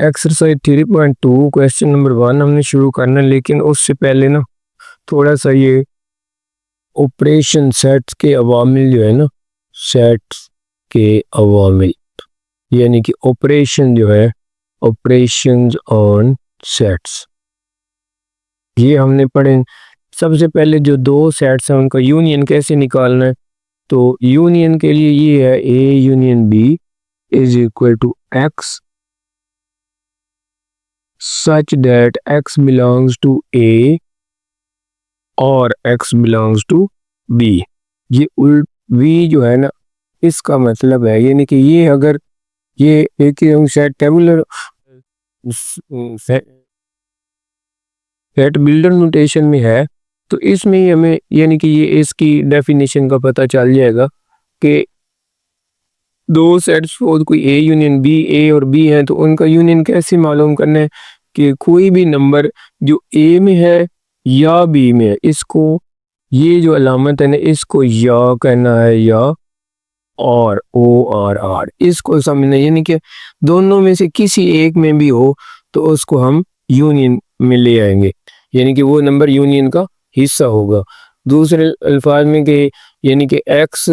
Exercise 3.2 question number 1 हमने शुरू करना है, लेकिन उससे पहले ना थोड़ा सा ये ऑपरेशन सेट्स के अवामिल जो है ना, सेट्स के अवामिल यानी कि ऑपरेशन जो है, ऑपरेशंस ऑन सेट्स, ये हमने पढ़े। सबसे पहले जो दो सेट्स हैं उनका यूनियन कैसे निकालना है, तो यूनियन के लिए ये है A union B is equal to x such that x belongs to A और x belongs to B। ये उल्ट V जो है ना, इसका मतलब है यानी कि ये अगर ये एक ही set tabular set builder notation में है, तो इसमें ही हमें यानी कि ये इसकी डेफिनेशन का पता चल जाएगा कि दो सेट्स हो, कोई ए यूनियन बी, ए और बी है, तो उनका यूनियन कैसे मालूम करना है कि कोई भी नंबर जो ए में है या बी में है, इसको ये जो अलामत है ना, इसको या कहना है, या और ओ आर आर, इसको समझना, यानी कि दोनों में से किसी एक में भी हो तो उसको हम यूनियन में ले आएंगे, यानी कि वो नंबर यूनियन का हिस्सा होगा। दूसरे अल्फाज में कि यानी कि एक्स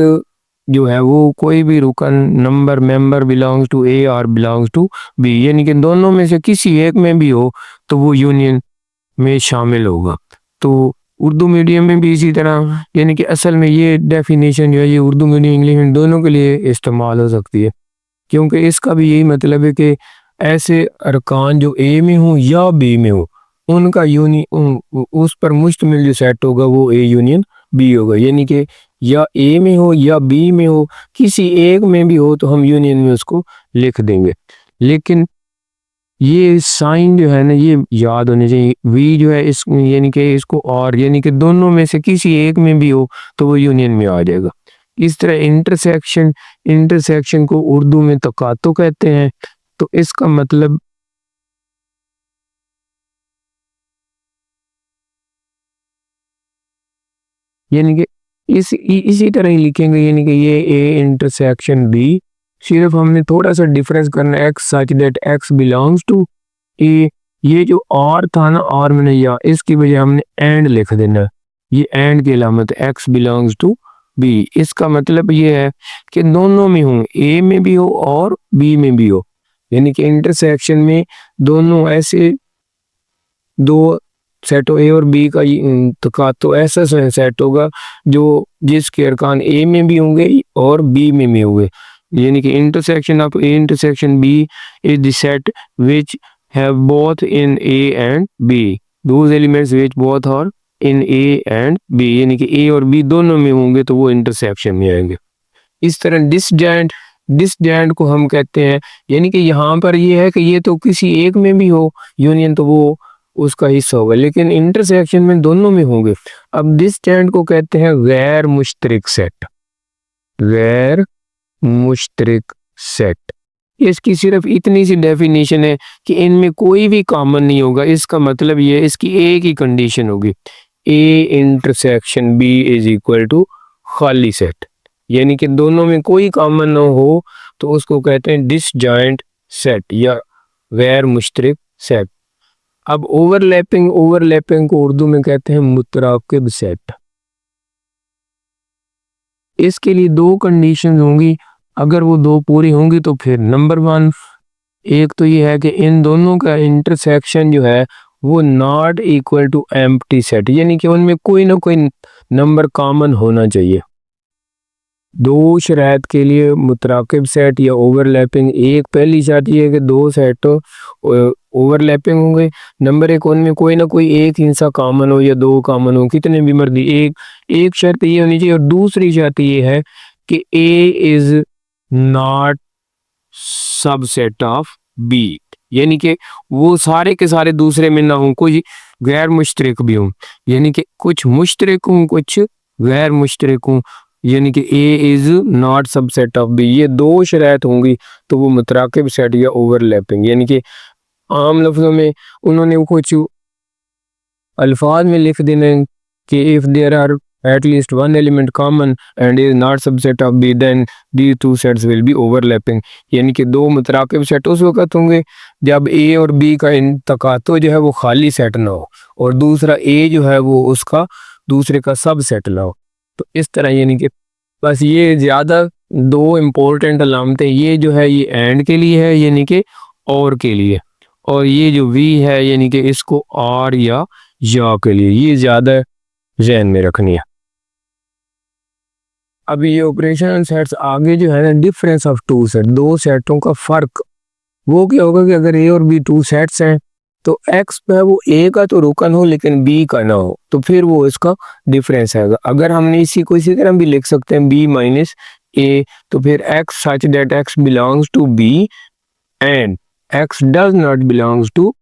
जो है वो कोई भी रुकन नंबर मेंबर बिलोंग्स टू ए और बिलोंग्स टू बी, यानी कि दोनों में से किसी एक में भी हो तो वो यूनियन में शामिल होगा। तो उर्दू मीडियम में भी इसी तरह, यानी कि असल में ये डेफिनेशन जो है ये उर्दू मीडियम इंग्लिश में दोनों के लिए इस्तेमाल हो सकती है, क्योंकि इसका भी यही मतलब है कि ऐसे अरकान जो ए में हो या बी में हो उनका उस पर मुश्तमिल जो सेट होगा वो ए यूनियन बी होगा, यानी कि या ए में हो या बी में हो, किसी एक में भी हो तो हम यूनियन में उसको लिख देंगे। लेकिन ये साइन जो है ना ये याद होने चाहिए, वी जो है इस यानी कि इसको और यानी कि दोनों में से किसी एक में भी हो तो वो यूनियन में आ जाएगा। इस तरह इंटरसेक्शन को उर्दू में तकातो कहते हैं, तो इसका मतलब यानी कि इसी तरह ही लिखेंगे, यानी कि ये ए इंटरसेक्शन बी, सिर्फ हमने थोड़ा सा डिफरेंस करना है, x such that x belongs to A, ये जो आर था ना, आर में या इसकी वजह हमने एंड लिख देना, ये एंड की अलामत एक्स बिलोंग्स टू बी। इसका मतलब ये है कि दोनों में हो, ए में भी हो और बी में भी हो, यानी कि इंटरसेक्शन में दोनों ऐसे दो सेट ए और बी का तो ऐसा सेट होगा जो जिसके अरकान ए में भी होंगे और बी में भी होंगे, यानी कि intersection of A intersection B is the set which have both in A and B, those elements which both are in A and B, यानी कि ए और बी दोनों में होंगे तो वो इंटरसेक्शन में आएंगे। इस तरह डिसजॉइंट को हम कहते हैं, यानी कि यहाँ पर ये है कि ये तो किसी एक में भी हो यूनियन तो वो उसका हिस्सा होगा, लेकिन इंटरसेक्शन में दोनों में होंगे। अब डिसजॉइंट को कहते हैं गैर मुश्तरिक सेट, गैर मुश्तरिक सेट। इसकी सिर्फ इतनी सी डेफिनेशन है कि इनमें कोई भी कॉमन नहीं होगा, इसका मतलब ये इसकी एक ही कंडीशन होगी, A intersection B is equal to खाली सेट, यानी कि दोनों में कोई कॉमन ना हो तो उसको कहते हैं डिसजॉइंट सेट या गैर मुश्तरिक सेट। अब ओवरलैपिंग को उर्दू में कहते हैं मुतराकिब सेट। इसके लिए दो कंडीशन होंगी, अगर वो दो पूरी होंगी तो फिर नंबर 1 एक तो ये है कि इन दोनों का इंटरसेक्शन जो है वो not equal to empty set, यानी कि उनमें कोई ना कोई नंबर कॉमन होना चाहिए। दो शराइत के लिए मुतराकिब सेट या ओवरलैपिंग, एक पहली शर्त ये है कि दो सेट ओवरलैपिंग होंगे, नंबर 1 उनमें कोई ना कोई एक हिस्सा कॉमन हो या दो कॉमन हो, कितने भी मर्जी, एक शर्त ये होनी चाहिए। और दूसरी शर्त ये है कि A is not subset of B, यानी कि वो सारे के सारे दूसरे में ना हो, कोई गैर मुश्तरक भी हो, यानी कि कुछ मुश्तरक हूँ कुछ गैर मुश्तरक हूँ, यानी कि A is not subset of B. ये दो शराइत होंगी तो वो मुतराकिब सेट या ओवरलैपिंग, यानी कि आम लफ्जों में उन्होंने कुछ अल्फाज में लिख देने कि if there are at least one element common and is not subset of B, then these two sets will be overlapping। यानी कि दो मुतराकिब सेट उस वक्त होंगे जब A और B का इंतकातो जो है वो खाली सेट ना हो और दूसरा A जो है वो उसका दूसरे का सब सेट ना हो। तो इस तरह यानी कि बस ये ज़्यादा दो इम्पोर्टेंट अलामतें, ये जो है ये एंड के लिए है यानी कि और के लिए, और ये जो वी है यानी कि इसको और या के लिए, ये ज़्यादा जहन में रखनी है। अभी ये ऑपरेशन सेट्स आगे जो है ना, डिफरेंस ऑफ टू सेट, दो सेटों का फ़र्क, वो क्या होगा कि अगर ए और बी टू सेट्स हैं तो एक्स पे वो ए का तो रुकन हो लेकिन बी का ना हो, तो फिर वो इसका डिफरेंस आएगा। अगर हमने इसी को इसी तरह भी लिख सकते हैं बी माइनस ए, तो फिर x such that x belongs to B and x does not belongs to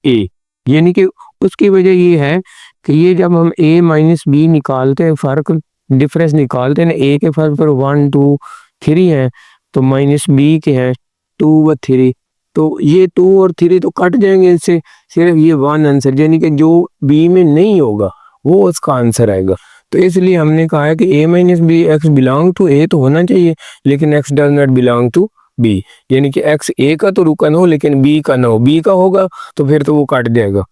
A. यानी कि उसकी वजह ये है कि ये जब हम ए माइनस बी निकालते हैं, फ़र्क डिफरेंस निकालते हैं ना, ए के फर्क पर 1 2 3 है तो माइनस बी के हैं 2 व 3, तो ये 2 और 3 तो कट जाएंगे इससे, सिर्फ ये 1 आंसर यानी कि जो बी में नहीं होगा वो उसका आंसर आएगा। तो इसलिए हमने कहा है कि A minus B x belong to A तो होना चाहिए लेकिन x does not belong to B, यानी कि एक्स ए का तो रुकन हो लेकिन बी का ना हो, बी का होगा तो फिर तो वो कट जाएगा।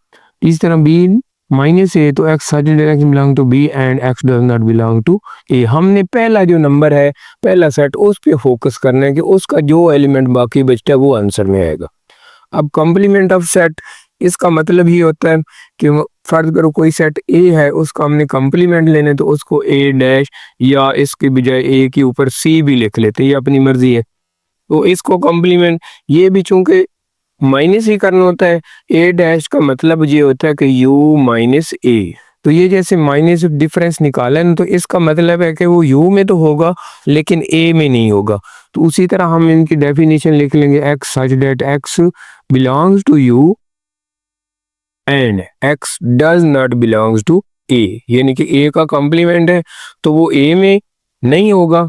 इस तरह बी माइनस ए तो x such that x belong to B and x does not belong to A. हमने पहला जो नंबर है, पहला सेट, उस पे फोकस करना है कि उसका जो एलिमेंट बाकी बचता है वो आंसर में आएगा। अब कॉम्प्लीमेंट ऑफ सेट, इसका मतलब ये होता है कि फर्ज करो कोई सेट ए है, उसका हमने कॉम्प्लीमेंट लेने तो उसको ए डैश या इसके बजाय ए के ऊपर सी भी लिख लेते, ये अपनी मर्जी है। तो इसको कॉम्प्लीमेंट, ये भी चूंकि माइनस ही करना होता है, ए डैश का मतलब ये होता है कि यू माइनस ए, तो ये जैसे माइनस डिफरेंस निकाला है ना, तो इसका मतलब है कि वो यू में तो होगा लेकिन ए में नहीं होगा। तो उसी तरह हम इनकी डेफिनेशन लिख लेंगे, x such that x belongs to U and x does not belongs to A, यानी कि ए का कॉम्प्लीमेंट है तो वो ए में नहीं होगा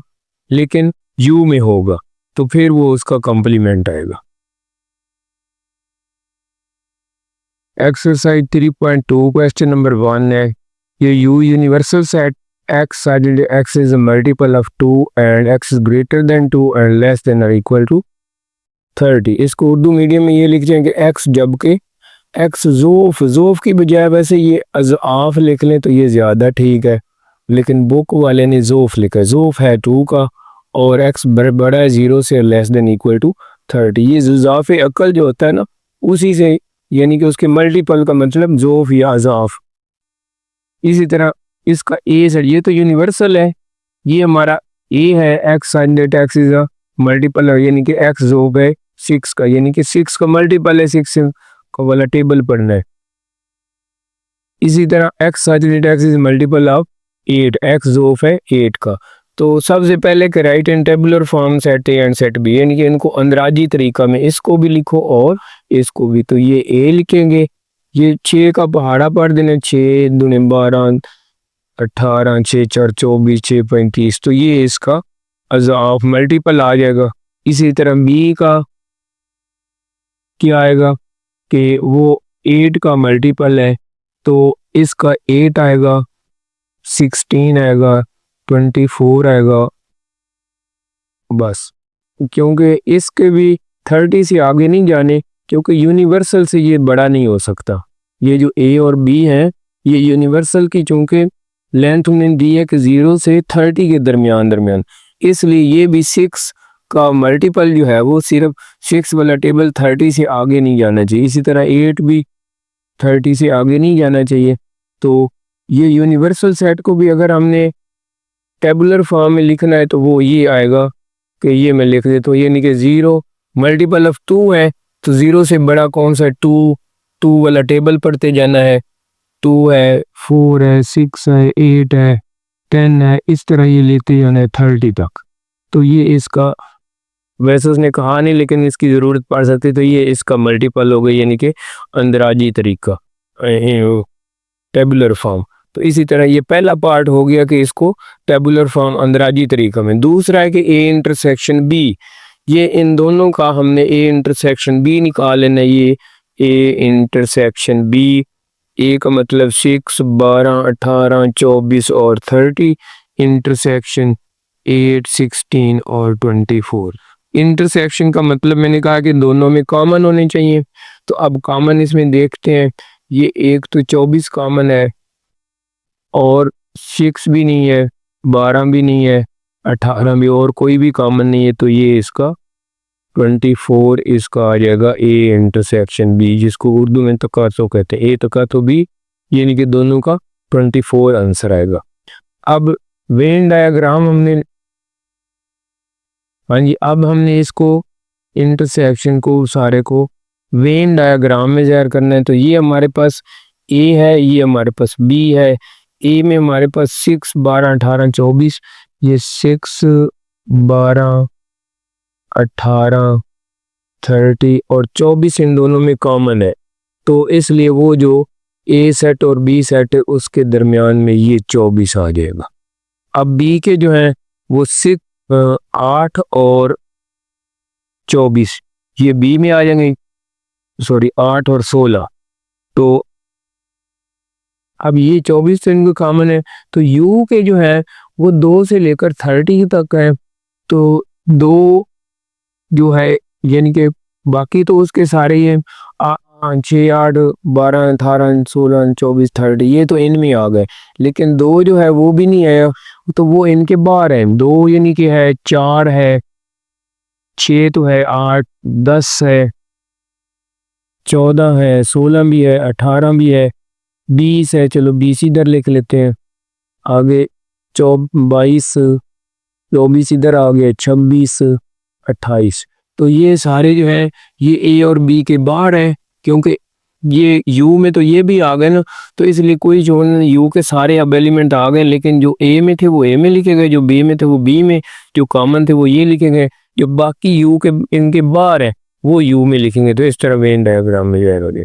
लेकिन यू में होगा, तो फिर वो उसका कॉम्प्लीमेंट आएगा। एक्सरसाइज 3.2 क्वेश्चन नंबर 1 है, ये you universal set x x is a multiple of 2 and x is greater then 2 and less then और इक्वल टू 30। इसको उर्दू मीडियम में ये लिख जाएंगे एक्स जबकि एक्स जोफ, जोफ की बजाय वैसे ये अज़आफ लिख लें तो ये ज़्यादा ठीक है, लेकिन बुक वाले ने जोफ लिखा, जोफ है 2 का और एक्स बड़ा है 0 से लेस देन इक्वल टू 30। ये ज़ाफ अकल जो होता है ना, उसी से यानी कि उसके मल्टीपल का मतलब जोफ या अज़ाफ। इसी तरह इसका ए सर, ये तो यूनिवर्सल है, ये हमारा ए है, x sign that x is a multiple है यानी कि एक्स जोफ है 6 का, यानी कि 6 का मल्टीपल है 6 का वाला टेबल पढ़ना है। इसी तरह x sign that x is multiple of 8, x जोफ है 8 का। तो सबसे पहले के write in tabular form set A and set B, यानी कि इनको अंदराजी तरीका में इसको भी लिखो और इसको भी। तो ये ए लिखेंगे, ये 6 का पहाड़ा पढ़ देना, 6 दूने 12 18 6 4 24 6 35, तो ये इसका अज़ाफ मल्टीपल आ जाएगा। इसी तरह बी का क्या आएगा कि वो 8 का मल्टीपल है तो इसका 8 आएगा, 16 आएगा, 24 आएगा, बस। क्योंकि इसके भी 30 से आगे नहीं जाने, क्योंकि यूनिवर्सल से ये बड़ा नहीं हो सकता। ये जो ए और बी है ये यूनिवर्सल की चूंकि लेंथ उन्होंने दी है कि 0 से 30 के दरमियान, इसलिए ये भी 6 का मल्टीपल जो है वो सिर्फ 6 वाला टेबल 30 से आगे नहीं जाना चाहिए। इसी तरह 8 भी 30 से आगे नहीं जाना चाहिए। तो ये यूनिवर्सल सेट को भी अगर हमने टेबुलर फॉर्म में लिखना है तो वो ये आएगा कि ये मैं लिख देता हूँ, ये नहीं कि 0 मल्टीपल ऑफ 2 है तो 0 से बड़ा कौन सा है, 2 वाला टेबल पढ़ते जाना है, 2 है 4 है 6 है 8 है 10 है, इस तरह ये लेते जाना है 30 तक। तो ये इसका, वैसे उसने कहा नहीं लेकिन इसकी ज़रूरत पड़ सकती, तो ये इसका मल्टीपल हो गई यानी कि अंदराजी तरीका टेबुलर फॉर्म। तो इसी तरह ये पहला पार्ट हो गया कि इसको टेबुलर फॉर्म अंदराजी तरीका में। दूसरा है कि ए इंटरसेक्शन बी, ये इन दोनों का हमने ए इंटरसेक्शन बी निकाल लेना। ये ए इंटरसेक्शन बी ए का मतलब 6, 12, 18, 24 और 30, इंटरसेक्शन 8, 16 और 24। इंटरसेक्शन का मतलब मैंने कहा कि दोनों में कॉमन होने चाहिए। तो अब कॉमन इसमें देखते हैं, ये एक तो 24 कॉमन है और 6 भी नहीं है, 12 भी नहीं है, 18 भी, और कोई भी कॉमन नहीं है। तो ये इसका 24 इसका आ जाएगा ए इंटरसेक्शन बी, जिसको उर्दू में तकातो कहते हैं। ए तकातो बी, यानी कि दोनों का 24 आंसर आएगा। अब वेन डायग्राम हमने, हाँ जी, अब हमने इसको इंटरसेक्शन को सारे को वेन डायग्राम में ज़ाहिर करना है। तो ये हमारे पास ए है, ये हमारे पास बी है। ए में हमारे पास 6, 12, 18, 24, ये 6, 12, 18, 30 और 24 इन दोनों में कॉमन है। तो इसलिए वो जो ए सेट और बी सेट है उसके दरमियान में ये 24 आ जाएगा। अब बी के जो हैं वो 6, 8 और 24 ये बी में आ जाएंगे, सॉरी 8 और 16। तो अब ये 24 तो इनको कॉमन है। तो यू के जो है वो 2 से लेकर 30 तक है। तो 2 जो है यानी कि बाकी तो उसके सारे ये 6, 8, 12, 18, 16, 24, 30 ये तो इनमें आ गए, लेकिन 2 जो है वो भी नहीं है, तो वो इनके बाहर है। 2 यानी कि है 4 है, 6 तो है, 8, 10 है, 14 है, 16 भी है, 18 भी है, 20 है। चलो 20 इधर लिख लेते हैं। आगे 22, 24 इधर आ गए, 26, 28। तो ये सारे जो हैं ये ए और बी के बाहर हैं, क्योंकि ये यू में तो ये भी आ गए ना, तो इसलिए कोई जो यू के सारे अब एलिमेंट आ गए, लेकिन जो ए में थे वो ए में लिखे गए, जो बी में थे वो बी में, जो कॉमन थे वो ये लिखे गए, जो बाकी यू के इनके बाहर है वो यू में लिखेंगे। तो इस तरह वेन डायग्राम में जो है।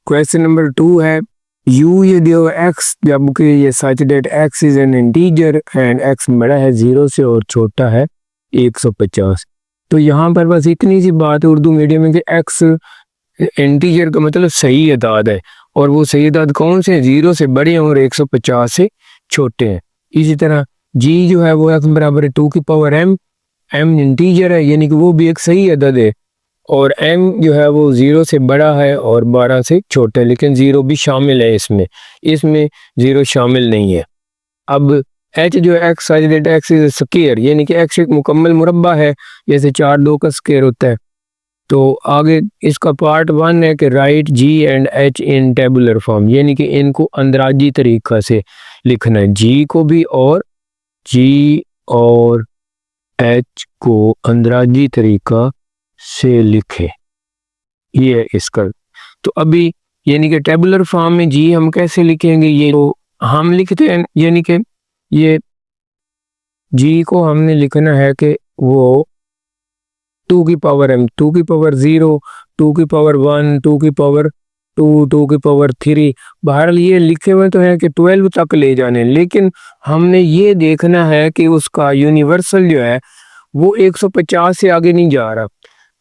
क्वेश्चन नंबर 2 है, यू ये दिया एक्स, जबकि ये such that x is an integer and x बड़ा है 0 से और छोटा है 150। तो यहाँ पर बस इतनी सी बात है उर्दू मीडियम में कि एक्स इंटीजर का मतलब सही अदाद है, और वो सही अदाद कौन से हैं? 0 से बड़े हैं और 150 से छोटे हैं। इसी तरह जी जो है वो एक्स बराबर है 2 की पावर एम, एम इंटीजर है यानी कि वो भी एक सही अदद है, और m जो है वो 0 से बड़ा है और 12 से छोटा है, लेकिन 0 भी शामिल है इसमें, इसमें 0 शामिल नहीं है। अब h जो है x size that x is square, यानी कि x एक मुकम्मल मुरब्बा है, जैसे 4 2 का स्क्वायर होता है। तो आगे इसका पार्ट 1 है कि right g and h in tabular form, यानी कि इनको अंदराजी तरीका से लिखना है, g को भी और g और h को अंदराजी तरीका से लिखे, ये है इसका। तो अभी यानी कि टेबुलर फॉर्म में जी हम कैसे लिखेंगे, ये तो हम लिखते हैं, यानी कि ये जी को हमने लिखना है कि वो 2 की पावर m, 2 की पावर 0, 2 की पावर 1, 2 की पावर 2, 2 की पावर 3, बहरहाल ये लिखे हुए तो है कि 12 तक ले जाने, लेकिन हमने ये देखना है कि उसका यूनिवर्सल जो है वो 150 से आगे नहीं जा रहा।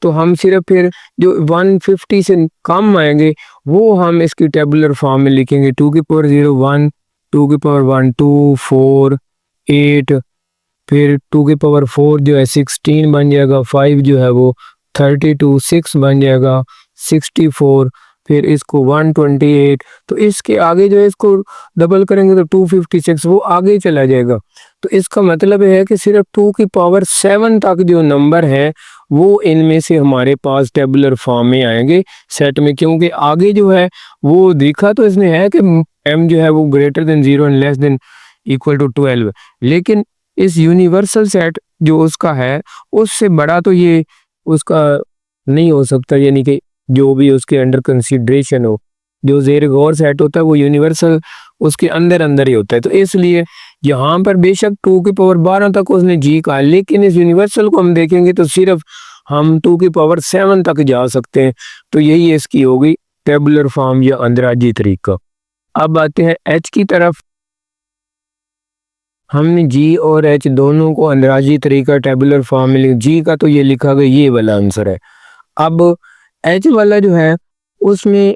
तो हम सिर्फ फिर जो 150 से कम आएंगे वो हम इसकी टेबुलर फॉर्म में लिखेंगे। 2 की पावर 0 1, 2 की पावर 1 2, 4, 8, फिर 2 की पावर 4 जो है 16 बन जाएगा, 5 जो है वो 32, 6 बन जाएगा 64, फिर इसको 128। तो इसके आगे जो है इसको डबल करेंगे तो 256, वो आगे चला जाएगा। तो इसका मतलब है कि सिर्फ 2 की पावर 7 तक जो नंबर है वो इनमें से हमारे पास टेबुलर फॉर्म में आएंगे सेट में, क्योंकि आगे जो है वो देखा तो इसने है कि m जो है वो greater than 0 and less than equal to 12, लेकिन इस यूनिवर्सल सेट जो उसका है उससे बड़ा तो ये उसका नहीं हो सकता, यानी कि जो भी उसके अंडर कंसीडरेशन हो, जो ज़ेर गौर सेट होता है वो यूनिवर्सल उसके अंदर अंदर ही होता है। तो इसलिए यहाँ पर बेशक 2 की पावर 12 तक उसने जी कहा, लेकिन इस यूनिवर्सल को हम देखेंगे तो सिर्फ हम 2 की पावर 7 तक जा सकते हैं। तो यही इसकी होगी टेबुलर फॉर्म या अंदराजी तरीका। अब आते हैं एच की तरफ। हमने जी और एच दोनों को अंदराजी तरीका टेबुलर फॉर्म में जी का तो ये लिखा गया, ये वाला आंसर है। अब एच वाला जो है उसमें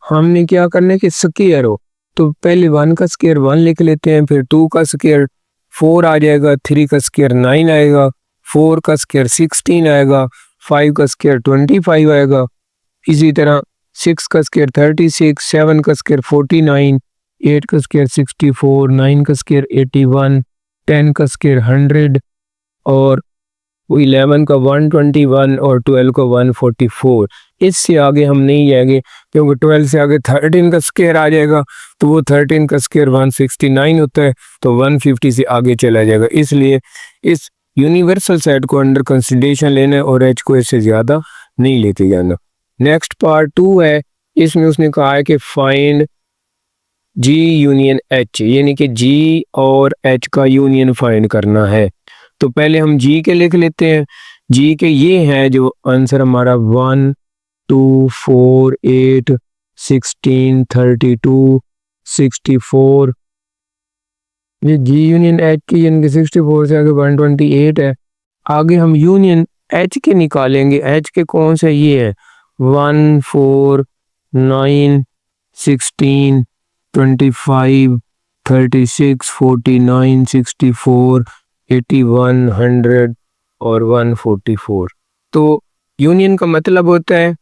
हमने क्या करना है कि स्क्वायर हो, तो पहले 1 का स्क्वायर 1 लिख लेते हैं, फिर 2 का स्क्वायर 4 आ जाएगा, 3 का स्क्वायर 9 आएगा, 4 का स्क्वायर 16 आएगा, 5 का स्क्वायर 25 आएगा, इसी तरह 6 का स्क्वायर 36, 7 का स्क्वायर 49, 8 का स्क्वायर 64, 9 का स्क्वायर 81, 10 का स्क्वायर 100 और 11 का 121 और 12 का 144। इससे आगे हम नहीं जाएंगे क्योंकि 12 से आगे 13 का स्क्वायर आ जाएगा, तो वो 13 का स्क्वायर 169 होता है, तो 150 से आगे चला जाएगा। इसलिए इस यूनिवर्सल सेट को अंडर कंसिडरेशन लेना है और एच को इससे ज़्यादा नहीं लेते जाना। नेक्स्ट पार्ट 2 है, इसमें उसने कहा है कि फाइंड जी यूनियन एच, यानी कि जी और एच का यूनियन फाइंड करना है। तो पहले हम जी के लिख लेते हैं। जी के ये है जो आंसर हमारा 1 2 4 8 16 32 64, ये जी यूनियन एच की यानी कि 64 से आगे 128 है। आगे हम यूनियन एच के निकालेंगे। एच के कौन से, ये है 1 4 9 16 25 36 49 64 81 100 और 144। तो यूनियन का मतलब होता है,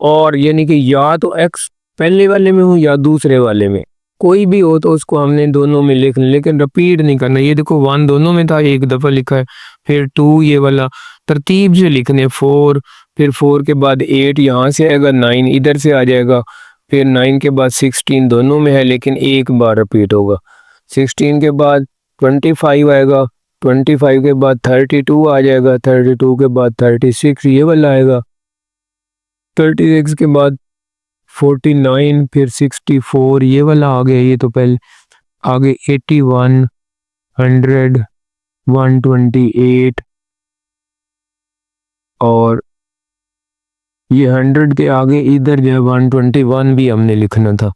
और यानी कि या तो एक्स पहले वाले में हो या दूसरे वाले में, कोई भी हो तो उसको हमने दोनों में लिखना, लेकिन रिपीट नहीं करना। ये देखो 1 दोनों में था, एक दफ़ा लिखा है, फिर 2 ये वाला तरतीब से लिखने, 4 फिर 4 के बाद 8 यहाँ से आएगा, 9 इधर से आ जाएगा, फिर 9 के बाद 16 दोनों में है लेकिन एक बार रिपीट होगा, 16 के बाद 25 आएगा, 25 के बाद 32 आ जाएगा, 32 के बाद 36 ये वाला आएगा, 36 के बाद 49 फिर 64 ये वाला आ गया। ये तो पहले आगे 81 100 128 और ये 100 के आगे इधर जो है 121 भी हमने लिखना था,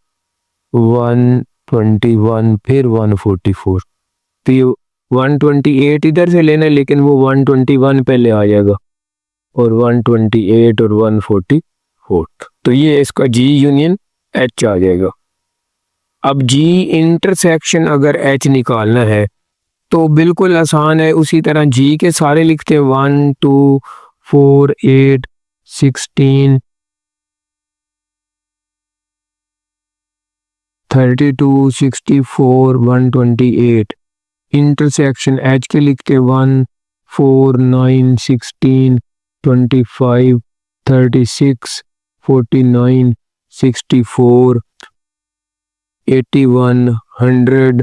121 फिर 144। तो ये 128 इधर से लेना है लेकिन वो 121 पहले आ जाएगा और 128 और 144, तो ये इसका जी यूनियन एच आ जाएगा। अब जी इंटरसेक्शन अगर एच निकालना है तो बिल्कुल आसान है, उसी तरह जी के सारे लिखते हैं 1 2 4 8 16 32 64 128। इंटरसेक्शन एच के लिखते 1 4 9 16 25 36 49 64 81 100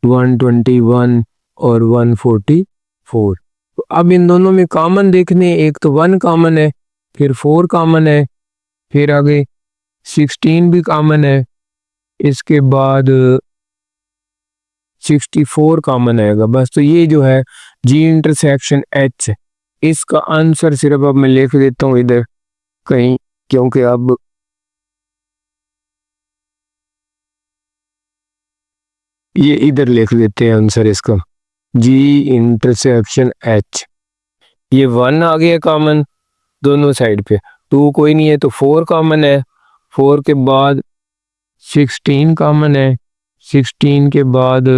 121 और 144। तो अब इन दोनों में कॉमन देखने, एक तो 1 कॉमन है, फिर 4 कॉमन है, फिर आगे 16 भी कॉमन है, इसके बाद 64 कॉमन आएगा बस। तो ये जो है जी इंटरसेक्शन एच, इसका आंसर सिर्फ अब मैं लिख देता हूँ इधर कहीं, क्योंकि अब ये इधर लिख देते हैं आंसर इसका, जी इंटरसेक्शन एच। ये 1 आ गया कॉमन दोनों साइड पे, 2 कोई नहीं है तो 4 कॉमन है, 4 के बाद 16 कॉमन है, 16 के बाद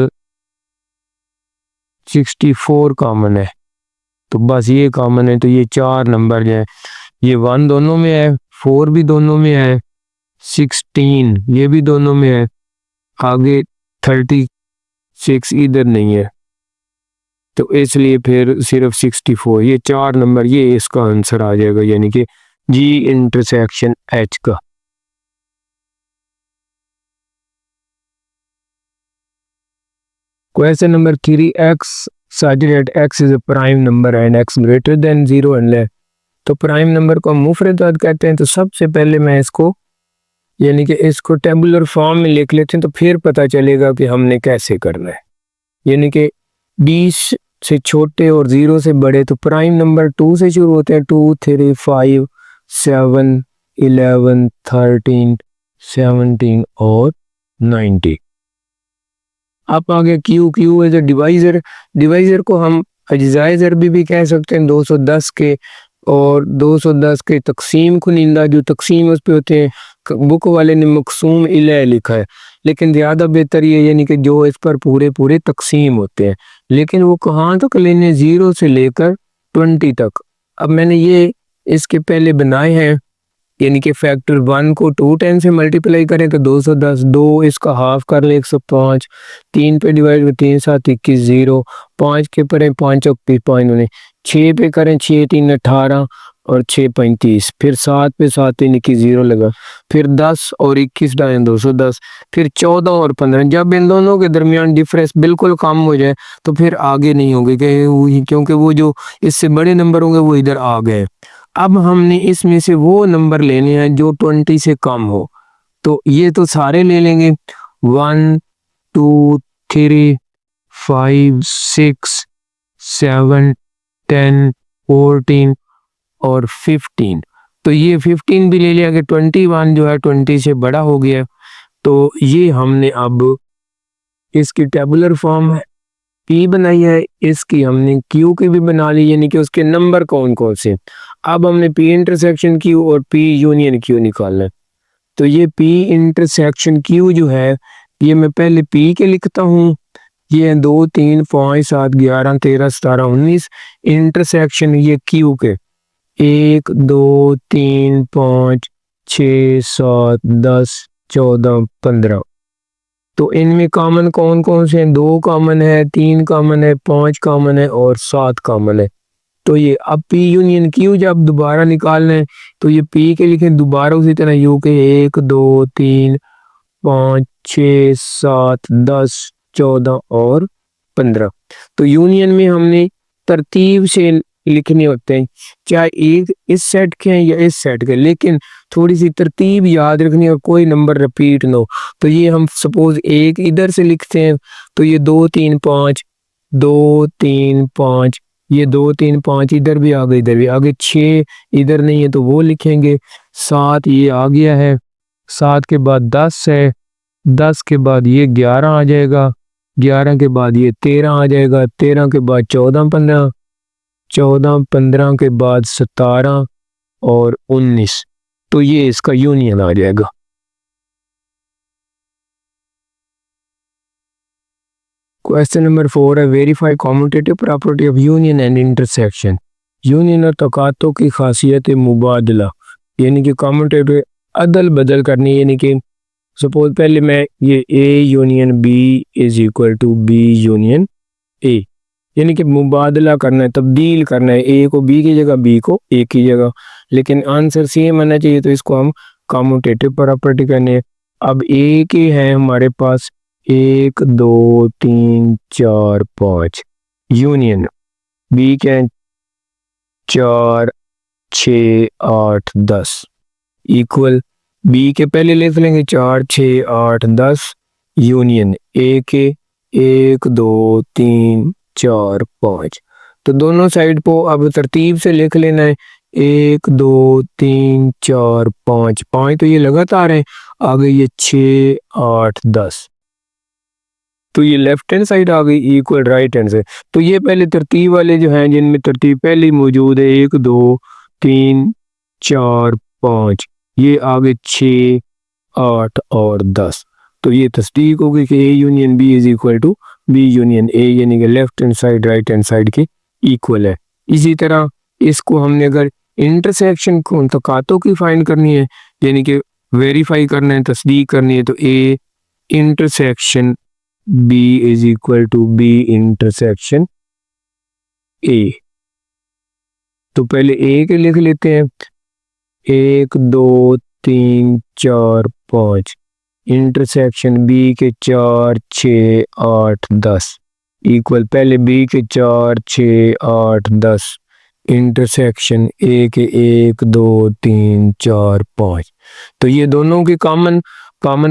64 कॉमन है, तो बस ये कॉमन है। तो ये 4 नंबर जो है, ये 1 दोनों में है, 4 भी दोनों में है, 16 ये भी दोनों में है, आगे 36 इधर नहीं है, तो इसलिए फिर सिर्फ 64, ये 4 नंबर ये इसका आंसर आ जाएगा, यानी कि जी इंटरसेक्शन एच का। Question number 3, x such that x is a prime number and x greater than 0 and less। तो प्राइम नंबर को हम मुफरद अद कहते हैं। तो सबसे पहले मैं इसको यानी कि इसको टेबुलर फॉर्म में लिख लेते हैं, तो फिर पता चलेगा कि हमने कैसे करना है। यानी कि 20 से छोटे और 0 से बड़े, तो प्राइम नंबर 2 से शुरू होते हैं, 2 3 5 7 11 13 17 और 90। अब आगे Q, Q as a divisor, divisor को हम अज्जाए ज़रबी भी कह सकते हैं, 210 के और 210 के तकसीम कुनिंदा जो तकसीम उस पे होते हैं बुक वाले ने मकसूम इलय लिखा है, लेकिन ज़्यादा बेहतर ये यानी कि जो इस पर पूरे पूरे तकसीम होते हैं, लेकिन वो कहाँ तक लेने 0 से लेकर 20 तक। अब मैंने ये इसके पहले बनाए हैं, यानी कि फैक्टर 1 को 2 10 से मल्टीप्लाई करें तो 210, 2 इसका हाफ कर ले 105, 3 पे डिवाइड में 3 7 21 0, 5 के परे 5 21 5 19, 6 पे करें 6 3 18 और 6 35, फिर 7 पे 7 3 21 0 लगा, फिर 10 और 21 डालें 210, फिर 14 और 15। जब इन दोनों के दरमियान डिफरेंस बिल्कुल कम हो जाए तो फिर आगे नहीं होंगे, क्योंकि वो जो इससे बड़े नंबर होंगे वो इधर आ गए। अब हमने इसमें से वो नंबर लेने हैं जो 20 से कम हो, तो ये तो सारे ले लेंगे 1 2 3 5 6 7 10 14 और 15। तो ये 15 भी ले लिया कि 21 जो है 20 से बड़ा हो गया। तो ये हमने अब इसकी टेबुलर फॉर्म है पी बनाई है, इसकी हमने क्यू की भी बना ली, यानी कि उसके नंबर कौन कौन से। अब हमने पी इंटरसेक्शन क्यू और पी यूनियन क्यू निकालना है। तो ये पी इंटरसेक्शन क्यू जो है ये मैं पहले पी के लिखता हूँ, ये 2 3 5 7 11 13 17 19 इंटरसेक्शन ये क्यू के 1 2 3 5 6 7 10 14 15। तो इनमें कॉमन कौन कौन से हैं? 2 कॉमन है, 3 कॉमन है, 5 कॉमन है और 7 कॉमन है। तो ये अब पी यूनियन क्यू जब दोबारा निकालना है तो ये पी के लिखे दोबारा उसी तरह यू के 1 2 3 5 6 7 10 14 और 15। तो यूनियन में हमने तरतीब से लिखने होते हैं, चाहे एक इस सेट के हैं या इस सेट के, लेकिन थोड़ी सी तरतीब याद रखनी और कोई नंबर रिपीट ना हो। तो ये हम सपोज एक इधर से लिखते हैं तो ये 2 3 5 2 3 5, ये 2 3 5 इधर भी आ गए, इधर भी आगे 6 इधर नहीं है तो वो लिखेंगे, 7 ये आ गया है, 7 के बाद 10 है, 10 के बाद ये 11 आ जाएगा, 11 के बाद ये 13 आ जाएगा, 13 के बाद 14 15, 14 15 के बाद 17 और 19। तो ये इसका यूनियन आ जाएगा। क्वेश्चन नंबर 4 है verify commutative property of union and intersection. Union और तकातों की खासियत मुबादला, यानी कि कॉम्यूटेटिव अदल बदल करनी, यानी कि सपोज पहले मैं ये A union B is equal to B union A, यानी कि मुबादला करना है, तब्दील करना है, ए को बी की जगह बी को ए की जगह, लेकिन आंसर सेम आना चाहिए तो इसको हम कॉम्यूटेटिव प्रॉपर्टी करने हैं। अब ए के हैं हमारे पास 1 2 3 4 5, यूनियन बी के हैं 4 6 8 10, इक्वल बी के पहले लिख लेंगे 4 6 8 10, यूनियन ए के 1 2 3 4 5। तो दोनों साइड को अब तरतीब से लिख लेना है 1 2 3 4 5, 5 तो ये लगातार है, आगे ये 6 8 10, तो ये लेफ्ट हैंड साइड आ गई इक्वल राइट हैंड से। तो ये पहले तरतीब वाले जो हैं जिनमें तरतीब पहले मौजूद है 1 2 3 4 5, ये आगे 6 8 और 10, तो ये तस्दीक होगी कि A union B is equal to B union A, यानी कि left hand side right hand side के इक्वल है। इसी तरह इसको हमने अगर इंटरसेक्शन को तकातों की फाइंड करनी है, यानी कि वेरीफाई करना है, तस्दीक करनी है, तो A intersection B is equal to B intersection A. तो पहले ए के लिख लेते हैं 1 2 3 4 5, इंटरसेक्शन बी के 4 6 8 10, इक्वल पहले बी के 4 6 8 10, इंटरसेक्शन ए के 1 2 3 4 5। तो ये दोनों की कॉमन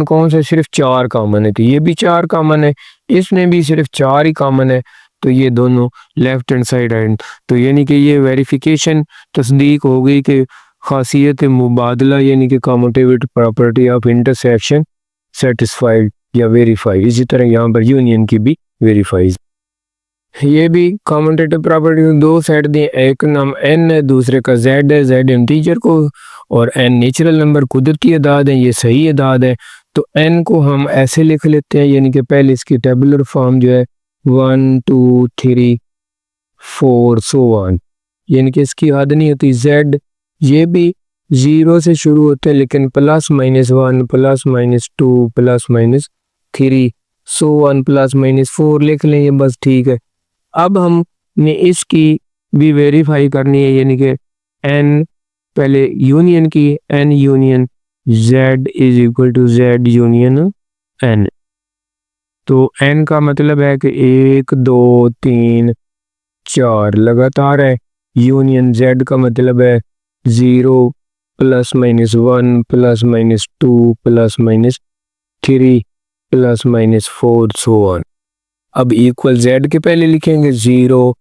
कौन सा? सिर्फ 4 कॉमन है, तो ये भी 4 कॉमन है, इसमें भी सिर्फ 4 ही कॉमन है, तो ये दोनों लेफ्ट हैंड साइड एंड। तो यानी कि ये वेरिफिकेशन तस्दीक हो गई कि खासियत मुबादला यानी कि commutative property of intersection satisfied या वेरीफाई। इसी तरह यहाँ पर यूनियन की भी वेरीफाई। ये भी कॉमटेटिव प्रॉपर्टी दो सेट दिए, एक नाम n है, दूसरे का z है, z इंटीजर को और n नेचुरल नंबर कुदरती अदाद है, ये सही अदाद है। तो n को हम ऐसे लिख लेते हैं, यानी कि पहले इसकी टेबुलर फॉर्म जो है 1 2 3 4 सो वन, यानी कि इसकी हद नहीं होती। z ये भी 0 से शुरू होते हैं, लेकिन +-1 +-2 +-3 सो वन +-4 लिख लें, ये बस ठीक है। अब हमने इसकी भी वेरीफाई करनी है, यानी कि n पहले यूनियन की, n union z is equal to z union n। तो n का मतलब है कि 1 2 3 4 लगातार है, यूनियन z का मतलब है 0 +-1 +-2 +-3 +-4 सो वन। अब इक्वल z के पहले लिखेंगे 0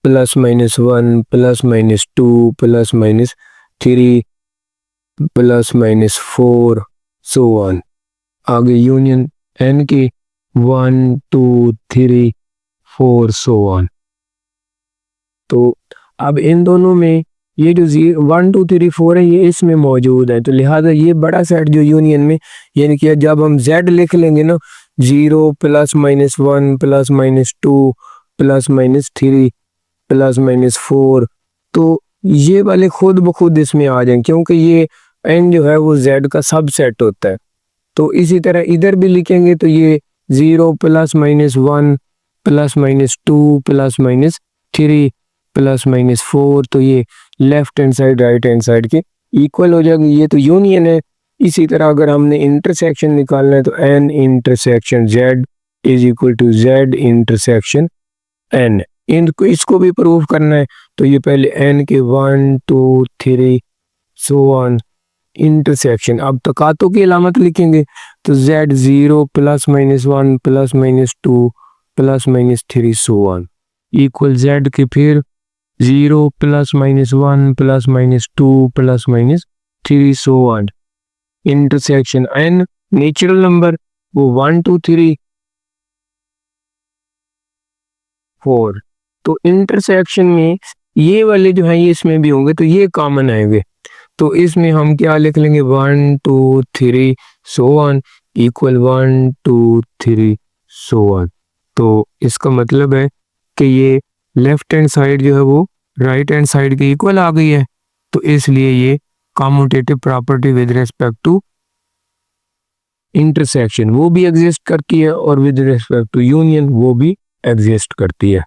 +-1 +-2 +-3 +-4 सो वन। आगे यूनियन n की 1 2 3 4 सो वन। तो अब इन दोनों में ये जो 1 2 3 4 है, ये इसमें मौजूद है, तो लिहाजा ये बड़ा सेट जो यूनियन में, यानी कि जब हम z लिख लेंगे ना 0 +-1 +-2 +-3 +-4, तो ये वाले खुद ब खुद इसमें आ जाएंगे, क्योंकि ये n जो है वो z का सबसेट होता है। तो इसी तरह इधर भी लिखेंगे तो ये 0 +-1 +-2 +-3 +-4, तो ये left hand side right hand side के इक्वल हो जाएगी, ये तो यूनियन है। इसी तरह अगर हमने इंटरसेक्शन निकालना है तो n intersection z is equal to z intersection n। इनको इसको भी प्रूव करना है, तो ये पहले n के 1 2 3 सो वन इंटरसेक्शन, अब तकातों की अलामत लिखेंगे तो z 0 +-1 +-2 +-3 so one equal z के फिर 0 +-1 +-2 +-3 so one intersection n natural number वो 1 2 3 4। तो इंटरसेक्शन में ये वाले जो हैं ये इसमें भी होंगे, तो ये कॉमन आएंगे, तो इसमें हम क्या लिख लेंगे 1 2 3 so one equal 1 2 3 so one. तो इसका मतलब है कि ये लेफ्ट हैंड साइड जो है वो राइट हैंड साइड के इक्वल आ गई है, तो इसलिए ये commutative property with respect to intersection वो भी एग्जिस्ट करती है और विद रिस्पेक्ट टू यूनियन वो भी एग्जिस्ट करती है।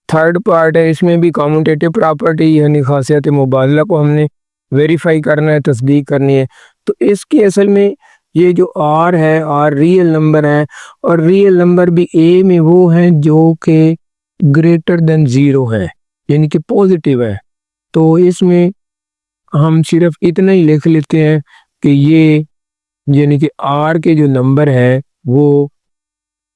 थर्ड पार्ट है, इसमें भी कम्यूटेटिव प्रॉपर्टी यानी खासियत मुबादला को हमने वेरीफाई करना है, तस्दीक करनी है। तो इसकी असल में ये जो r है, r रियल नंबर है, और रियल नंबर भी a में वो हैं जो कि ग्रेटर देन 0 है, यानी कि पॉजिटिव है। तो इसमें हम सिर्फ इतना ही लिख लेते हैं कि ये यानी कि r के जो नंबर है वो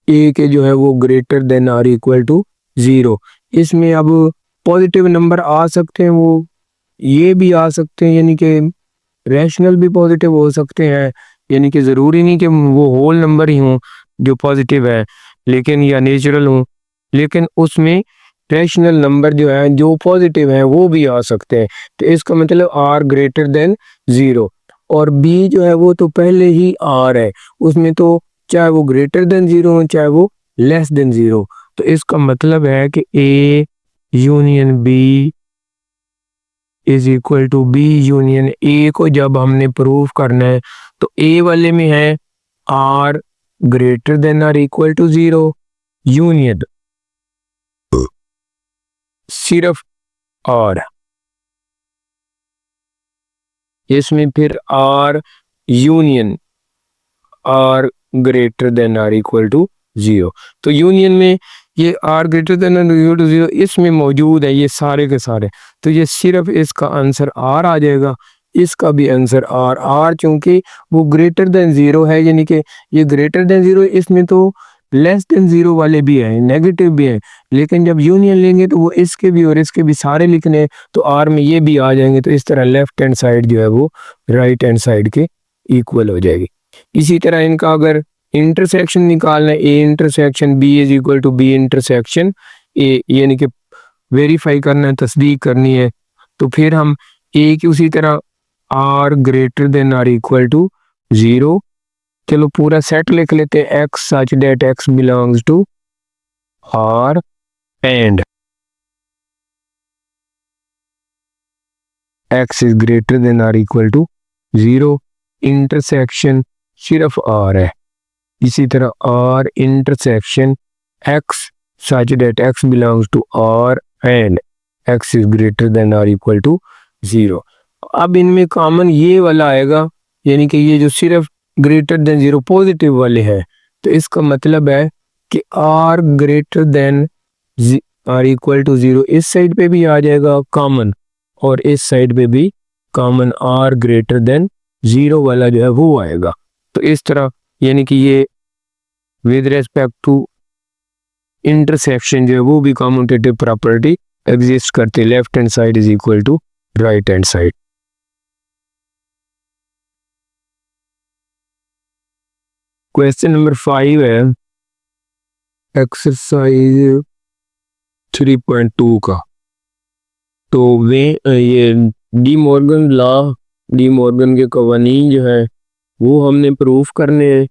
a के जो है वो greater than r equal to 0। इसमें अब पॉजिटिव नंबर आ सकते हैं, वो ये भी आ सकते हैं, यानी कि रैशनल भी पॉजिटिव हो सकते हैं, यानी कि ज़रूरी नहीं कि वो होल नंबर ही हों जो पॉजिटिव है, लेकिन या नेचुरल हों, लेकिन उसमें रैशनल नंबर जो है जो पॉजिटिव हैं वो भी आ सकते हैं। तो इसका मतलब r ग्रेटर देन 0, और b जो है वो तो पहले ही r है, उसमें तो चाहे वो ग्रेटर देन 0 हो चाहे वो लेस देन 0। तो इसका मतलब है कि a union b is equal to b union a को जब हमने प्रूव करना है तो a वाले में है r greater than or equal to 0 union सिर्फ r, इसमें फिर r union r greater than or equal to 0। तो यूनियन में ये r greater than or equal to 0 इसमें मौजूद है ये सारे के सारे, तो ये सिर्फ इसका आंसर r आ जाएगा, इसका भी आंसर r चूंकि वो ग्रेटर देन 0 है, यानी कि ये ग्रेटर देन 0, इसमें तो लेस देन 0 वाले भी हैं, नेगेटिव भी हैं, लेकिन जब यूनियन लेंगे तो वो इसके भी और इसके भी सारे लिखने हैं, तो r में ये भी आ जाएंगे, तो इस तरह लेफ्ट हैंड साइड जो है वो राइट हैंड साइड के इक्वल हो जाएगी। इसी तरह इनका अगर इंटरसेक्शन निकालना है, A intersection B is equal to B intersection A, यानी कि वेरीफाई करना है, तस्दीक करनी है। तो फिर हम ए की उसी तरह R greater than or equal to 0, चलो पूरा सेट लिख लेते हैं, x such that x belongs to R and x is greater than or equal to 0, intersection सिर्फ आर है। इसी तरह R intersection x such that x belongs to R and x is greater than or equal to 0। अब इनमें common ये वाला आएगा, यानी कि ये जो सिर्फ ग्रेटर देन 0 पॉजिटिव वाले हैं, तो इसका मतलब है कि R greater than or equal to 0 इस साइड पे भी आ जाएगा कॉमन, और इस साइड पे भी कॉमन आर ग्रेटर देन 0 वाला जो है वो आएगा। तो इस तरह यानी कि ये विद रेस्पेक्ट टू इंटरसेक्शन जो है वो भी कम्यूटेटिव प्रॉपर्टी एग्जिस्ट करती, left hand side is equal to right hand side. Question number 5 है एक्सरसाइज 3.2 का। तो वे ये डी मॉर्गन के कवानीन जो है वो हमने प्रूफ करने हैं।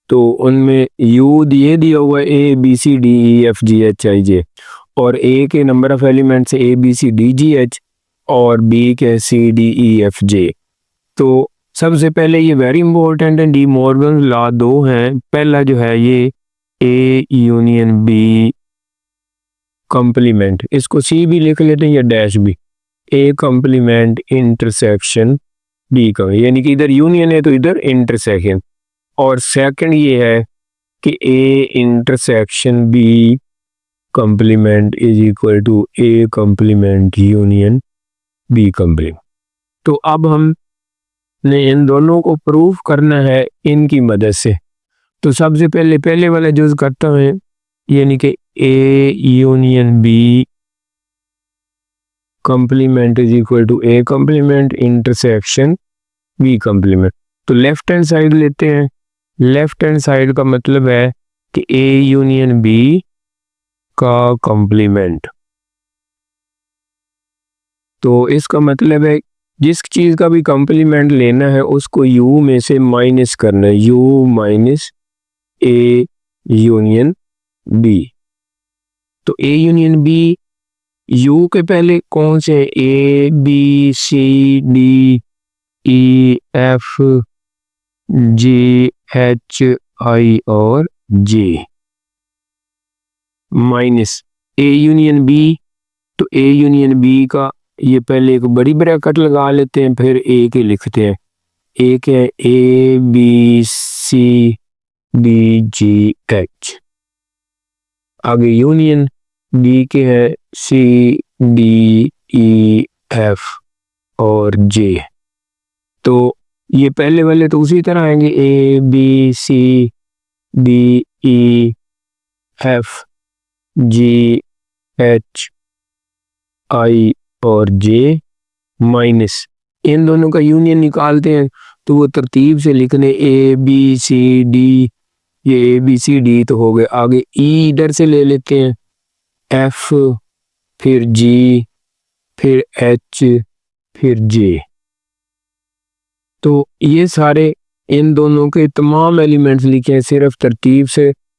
तो उनमें यू दिया हुआ है A B C D E F G H I J, और ए के number of elements A B C D G H और बी के सी डी ई एफ जे। तो सबसे पहले ये वेरी इंपॉर्टेंट है, डी मॉर्गन लॉ 2 हैं। पहला जो है ये ए यूनियन बी कॉम्प्लीमेंट, इसको सी भी लिख लेते हैं या डैश भी, ए कॉम्प्लीमेंट इंटरसेक्शन बी का, यानी कि इधर यूनियन है तो इधर इंटरसेक्शन। और सेकंड ये है कि A intersection B complement is equal to A complement union B complement. तो अब हमने इन दोनों को प्रूफ करना है इनकी मदद से। तो सबसे पहले वाला यूज करता है, यानी कि A union B complement is equal to A complement intersection B complement. तो लेफ्ट हैंड साइड लेते हैं, लेफ्ट हैंड साइड का मतलब है कि ए यूनियन बी का कॉम्प्लीमेंट। तो इसका मतलब है जिस चीज का भी कॉम्प्लीमेंट लेना है उसको यू में से माइनस करना है, U minus A union B. तो ए यूनियन बी यू के पहले कौन से A B C D E F G H I और J minus A union B. तो ए यूनियन बी का ये पहले एक बड़ी ब्रैकेट लगा लेते हैं, फिर ए के लिखते हैं, ए के A B C D G H, आगे यूनियन बी के है सी डी ई एफ और जे। तो ये पहले वाले तो उसी तरह आएंगे, A B C D E F G H I और जे माइनस इन दोनों का यूनियन निकालते हैं। तो वो तरतीब से लिखने ए बी सी डी, ये ए बी सी डी तो हो गए, आगे ई इधर से ले लेते हैं, एफ फिर जी फिर एच फिर जे। तो ये सारे इन दोनों के तमाम एलिमेंट्स लिखे हैं, सिर्फ तरतीब से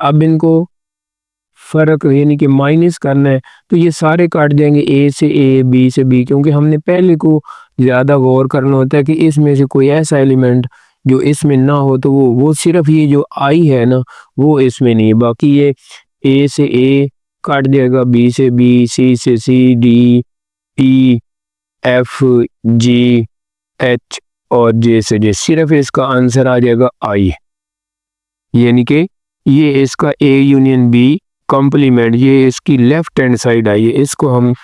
अब इनको फ़र्क यानी कि माइनस करना है, तो ये सारे काट जाएंगे, ए से ए बी से बी, क्योंकि हमने पहले को ज़्यादा गौर करना होता है कि इसमें से कोई ऐसा एलिमेंट जो इसमें ना हो, तो वो सिर्फ ये जो आई है ना वो इसमें नहीं है, बाकी ये ए से ए काट जाएगा, बी से बी, सी से C, D E F G H और जे से जे, सिर्फ इसका आंसर आ जाएगा आई। यानी कि ये इसका ए यूनियन बी कॉम्प्लीमेंट, ये इसकी लेफ्ट हैंड साइड आई है, इसको हम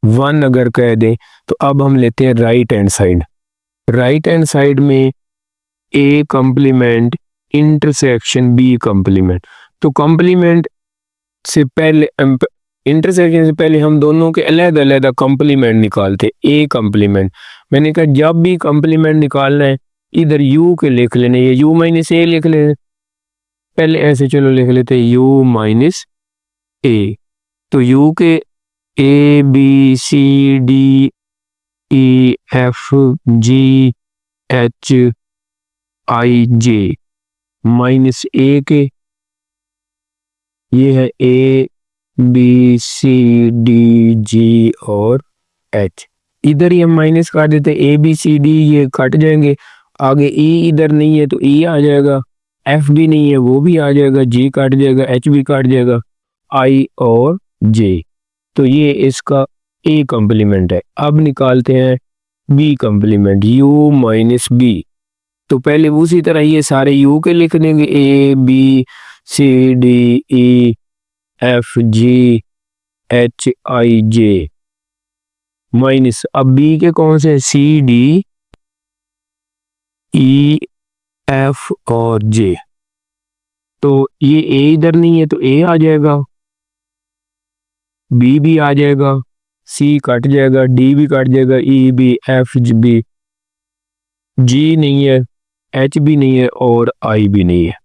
1 अगर कह दें। तो अब हम लेते हैं right hand side. Right hand side में A complement intersection B complement. तो कॉम्प्लीमेंट से पहले इंटरसेक्शन से पहले हम दोनों के अलग-अलग कंप्लीमेंट निकालते, ए कंप्लीमेंट। मैंने कहा जब भी कंप्लीमेंट निकालना है इधर यू के लिख लेने, ये यू माइनस ए लिख लेने। पहले ऐसे चलो लिख लेते यू माइनस ए। तो यू के A B C D E F G H I J minus A के ये है ए बी सी डी जी और एच। इधर ही हम माइनस काट देते, ए बी सी डी ये कट जाएंगे, आगे ई इधर नहीं है तो ई आ जाएगा, एफ भी नहीं है वो भी आ जाएगा, जी काट जाएगा, एच भी काट जाएगा, आई और जे। तो ये इसका ए कंप्लीमेंट है। अब निकालते हैं B complement, U minus B. तो पहले उसी तरह ये सारे यू के लिख देंगे, A B C D E F G H I J minus, अब बी के कौन से, सी डी ई एफ और जे। तो ये ए इधर नहीं है तो ए आ जाएगा, बी भी आ जाएगा, सी कट जाएगा, डी भी कट जाएगा, ई भी, एफ भी, जी नहीं है, एच भी नहीं है और आई भी नहीं है।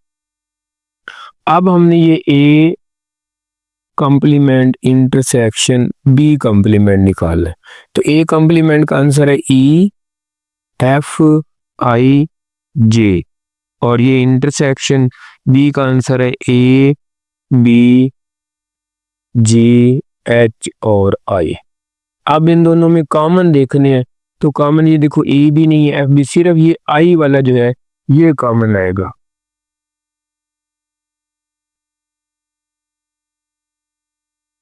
अब हमने ये ए कंप्लीमेंट इंटरसेक्शन बी कंप्लीमेंट निकालना है। तो ए कंप्लीमेंट का आंसर है ई एफ आई जे और ये इंटरसेक्शन बी का आंसर है ए बी जी एच और आई। अब इन दोनों में कॉमन देखने हैं, तो कॉमन ये देखो ए भी नहीं है, एफ भी, सिर्फ ये आई वाला जो है ये कॉमन आएगा।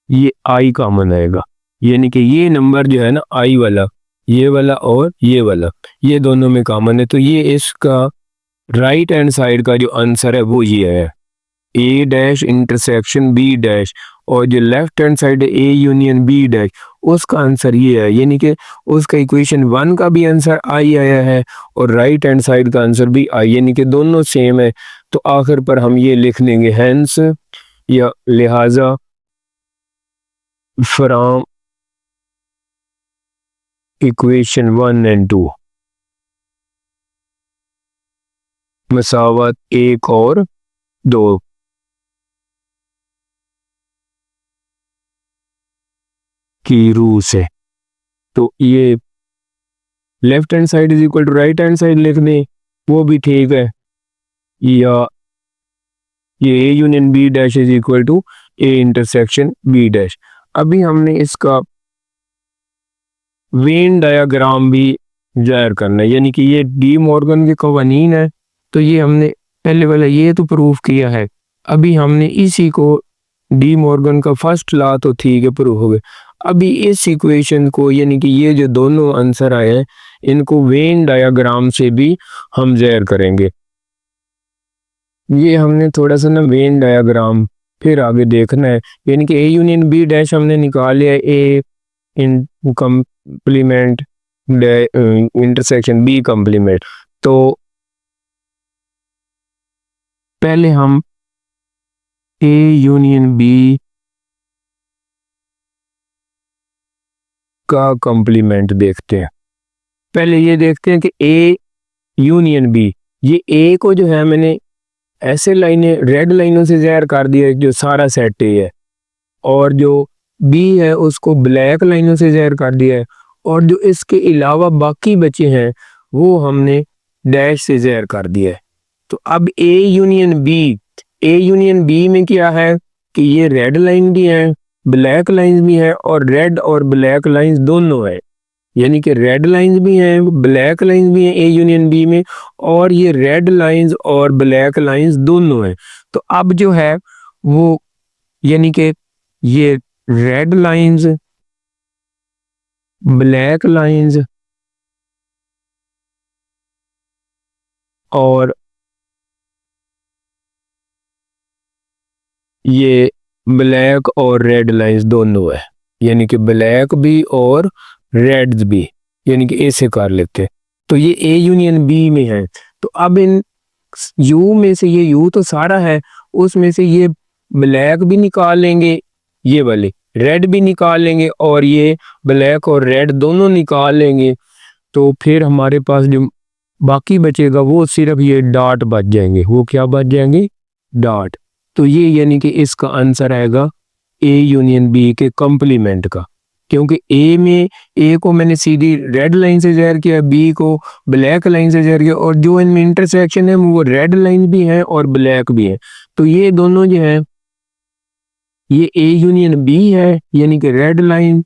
ये आई कॉमन आएगा, यानी कि ये नंबर जो है ना आई वाला, ये वाला और ये दोनों में कॉमन है। तो ये इसका राइट हैंड साइड का जो आंसर है वो ये है, ए डैश इंटरसेक्शन बी डैश, और जो लेफ्ट हैंड साइड है ए यूनियन बी डैश, उसका आंसर ये है, यानी कि उसका इक्वेशन 1 का भी आंसर आई आया है और राइट हैंड साइड का आंसर भी आई, यानी कि दोनों सेम है। तो आखिर पर हम ये लिख लेंगे हेंस या लिहाजा फ्रॉम इक्वेशन 1 एंड 2 मसावत 1 और 2 की रूह से। तो ये left hand side is equal to right hand side लिख दें, वो भी ठीक है, या ये A union B dash is equal to A intersection B dash. अभी हमने इसका वेन डायग्राम भी जाहिर करना है, यानी कि ये डी मॉर्गन के कवानीन है, तो ये हमने पहले वाला ये तो प्रूफ किया है। अभी हमने इसी को डी मॉर्गन का फर्स्ट लॉ तो ठीक है प्रूफ हो गया, अभी इस इक्वेशन को यानी कि ये जो दोनों आंसर आए हैं इनको वेन डायग्राम से भी हम जाहिर करेंगे। ये हमने थोड़ा सा ना वेन डायग्राम फिर आगे देखना है, यानी कि ए यूनियन बी डैश हमने निकाल लिया, ए इन कंप्लीमेंट इंटरसेक्शन बी कंप्लीमेंट। तो पहले हम ए यूनियन बी का कंप्लीमेंट देखते हैं। पहले ये देखते हैं कि ए यूनियन बी, ये ए को जो है मैंने ऐसे लाइनें रेड लाइनों से ज़ाहिर कर दिया जो सारा सेट ए है, और जो बी है उसको ब्लैक लाइनों से ज़ाहिर कर दिया है, और जो इसके अलावा बाकी बचे हैं वो हमने डैश से ज़ाहिर कर दिया है। तो अब ए यूनियन बी में क्या है कि ये रेड लाइन भी है, ब्लैक लाइंस भी है, और रेड और ब्लैक लाइंस दोनों है, यानी कि रेड लाइंस भी हैं ब्लैक लाइंस भी हैं ए यूनियन बी में, और ये रेड लाइंस और ब्लैक लाइंस दोनों हैं। तो अब जो है वो यानी कि ये रेड लाइंस, ब्लैक लाइंस और ये ब्लैक और रेड लाइंस दोनों है, यानी कि ब्लैक भी और रेड्स भी, यानी कि ऐसे कर लेते हैं। तो ये ए यूनियन बी में है। तो अब इन यू में से, ये यू तो सारा है, उसमें से ये ब्लैक भी निकाल लेंगे ये वाले, रेड भी निकाल लेंगे और ये ब्लैक और रेड दोनों निकाल लेंगे, तो फिर हमारे पास जो बाकी बचेगा वो सिर्फ ये डॉट बच जाएंगे। वो क्या बच जाएंगे? डॉट। तो ये यानी कि इसका आंसर आएगा ए यूनियन बी के कंप्लीमेंट का, क्योंकि ए में ए को मैंने सीधी रेड लाइन से ज़ाहिर किया, बी को ब्लैक लाइन से ज़ाहिर किया, और जो इनमें इंटरसेक्शन है वो रेड लाइन भी है और ब्लैक भी है। तो ये दोनों जो है ये ए यूनियन बी है, यानी कि रेड लाइन,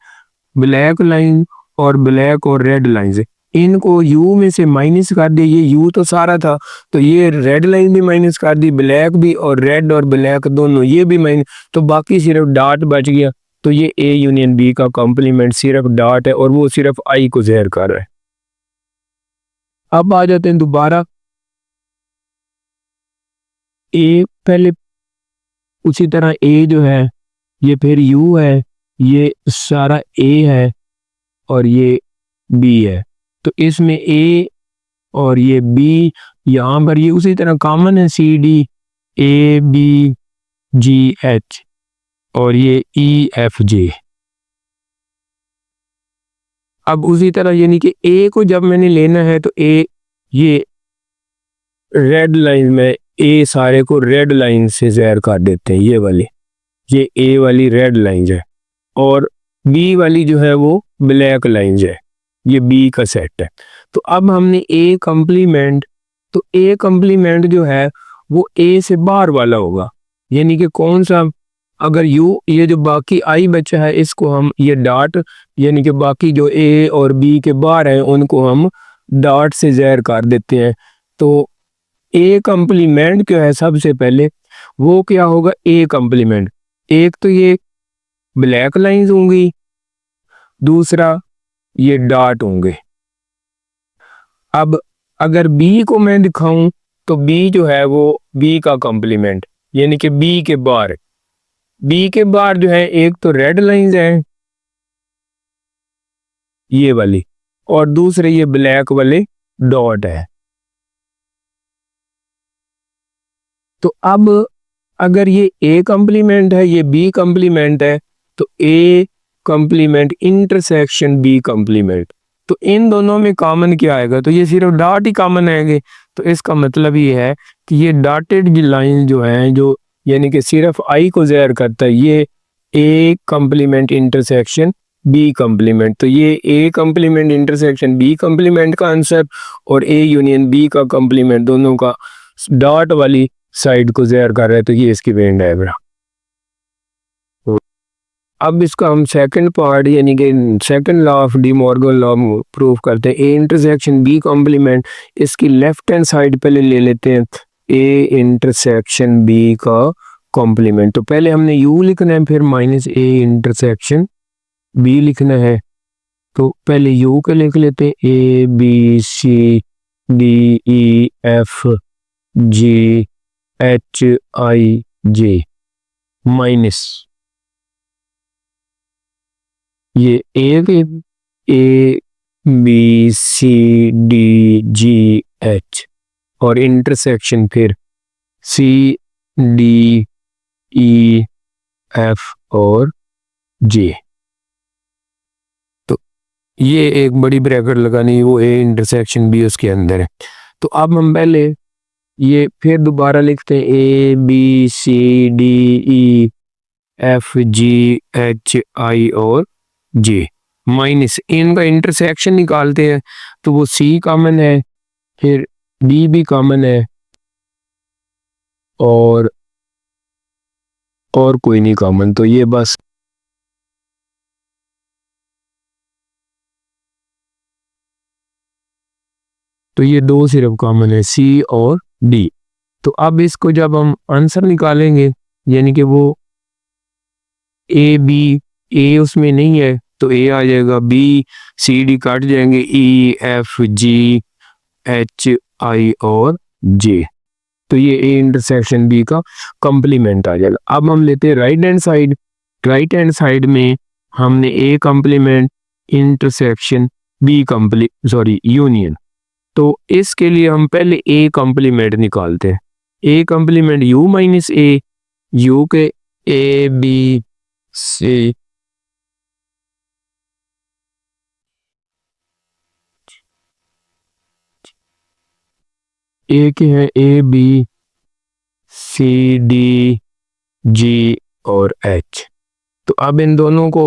ब्लैक लाइन और ब्लैक और रेड लाइन से इनको यू में से माइनस कर दिया। ये यू तो सारा था, तो ये रेड लाइन भी माइनस कर दी, ब्लैक भी, और रेड और ब्लैक दोनों ये भी माइनस, तो बाकी सिर्फ डॉट बच गया। तो ये ए यूनियन बी का कॉम्प्लीमेंट सिर्फ डॉट है और वो सिर्फ आई को ज़ाहिर कर रहा है। अब आ जाते हैं दोबारा ए, पहले उसी तरह ए जो है ये फिर यू है, ये सारा ए है और ये बी है, तो इसमें ए और ये बी, यहाँ पर ये उसी तरह कॉमन है, C D, A B G H और ये ई एफ जे। अब उसी तरह यानी कि ए को जब मैंने लेना है तो ए, ये रेड लाइन में ए सारे को रेड लाइन से ज़ाहिर कर देते हैं, ये वाली, ये ए वाली रेड लाइन है और बी वाली जो है वो ब्लैक लाइन है, ये बी का सेट है। तो अब हमने ए कंप्लीमेंट, तो ए कंप्लीमेंट जो है वो ए से बाहर वाला होगा, यानी कि कौन सा, अगर यू, ये जो बाकी आई बचा है इसको हम ये डॉट, यानी कि बाकी जो ए और बी के बाहर हैं उनको हम डॉट से ज़ाहिर कर देते हैं। तो ए कंप्लीमेंट क्या है, सबसे पहले वो क्या होगा, ए कंप्लीमेंट, एक तो ये ब्लैक लाइंस होंगी, दूसरा ये डॉट होंगे। अब अगर बी को मैं दिखाऊं तो बी जो है वो बी का कंप्लीमेंट, यानी कि बी के बाहर, बी के बाहर जो है एक तो रेड लाइंस है ये वाली, और दूसरे ये ब्लैक वाले डॉट है। तो अब अगर ये ए कंप्लीमेंट है, ये बी कंप्लीमेंट है, तो ए कंप्लीमेंट इंटरसेक्शन बी कंप्लीमेंट, तो इन दोनों में कॉमन क्या आएगा, तो ये सिर्फ डॉट ही कॉमन आएंगे। तो इसका मतलब ये है कि ये डॉटेड लाइन जो है, जो यानी कि सिर्फ आई को ज़ाहिर करता है, ये ए कंप्लीमेंट इंटरसेक्शन बी कंप्लीमेंट, तो ये ए कंप्लीमेंट इंटरसेक्शन बी कंप्लीमेंट का आंसर और ए यूनियन बी का कंप्लीमेंट दोनों का डॉट वाली साइड को ज़ाहिर कर रहा है। तो ये इसकी वेन डायग्राम। अब इसका हम सेकंड पार्ट यानी कि second law of De Morgan law prove करते हैं, ए इंटरसेक्शन बी कॉम्प्लीमेंट। इसकी लेफ्ट हैंड साइड पहले ले लेते हैं, ए इंटरसेक्शन बी का कॉम्प्लीमेंट। तो पहले हमने यू लिखना है, फिर माइनस ए इंटरसेक्शन बी लिखना है। तो पहले यू के लिख लेते हैं, A B C D E F G H I J minus ये A B C D G H और इंटरसेक्शन फिर सी डी ई एफ और जे। तो ये एक बड़ी ब्रैकेट लगानी, वो ए इंटरसेक्शन बी उसके अंदर है। तो अब हम पहले ये फिर दोबारा लिखते हैं, A B C D E F G H I और जे माइनस, इनका इंटरसेक्शन निकालते हैं तो वो सी कॉमन है, फिर डी भी कॉमन है और कोई नहीं कॉमन, तो ये बस तो ये दो सिर्फ कॉमन है, सी और डी। तो अब इसको जब हम आंसर निकालेंगे, यानी कि वो ए बी, ए उसमें नहीं है तो ए आ जाएगा, बी सी डी काट जाएंगे, ई एफ जी एच आई और जे। तो ये ए इंटरसेक्शन बी का कंप्लीमेंट आ जाएगा। अब हम लेते हैं right hand side. Right hand side में हमने A complement intersection B union. तो इसके लिए हम पहले ए कंप्लीमेंट निकालते हैं। A complement U minus A, U के ए बी सी ए के हैं ए बी सी डी जी और एच। तो अब इन दोनों को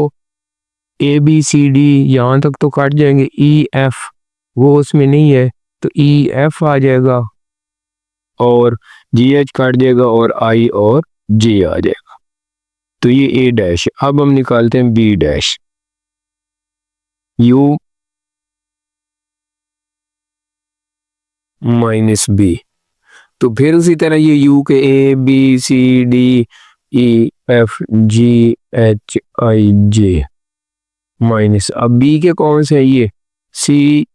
ए बी सी डी यहाँ तक तो काट जाएंगे, ई एफ वो उसमें नहीं है तो ई एफ आ जाएगा और जी एच काट जाएगा और आई और जे आ जाएगा। तो ये ए डैश। अब हम निकालते हैं B dash. U minus B. तो फिर उसी तरह ये यू के A B C D E F G H I J minus, अब बी के कौन से है, ये सी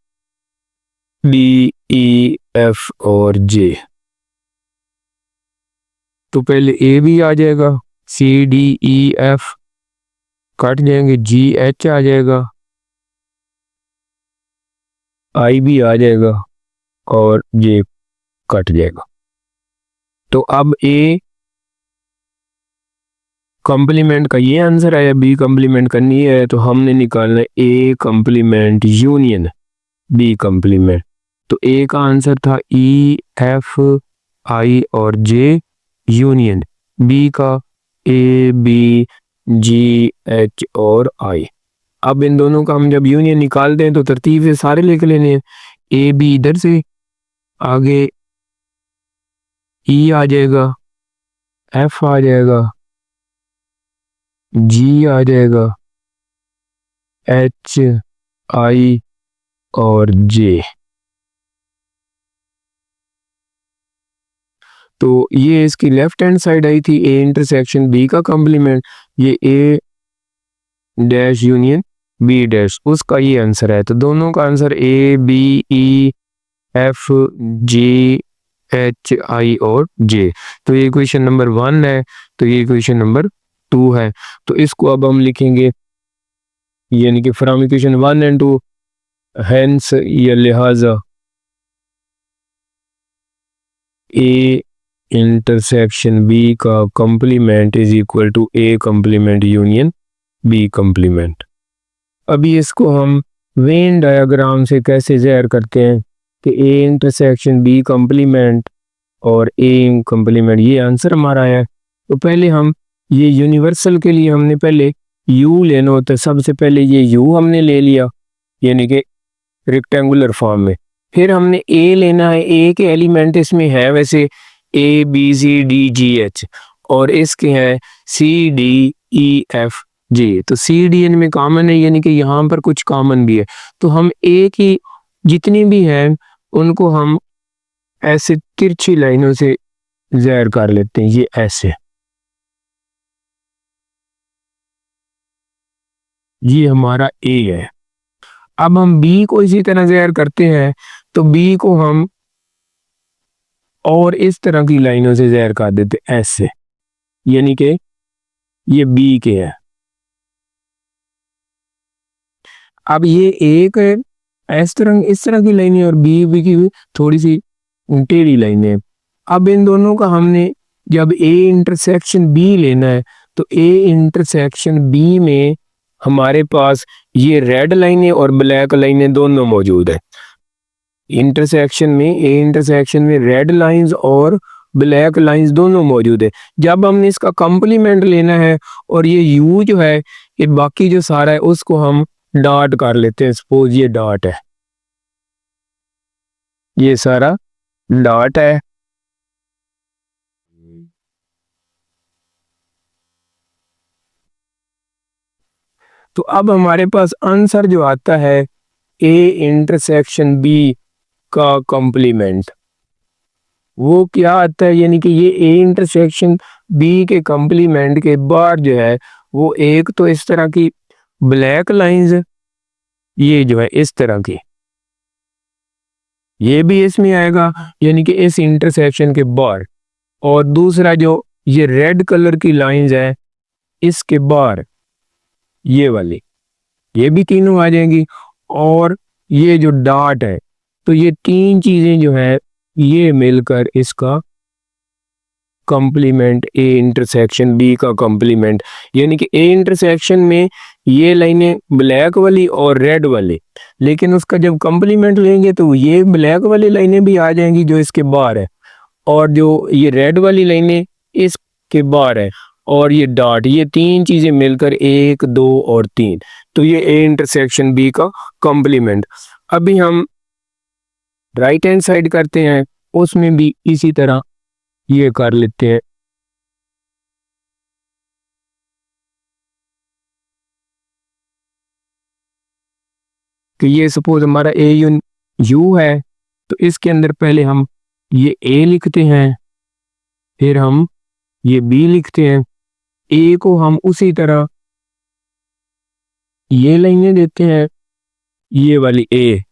डी ई एफ और जे। तो पहले ए भी आ जाएगा, C D E F cut जाएंगे, जी एच आ जाएगा, आई भी आ जाएगा और जे कट जाएगा। तो अब ए कॉम्प्लीमेंट का ये आंसर आया, बी कॉम्प्लीमेंट करनी है तो हमने निकालना है A complement union B complement. तो ए का आंसर था ई एफ आई और जे यूनियन, बी का ए बी जी एच और आई। अब इन दोनों का हम जब यूनियन निकालते हैं तो तरतीब से सारे लिख लेने हैं। ए बी इधर से आगे ई आ जाएगा, एफ आ जाएगा, जी आ जाएगा, एच आई और जे। तो ये इसकी लेफ्ट हैंड साइड आई थी, ए इंटरसेक्शन बी का कॉम्प्लीमेंट, ये A dash union B dash, उसका ये आंसर है। तो दोनों का answer A B E F G H I और जे। तो ये क्वेश्चन नंबर 1 है, तो ये क्वेश्चन नंबर 2 है। तो इसको अब हम लिखेंगे यानी कि फ्रॉम इक्वेशन 1 एंड 2 हेंस या लिहाजा ए इंटरसेक्शन बी का complement is equal to A complement union B complement. अभी इसको हम वेन डायग्राम से कैसे ज़ाहिर करते हैं कि ए इंटरसेक्शन बी कॉम्प्लीमेंट और ए कॉम्प्लीमेंट, ये आंसर हमारा है। तो पहले हम ये यूनिवर्सल के लिए हमने पहले u लेना होता है, सबसे पहले ये u हमने ले लिया यानी कि रेक्टेंगुलर फॉर्म में। फिर हमने a लेना है, a के एलिमेंट इसमें है वैसे a b c d g h और इसके हैं c d e f j। तो c d इनमें कॉमन है यानी कि यहाँ पर कुछ कॉमन भी है। तो हम a की जितनी भी हैं उनको हम ऐसे तिरछी लाइनों से ज़ाहिर कर लेते हैं, ये ऐसे, ये हमारा A है। अब हम B को इसी तरह ज़ाहिर करते हैं, तो B को हम और इस तरह की लाइनों से ज़ाहिर कर देते हैं ऐसे, यानी कि ये B के है। अब ये एक इस तरह की लाइनें और B की थोड़ी सी टेढ़ी लाइनें। अब इन दोनों का हमने जब A इंटरसेक्शन B लेना है तो A इंटरसेक्शन B में हमारे पास ये रेड लाइनें और ब्लैक लाइनें दोनों मौजूद है। इंटरसेक्शन में ए इंटरसेक्शन में रेड लाइंस और ब्लैक लाइंस दोनों मौजूद है। जब हमने इसका कॉम्प्लीमेंट लेना है और ये यू जो है ये बाकी जो सारा है उसको हम डॉट कर लेते हैं। सपोज ये डॉट है, ये सारा डॉट है। तो अब हमारे पास आंसर जो आता है ए इंटरसेक्शन बी का कॉम्प्लीमेंट, वो क्या आता है, यानी कि ये ए इंटरसेक्शन बी के कॉम्प्लीमेंट के बाद जो है वो एक तो इस तरह की ब्लैक लाइंस, ये जो है इस तरह की, ये भी इसमें आएगा यानी कि इस इंटरसेक्शन के बाद, और दूसरा जो ये रेड कलर की लाइंस है इसके बाद ये वाली, ये भी तीनों आ जाएंगी। और ये जो डॉट है, तो ये तीन चीजें जो है ये मिलकर इसका कॉम्प्लीमेंट ए इंटरसेक्शन बी का कॉम्प्लीमेंट, यानी कि ए इंटरसेक्शन में ये लाइनें ब्लैक वाली और रेड वाली, लेकिन उसका जब कॉम्प्लीमेंट लेंगे तो ये ब्लैक वाली लाइनें भी आ जाएंगी जो इसके बाहर है, और जो ये रेड वाली लाइनें इसके बाहर है, और ये डॉट, ये तीन चीजें मिलकर 1 2 और 3, तो ये ए इंटरसेक्शन बी का कॉम्प्लीमेंट। अभी हम राइट हैंड साइड करते हैं, उसमें भी इसी तरह ये कर लेते हैं। कि ये सपोज हमारा ए यू है, तो इसके अंदर पहले हम ये ए लिखते हैं, फिर हम ये बी लिखते हैं, ए को हम उसी तरह ये लाइनें देते हैं, ये वाली ए,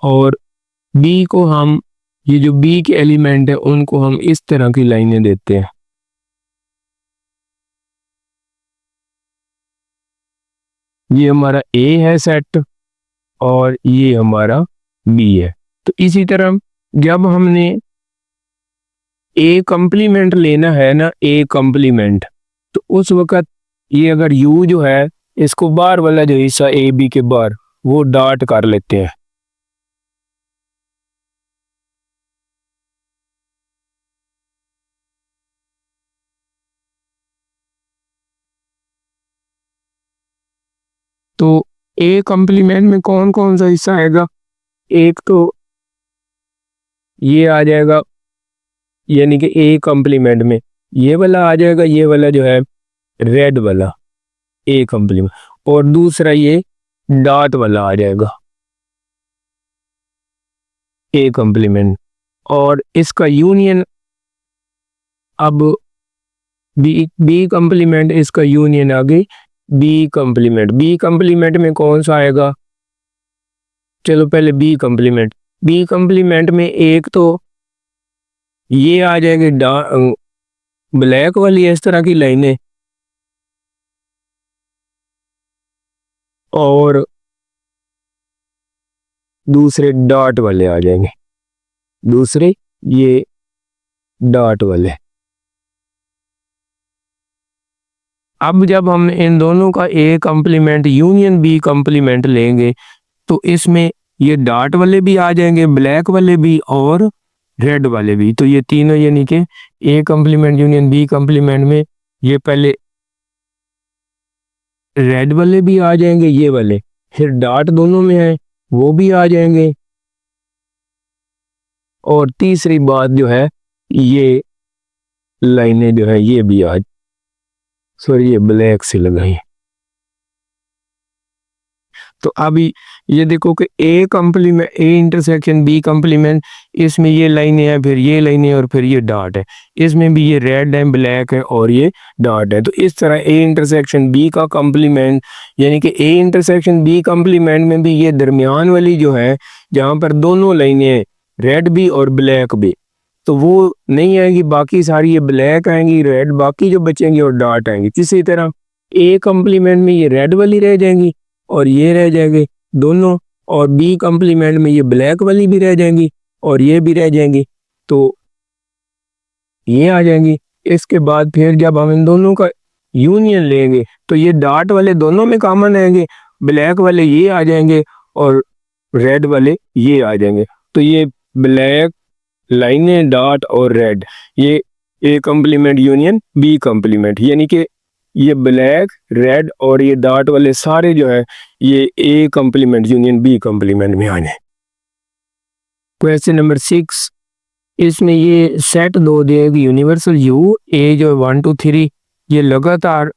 और बी को हम, ये जो बी के एलिमेंट है उनको हम इस तरह की लाइनें देते हैं। ये हमारा ए है सेट और ये हमारा बी है। तो इसी तरह जब हमने ए कॉम्प्लीमेंट लेना है ना, ए कॉम्प्लीमेंट, तो उस वक्त ये अगर यू जो है इसको बाहर वाला जो हिस्सा ए बी के बाहर वो डॉट कर लेते हैं। तो ए कॉम्प्लीमेंट में कौन कौन सा हिस्सा आएगा, एक तो ये आ जाएगा, यानी कि ए कॉम्प्लीमेंट में ये वाला आ जाएगा, ये वाला जो है रेड वाला ए कॉम्प्लीमेंट, और दूसरा ये डॉट वाला आ जाएगा ए कॉम्प्लीमेंट, और इसका यूनियन अब बी कॉम्प्लीमेंट, इसका यूनियन आगे बी कॉम्प्लीमेंट। बी कॉम्प्लीमेंट में कौन सा आएगा, चलो पहले बी कॉम्प्लीमेंट। बी कॉम्प्लीमेंट में एक तो ये आ जाएगी ब्लैक वाली इस तरह की लाइनें, और दूसरे डॉट वाले आ जाएंगे, दूसरे ये डॉट वाले। अब जब हम इन दोनों का A complement union B complement लेंगे तो इसमें ये डॉट वाले भी आ जाएंगे, ब्लैक वाले भी और रेड वाले भी। तो ये तीनों यानी कि A complement union B complement में ये पहले रेड वाले भी आ जाएंगे, ये वाले, फिर डॉट दोनों में है वो भी आ जाएंगे, और तीसरी बात जो है ये लाइनें जो है ये भी आ, सॉरी ये ब्लैक से लगाई। तो अभी ये देखो कि A complement, A intersection B complement, इसमें ये लाइनें हैं, फिर ये लाइनें, और फिर ये डॉट है, इसमें भी ये रेड है, ब्लैक है और ये डॉट है। तो इस तरह ए इंटरसेक्शन बी का कॉम्प्लीमेंट, यानी कि ए इंटरसेक्शन बी कॉम्प्लीमेंट में भी ये दरमियान वाली जो है जहाँ पर दोनों लाइनें रेड भी और ब्लैक भी, तो वो नहीं आएगी, बाकी सारी ये ब्लैक आएंगी, रेड बाकी जो बचेंगी और डॉट आएंगी। किसी तरह ए कॉम्प्लीमेंट में ये रेड वाली रह जाएंगी और ये रह जाएंगे दोनों, और बी कॉम्प्लीमेंट में ये ब्लैक वाली भी रह जाएंगी और ये भी रह जाएंगी, तो ये आ जाएंगी। इसके बाद फिर जब हम इन दोनों का यूनियन लेंगे तो ये डॉट वाले दोनों में कॉमन आएंगे, ब्लैक वाले ये आ जाएंगे और रेड वाले ये आ जाएंगे। तो ये ब्लैक लाइनें, डॉट और रेड, ये A complement union B complement, यानी कि ये ब्लैक, रेड और ये डॉट वाले सारे जो है ये A complement union B complement में आ जाए। क्वेश्चन नंबर 6, इसमें ये सेट दो देगी यूनिवर्सल यू, ए जो 1 2 3 ये लगातार,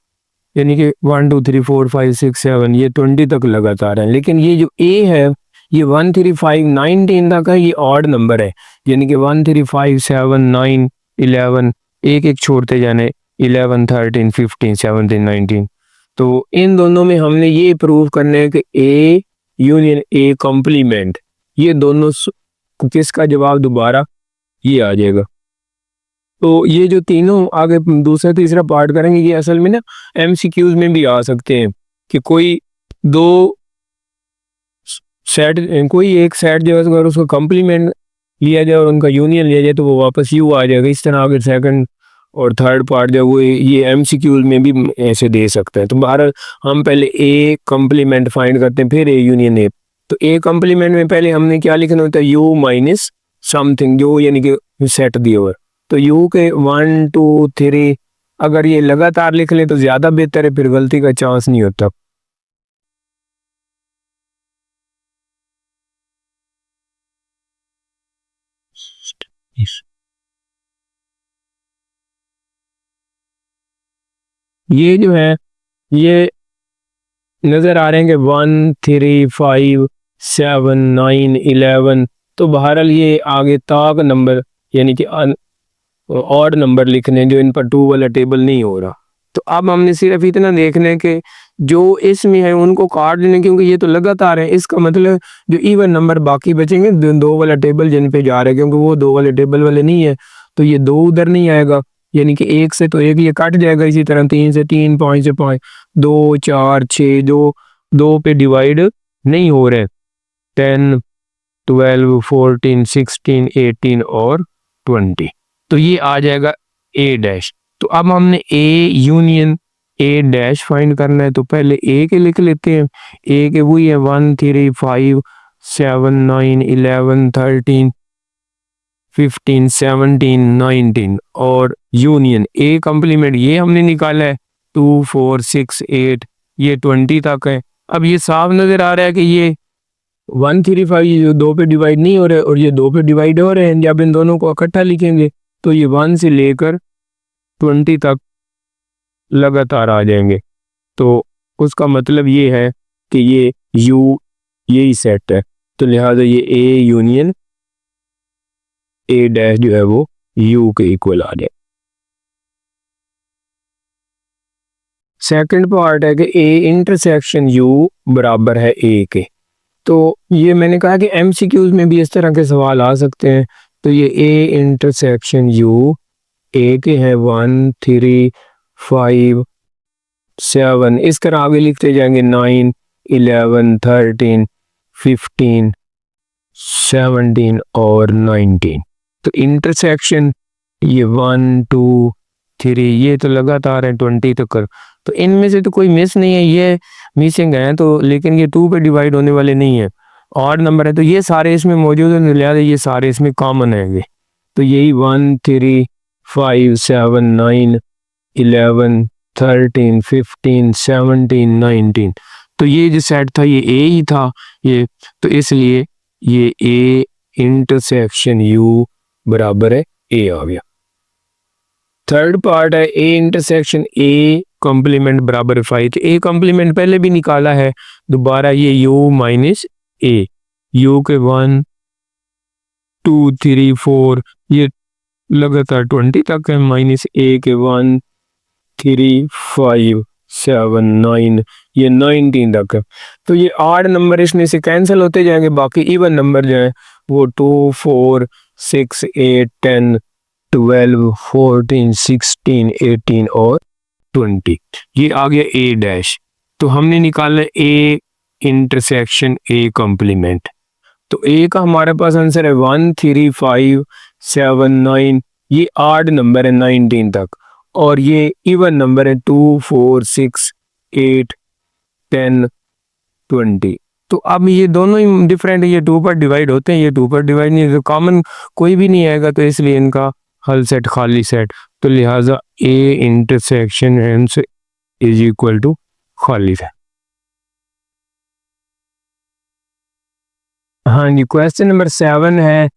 यानी कि 1 2 3 4 5 6 7 ये 20 तक लगातार है, लेकिन ये जो ए है ये 1 3 5 19 तक है, ये ऑड नंबर है, यानी कि 1 3 5 7 9 11 एक एक छोड़ते जाने, 11 13 15 17 19। तो इन दोनों में हमने ये प्रूव करना है कि ए यूनियन ए कॉम्प्लीमेंट, ये दोनों किसका जवाब दोबारा ये आ जाएगा। तो ये जो तीनों आगे दूसरा तीसरा पार्ट करेंगे ये असल में ना एमसीक्यूज में भी आ सकते हैं कि कोई दो सेट कोई एक सेट जो है अगर उसका कम्प्लीमेंट लिया जाए और उनका यूनियन लिया जाए तो वो वापस यू आ जाएगा। इस तरह अगर सेकंड और थर्ड पार्ट जो वो ये एमसीक्यूज में भी ऐसे दे सकते हैं। तो बहरहाल हम पहले ए कम्प्लीमेंट फाइंड करते हैं फिर ए यूनियन ए। तो ए कम्प्लीमेंट में पहले हमने क्या लिखना होता है, यू माइनस समथिंग, जो यानी कि सेट दिए हुए। तो यू के 1 2 3 अगर ये लगातार लिख ले तो ज़्यादा बेहतर है, फिर गलती का चांस नहीं होता। ये जो है ये नज़र आ रहे हैं कि 1 3 5 7 9 11। तो बहरहाल ये आगे ताक नंबर यानी कि ऑड नंबर लिखने जो इन पर 2 वाला टेबल नहीं हो रहा। तो अब हमने सिर्फ इतना देखना है कि जो इसमें है उनको काट देने, क्योंकि ये तो लगातार है। इसका मतलब जो इवन नंबर बाकी बचेंगे 2 वाला टेबल जिन पे जा रहे हैं, क्योंकि वो 2 वाले टेबल वाले नहीं है तो ये 2 उधर नहीं आएगा, यानी कि 1 से तो 1 ये कट जाएगा। इसी तरह 3 से 3, 5 से 5, 2 4 6 जो 2 पे डिवाइड नहीं हो रहे, 10 12 14 16 18 और 20। तो ये आ जाएगा ए डैश। तो अब हमने A union A dash find करना है, तो पहले ए के लिख लेते हैं। ए के वही है 1 3 5 7 9 11 13 15 17 19 और यूनियन ए कम्प्लीमेंट ये हमने निकाला है 2 4 6 8 ये 20 तक है। अब ये साफ नज़र आ रहा है कि ये 1 3 5 ये जो 2 पे डिवाइड नहीं हो रहे और ये 2 पे डिवाइड हो रहे हैं। जब इन दोनों को इकट्ठा लिखेंगे तो ये 1 से लेकर 20 तक लगातार आ जाएंगे। तो उसका मतलब ये है कि ये यू यही सेट है, तो लिहाजा ये ए यूनियन ए डैश जो है वो यू के इक्वल आ जाए। सेकंड पार्ट है कि ए इंटरसेक्शन यू बराबर है ए के। तो ये मैंने कहा कि एमसीक्यूज में भी इस तरह के सवाल आ सकते हैं। तो ये ए इंटरसेक्शन यू ए के हैं 1 3 5 7, इस तरह आगे लिखते जाएंगे 9 11 13 15 17 और 19। तो इंटरसेक्शन ये 1 2 3 ये तो लगातार है 20 तक। तो इनमें से तो कोई मिस नहीं है, ये मिसिंग है तो, लेकिन ये 2 पे डिवाइड होने वाले नहीं है, ऑड नंबर है तो ये सारे इसमें मौजूद है, लिहाजा ये सारे इसमें कॉमन है। तो यही 1 3 5 7 9 11 13 15 17 19। तो ये जो सेट था ये ए ही था ये, तो इसलिए ये ए इंटरसेक्शन यू बराबर है ए आ गया। थर्ड पार्ट है ए इंटरसेक्शन ए कॉम्प्लीमेंट बराबर 5। ए कॉम्प्लीमेंट पहले भी निकाला है, दोबारा ये यू माइनस ए, यू के 1 2 3 4 ये लगातार 20 तक है, माइनस ए के 1 3 5 7 9 ये 19 तक है। तो ये आठ नंबर इसमें से कैंसिल होते जाएंगे, बाकी इवन नंबर जो है वो 2 4 6 8 10 12 14 16 18 और 20। ये आ गया ए डैश। तो हमने निकाला ए इंटरसेक्शन ए कॉम्प्लीमेंट। तो ए का हमारे पास आंसर है 1 3 5 7 9, ये आठ नंबर है 19 तक, और ये इवन नंबर है 2 4 6 8 10 20। तो अब ये दोनों ही डिफरेंट है, ये 2 पर डिवाइड होते हैं, ये 2 पर डिवाइड नहीं, तो कॉमन कोई भी नहीं आएगा, तो इसलिए इनका हल सेट खाली सेट। तो लिहाजा A intersection and is equal to खाली सेट। हाँ जी, क्वेश्चन नंबर 7 है,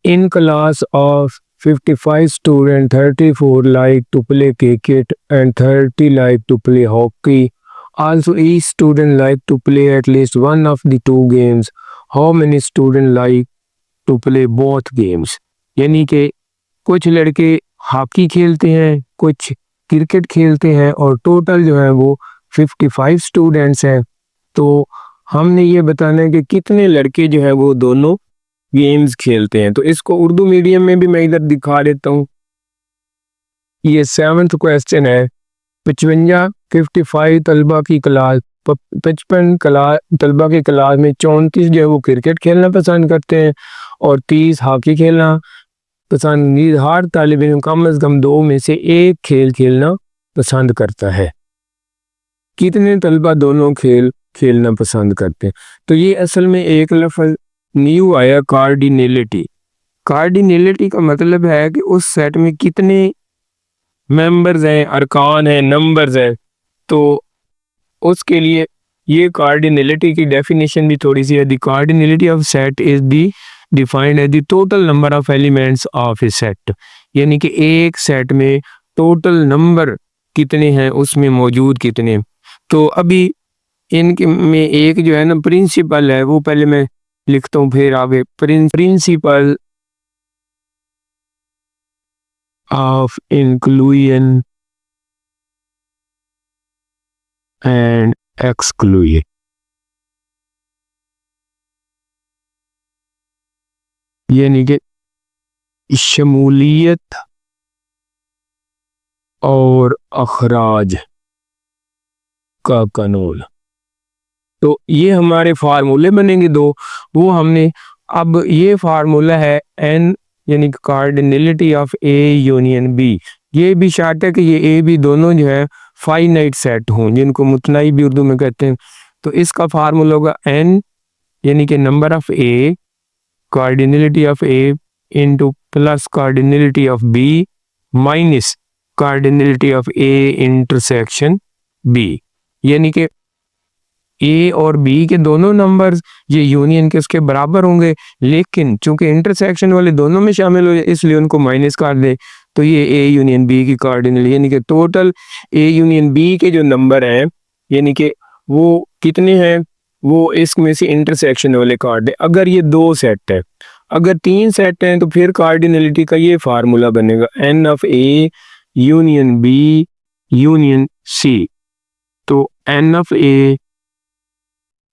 in class of 55 student 34 like to play cricket and 30 like to play hockey. Also each student like to play at least one of the two games. How many student like to play both games? यानी कि कुछ लड़के hockey खेलते हैं, कुछ cricket खेलते हैं, और टोटल जो है वो 55 स्टूडेंट्स हैं। तो हमने ये बताना है कि कितने लड़के जो है वो दोनों गेम्स खेलते हैं। तो इसको उर्दू मीडियम में भी मैं इधर दिखा देता हूँ। ये 7th क्वेश्चन है, 55 तलबा की क्लास 55 तलबा के क्लास में 34 जो है वो क्रिकेट खेलना पसंद करते हैं और 30 हॉकी खेलना पसंद। हर तालिब इल्म कम अज़ कम 2 में से एक खेल खेलना पसंद करता है। कितने तलबा दोनों खेल खेलना पसंद करते हैं? तो ये असल में एक लफ्ज़ न्यू आया, कार्डिनलिटी। कार्डिनलिटी का मतलब है कि उस सेट में कितने मेंबर्स हैं, अरकान हैं, नंबर्स हैं। तो उसके लिए ये कार्डिनलिटी की डेफिनेशन भी थोड़ी सी है। The cardinality of set is the defined as the total number of elements of a set, यानी कि एक सेट में टोटल नंबर कितने हैं, उसमें मौजूद कितने। तो अभी इनके में एक जो है ना प्रिंसिपल है, वो पहले मैं लिखता हूँ फिर आगे। Principle of inclusion and exclusion, यानी कि शमूलियत और अखराज का कानून। तो ये हमारे फार्मूले बनेंगे दो, वो हमने अब ये फार्मूला है एन, यानी cardinality of A union B. ये भी शर्त है कि ये ए बी दोनों जो है फाइनाइट सेट हों, जिनको मुतनाई भी उर्दू में कहते हैं। तो इसका फार्मूला होगा एन, यानी कि number of A, cardinality of A into plus cardinality of B minus cardinality of A intersection B. यानी कि ए और बी के दोनों नंबर्स ये यूनियन के उसके बराबर होंगे, लेकिन चूंकि इंटरसेक्शन वाले दोनों में शामिल हो इसलिए उनको माइनस कर दे। तो ये ए यूनियन बी की कार्डिनल, यानी कि टोटल ए यूनियन बी के जो नंबर हैं, यानी कि वो कितने हैं, वो इसमें से इंटरसेक्शन वाले काट दे। अगर ये 2 सेट है, अगर 3 सेट हैं, तो फिर कार्डिनलिटी का ये फार्मूला बनेगा n of A union B union C. तो n of A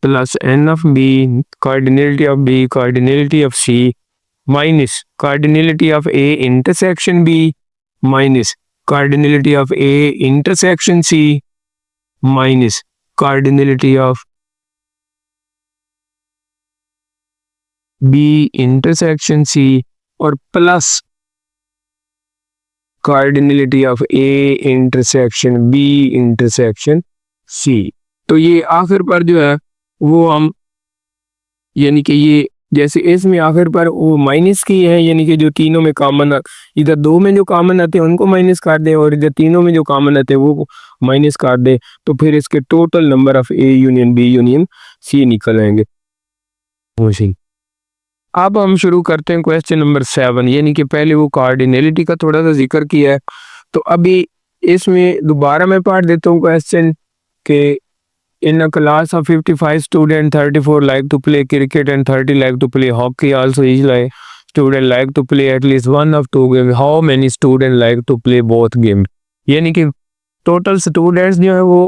plus n of B, cardinality of B, cardinality of C minus cardinality of A intersection B minus cardinality of A intersection C minus cardinality of B intersection C और plus cardinality of A intersection B intersection C. तो ये आखिर पर जो है वो हम, यानी कि ये जैसे इसमें आखिर पर वो माइनस की है, यानी कि जो तीनों में कॉमन, इधर 2 में जो कॉमन आते हैं उनको माइनस कर दे और इधर तीनों में जो कॉमन आते हैं वो माइनस कर दे, तो फिर इसके total number of A union B union C निकल आएंगे। अब हम शुरू करते हैं क्वेश्चन नंबर 7, यानी कि पहले वो कार्डिनलिटी का थोड़ा सा जिक्र किया है, तो अभी इसमें दोबारा मैं पढ़ देता हूँ क्वेश्चन के In a class of 55 students, 34 like to play cricket and 30 like to play hockey. Also, each student like to play at least one of 2 games. How many students like to play both games? यानी कि total students जो है वो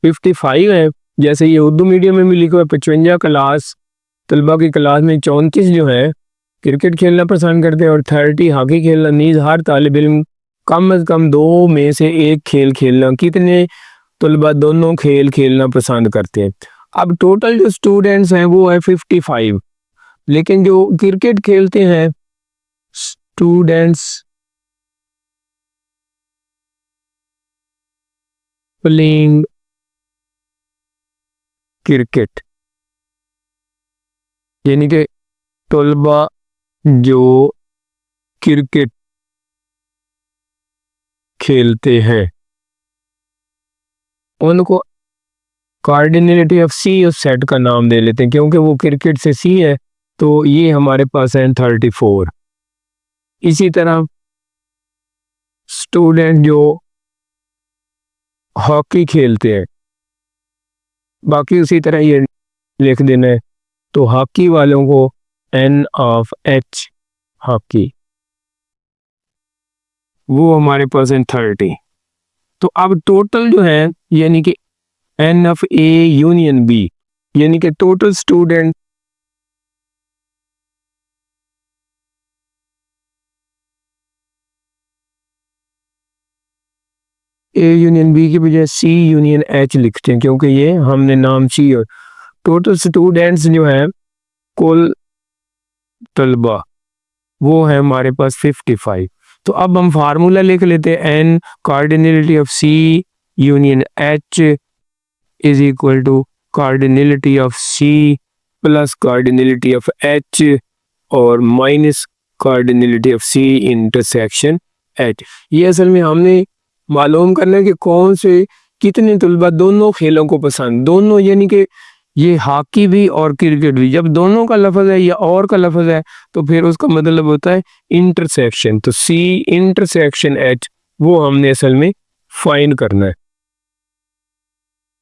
55 है, जैसे ये Urdu medium में भी लिखा है 55 क्लास तलबा की क्लास में 34 जो है क्रिकेट खेलना पसंद करते हैं और 30 हॉकी खेलना। नीज हर तालिब इल्म कम अज़ कम 2 में से एक खेल खेलना। कितने तलबा दोनों खेल खेलना पसंद करते हैं? अब टोटल जो स्टूडेंट्स हैं वो है 55, लेकिन जो क्रिकेट खेलते हैं स्टूडेंट्स प्लेइंग क्रिकेट, यानी कि तलबा जो क्रिकेट खेलते हैं उनको कार्डिनलिटी ऑफ सी उस सेट का नाम दे लेते हैं, क्योंकि वो क्रिकेट से सी है, तो ये हमारे पास है 34। इसी तरह स्टूडेंट जो हॉकी खेलते हैं, बाकी उसी तरह ये लिख देना है, तो हॉकी वालों को एन ऑफ एच हॉकी, वो हमारे पास है 30। तो अब टोटल जो है, यानी कि N of A union B, यानी कि total student A union B की बजाय सी यूनियन एच लिखते हैं, क्योंकि ये हमने नाम सी और टोटल स्टूडेंट्स जो है कुल तलबा वो है हमारे पास 55। तो अब हम फार्मूला लिख लेते हैं, n cardinality of C union H is equal to cardinality of C plus cardinality of H और minus cardinality of C intersection H. ये असल में हमने मालूम करना है कि कौन से कितने तलबा दोनों खेलों को पसंद, दोनों यानी कि ये हॉकी भी और क्रिकेट भी, जब दोनों का लफ्ज़ है या और का लफ्ज़ है तो फिर उसका मतलब होता है इंटरसेक्शन। तो सी इंटरसेक्शन एच वो हमने असल में फाइंड करना है,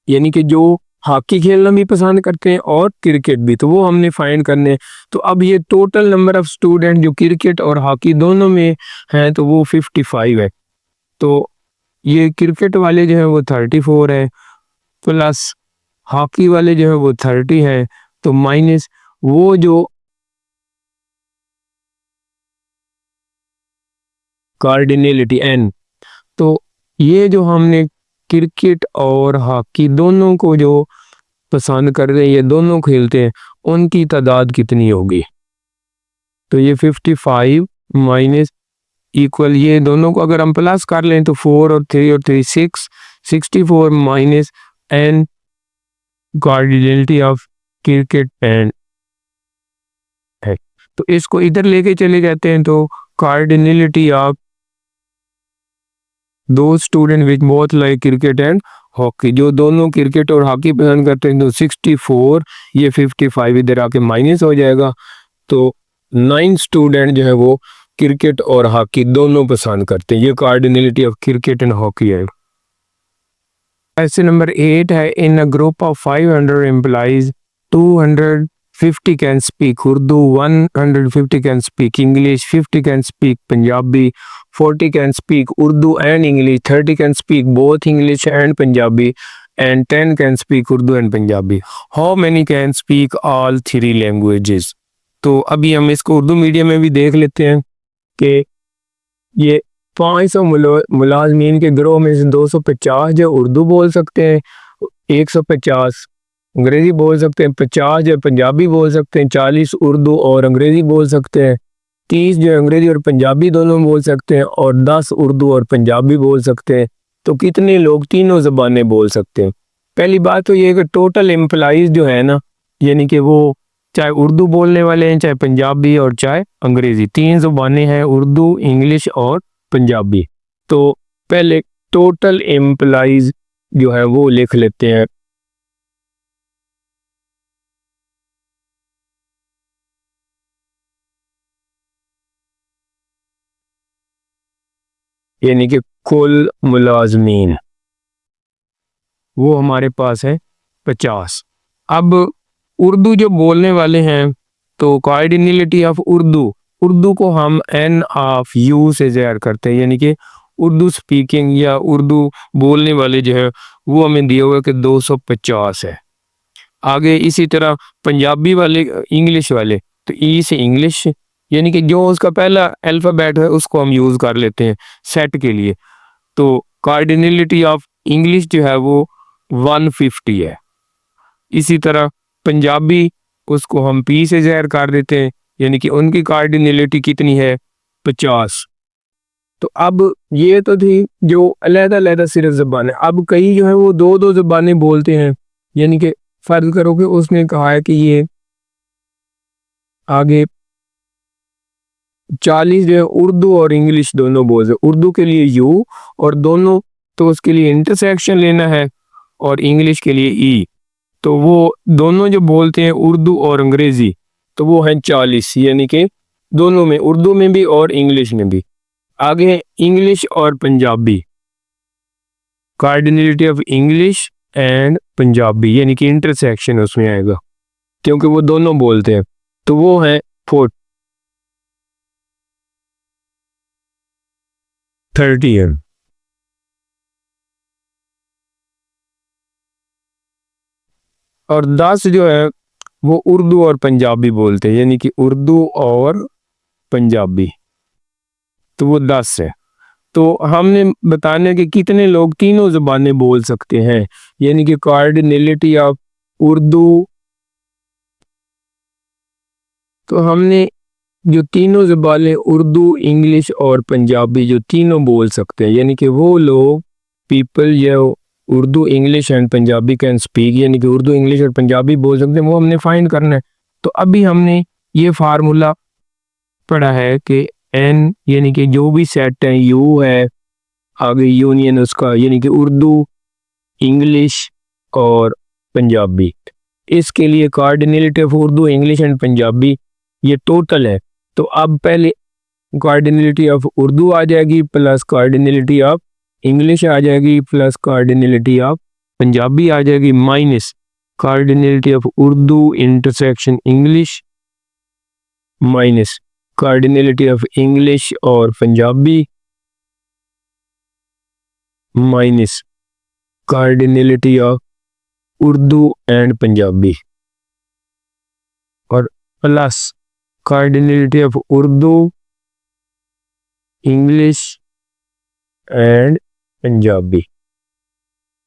यानी कि जो हॉकी खेलना भी पसंद करते हैं और क्रिकेट भी, तो वो हमने फाइंड करने हैं। तो अब ये टोटल नंबर ऑफ स्टूडेंट जो क्रिकेट और हॉकी दोनों में हैं तो वो 55 है। तो ये क्रिकेट वाले जो है वो 34 है प्लस हॉकी वाले जो है वो 30 है, तो माइनस वो जो कार्डिनलिटी एन, तो ये जो हमने क्रिकेट और हॉकी दोनों को जो पसंद कर रहे हैं, ये दोनों खेलते हैं, उनकी तादाद कितनी होगी। तो ये 55 माइनस इक्वल ये दोनों को अगर हम प्लस कर लें तो 4 और 3 और 3 6, 64 minus N cardinality of cricket and है। तो इसको इधर लेके चले जाते हैं तो कार्डिनलिटी ऑफ दो student which both like cricket and hockey, जो दोनों क्रिकेट और हॉकी पसंद करते हैं, तो 64 ये 55 इधर आके माइनस हो जाएगा। तो 9 स्टूडेंट जो है वो क्रिकेट और हॉकी दोनों पसंद करते हैं। ये cardinality of cricket and hockey है। ऐसे नंबर 8 है, in a group of 500 employees 250 can speak Urdu, 150 can speak English, 50 can speak Punjabi, 40 can speak Urdu and English, 30 can speak both English and Punjabi and 10 can speak Urdu and Punjabi. How many can speak all 3 languages. तो अभी हम इसको Urdu medium में भी देख लेते हैं कि ये 500 मुलाजमीन के गिरोह में से 250 जो उर्दू बोल सकते हैं, 150 अंग्रेज़ी बोल सकते हैं, 50 जो पंजाबी बोल सकते हैं, 40 उर्दू और अंग्रेज़ी बोल सकते हैं, 30 जो अंग्रेज़ी और पंजाबी दोनों बोल सकते हैं और 10 उर्दू और पंजाबी बोल सकते हैं। तो कितने लोग तीनों ज़बानें बोल सकते हैं। पहली बात तो ये कि टोटल एम्प्लॉइज़ जो है ना, यानी कि वो चाहे उर्दू बोलने वाले हैं, चाहे पंजाबी और चाहे अंग्रेज़ी, 3 ज़बानें हैं, उर्दू इंग्लिश और पंजाबी। तो पहले टोटल एम्प्लॉइज़ जो है वो लिख लेते हैं। यानी कि कुल मुलाजमीन वो हमारे पास है 50। अब उर्दू जो बोलने वाले हैं तो कार्डिनलिटी ऑफ उर्दू, उर्दू को हम एन ऑफ यू से ज़ाहिर करते हैं, यानी कि उर्दू स्पीकिंग या उर्दू बोलने वाले जो है वो हमें दिया हुआ कि 250 है। आगे इसी तरह पंजाबी वाले, इंग्लिश वाले, तो ई से इंग्लिश, यानी कि जो उसका पहला अल्फ़ाबेट है उसको हम यूज़ कर लेते हैं सेट के लिए। तो कार्डिनलिटी ऑफ इंग्लिश जो है वो 150 है। इसी तरह पंजाबी, उसको हम पी से ज़ाहिर कर देते हैं, यानी कि उनकी कार्डिनलिटी कितनी है 50। तो अब ये तो थी जो अलग-अलग सिर्फ ज़बानें। अब कई जो है वो 2-2 ज़बानें बोलते हैं, यानी कि फ़र्ज़ करो कि उसने कहा है कि ये आगे 40 जो है उर्दू और इंग्लिश दोनों बोल रहे, उर्दू के लिए यू और दोनों, तो उसके लिए इंटरसेक्शन लेना है और इंग्लिश के लिए ई। तो वो दोनों जो बोलते हैं उर्दू और अंग्रेज़ी, तो वो हैं 40, यानी कि दोनों में, उर्दू में भी और इंग्लिश में भी। आगे इंग्लिश और Punjabi, cardinality of English and Punjabi, यानी कि इंटरसेक्शन उसमें आएगा क्योंकि वो दोनों बोलते हैं, तो वो है 30 है। और 10 जो है वो उर्दू और पंजाबी बोलते हैं, यानी कि उर्दू और पंजाबी, तो वो 10 है। तो हमने बताना है कि कितने लोग तीनों ज़बानें बोल सकते हैं, यानी कि कार्डिनलिटी ऑफ उर्दू। तो हमने जो तीनों ज़बानें उर्दू, इंग्लिश और पंजाबी जो तीनों बोल सकते हैं, यानी कि वो लोग पीपल जो Urdu, English and Punjabi can speak, यानी कि उर्दू, इंग्लिश और पंजाबी बोल सकते हैं, वो हमने फाइंड करना है। तो अभी हमने ये फार्मूला पढ़ा है कि एन यानी कि जो भी सेट है, यू है आगे यूनियन उसका, यानी कि उर्दू, इंग्लिश और पंजाबी। इसके लिए cardinality of Urdu, English and Punjabi ये टोटल है। तो अब पहले कार्डिनलिटी ऑफ उर्दू आ जाएगी प्लस कार्डिनलिटी ऑफ इंग्लिश आ जाएगी प्लस कार्डिनलिटी ऑफ पंजाबी आ जाएगी minus cardinality of Urdu intersection English minus cardinality of English और Punjabi minus cardinality of Urdu and Punjabi और plus cardinality of Urdu, English and Punjabi.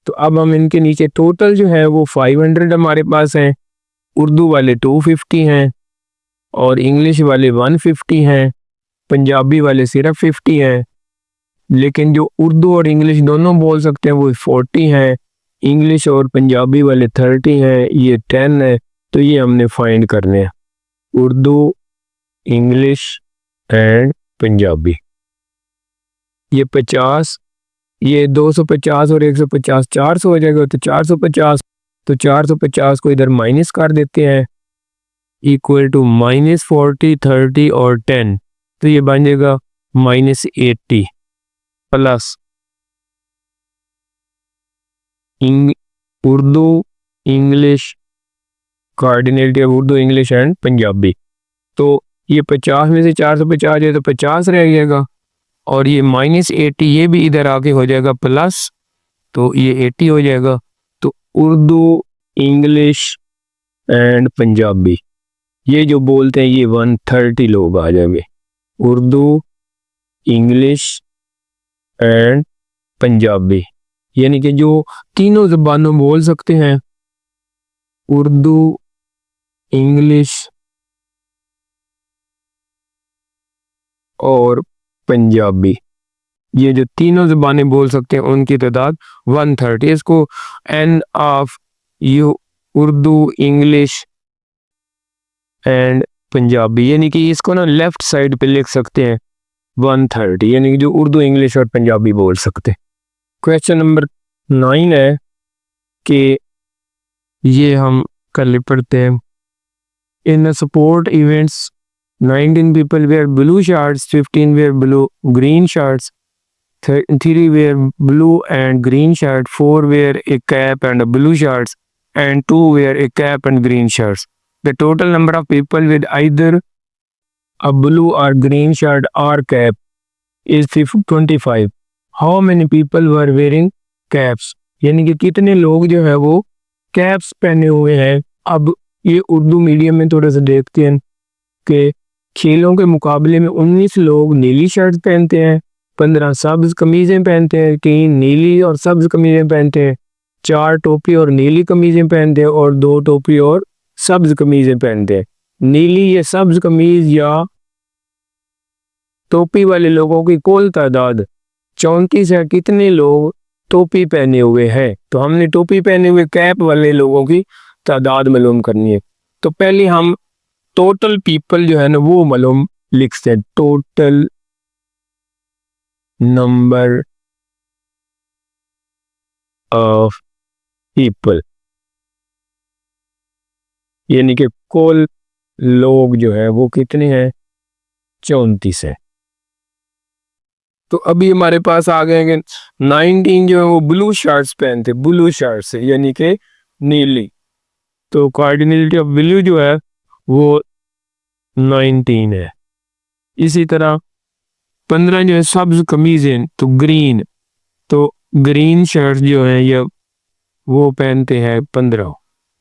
तो अब हम इनके नीचे टोटल जो है वो 500 हमारे पास हैं। उर्दू वाले 250 हैं और इंग्लिश वाले 150 हैं, पंजाबी वाले सिर्फ 50 हैं। लेकिन जो उर्दू और इंग्लिश दोनों बोल सकते हैं वो 40 हैं, इंग्लिश और पंजाबी वाले 30 हैं, ये 10 है। तो ये हमने फाइंड करने हैं, उर्दू, इंग्लिश एंड पंजाबी। ये 50, ये 250 और 150 400 हो जाएगा, तो 450। तो 450 को इधर माइनस कर देते हैं, इक्वल टू -40, 30 और 10। तो ये बन जाएगा -80 plus Urdu, English, cardinality of Urdu, English and Punjabi. तो ये 50 में से 450 जाए तो 50 रह जाएगा और ये -80 ये भी इधर आके हो जाएगा प्लस, तो ये 80 हो जाएगा। तो उर्दू, इंग्लिश एंड पंजाबी ये जो बोलते हैं ये 130 लोग आ जाएंगे, उर्दू, इंग्लिश एंड पंजाबी, यानी कि जो तीनों ज़बानों बोल सकते हैं, उर्दू, इंग्लिश और पंजाबी, ये जो तीनों ज़बानें बोल सकते हैं उनकी तादाद 130। इसको N of U Urdu, English and Punjabi, यानी कि इसको ना लेफ्ट साइड पे लिख सकते हैं 130, यानी कि जो उर्दू, इंग्लिश और पंजाबी बोल सकते हैं। क्वेश्चन नंबर 9 है कि ये हम कल पढ़ते हैं। इन support events 19 people wear blue shirts, 15 wear blue green shirts, 3 wear blue and green shirt, 4 wear a cap and a blue shirts, and 2 wear a cap and green shirts. The total number of people with either a blue or green shirt or cap is 25. How many people were wearing caps? यानी कि कितने लोग जो है वो caps पहने हुए हैं। अब ये उर्दू मीडियम में थोड़ा सा देखते हैं कि खेलों के मुकाबले में 19 लोग नीली शर्ट पहनते हैं, 15 सब्ज कमीज़ें पहनते हैं, 3 नीली और सब्ज कमीज़ें पहनते हैं, 4 टोपी और नीली कमीज़ें पहनते हैं और 2 टोपी और सब्ज कमीज़ें पहनते हैं। नीली या सब्ज कमीज़ या टोपी वाले लोगों की कुल तादाद 34 है। कितने लोग टोपी पहने हुए हैं? तो हमने टोपी पहने हुए कैप वाले लोगों की तादाद मालूम करनी है। तो पहले हम टोटल पीपल जो है ना वो मालूम लिखते हैं, टोटल नंबर ऑफ पीपल, यानी कि कुल लोग जो है वो कितने हैं, 34 है। तो अभी हमारे पास आ गए हैं 19 जो है वो ब्लू शर्ट्स पहनते, ब्लू शर्ट्स है यानी कि नीली। तो कार्डिनलिटी ऑफ ब्लू जो है वो 19 है। इसी तरह 15 जो है सब्ज कमीज़ें, तो ग्रीन, तो ग्रीन शर्ट जो है ये वो पहनते हैं 15,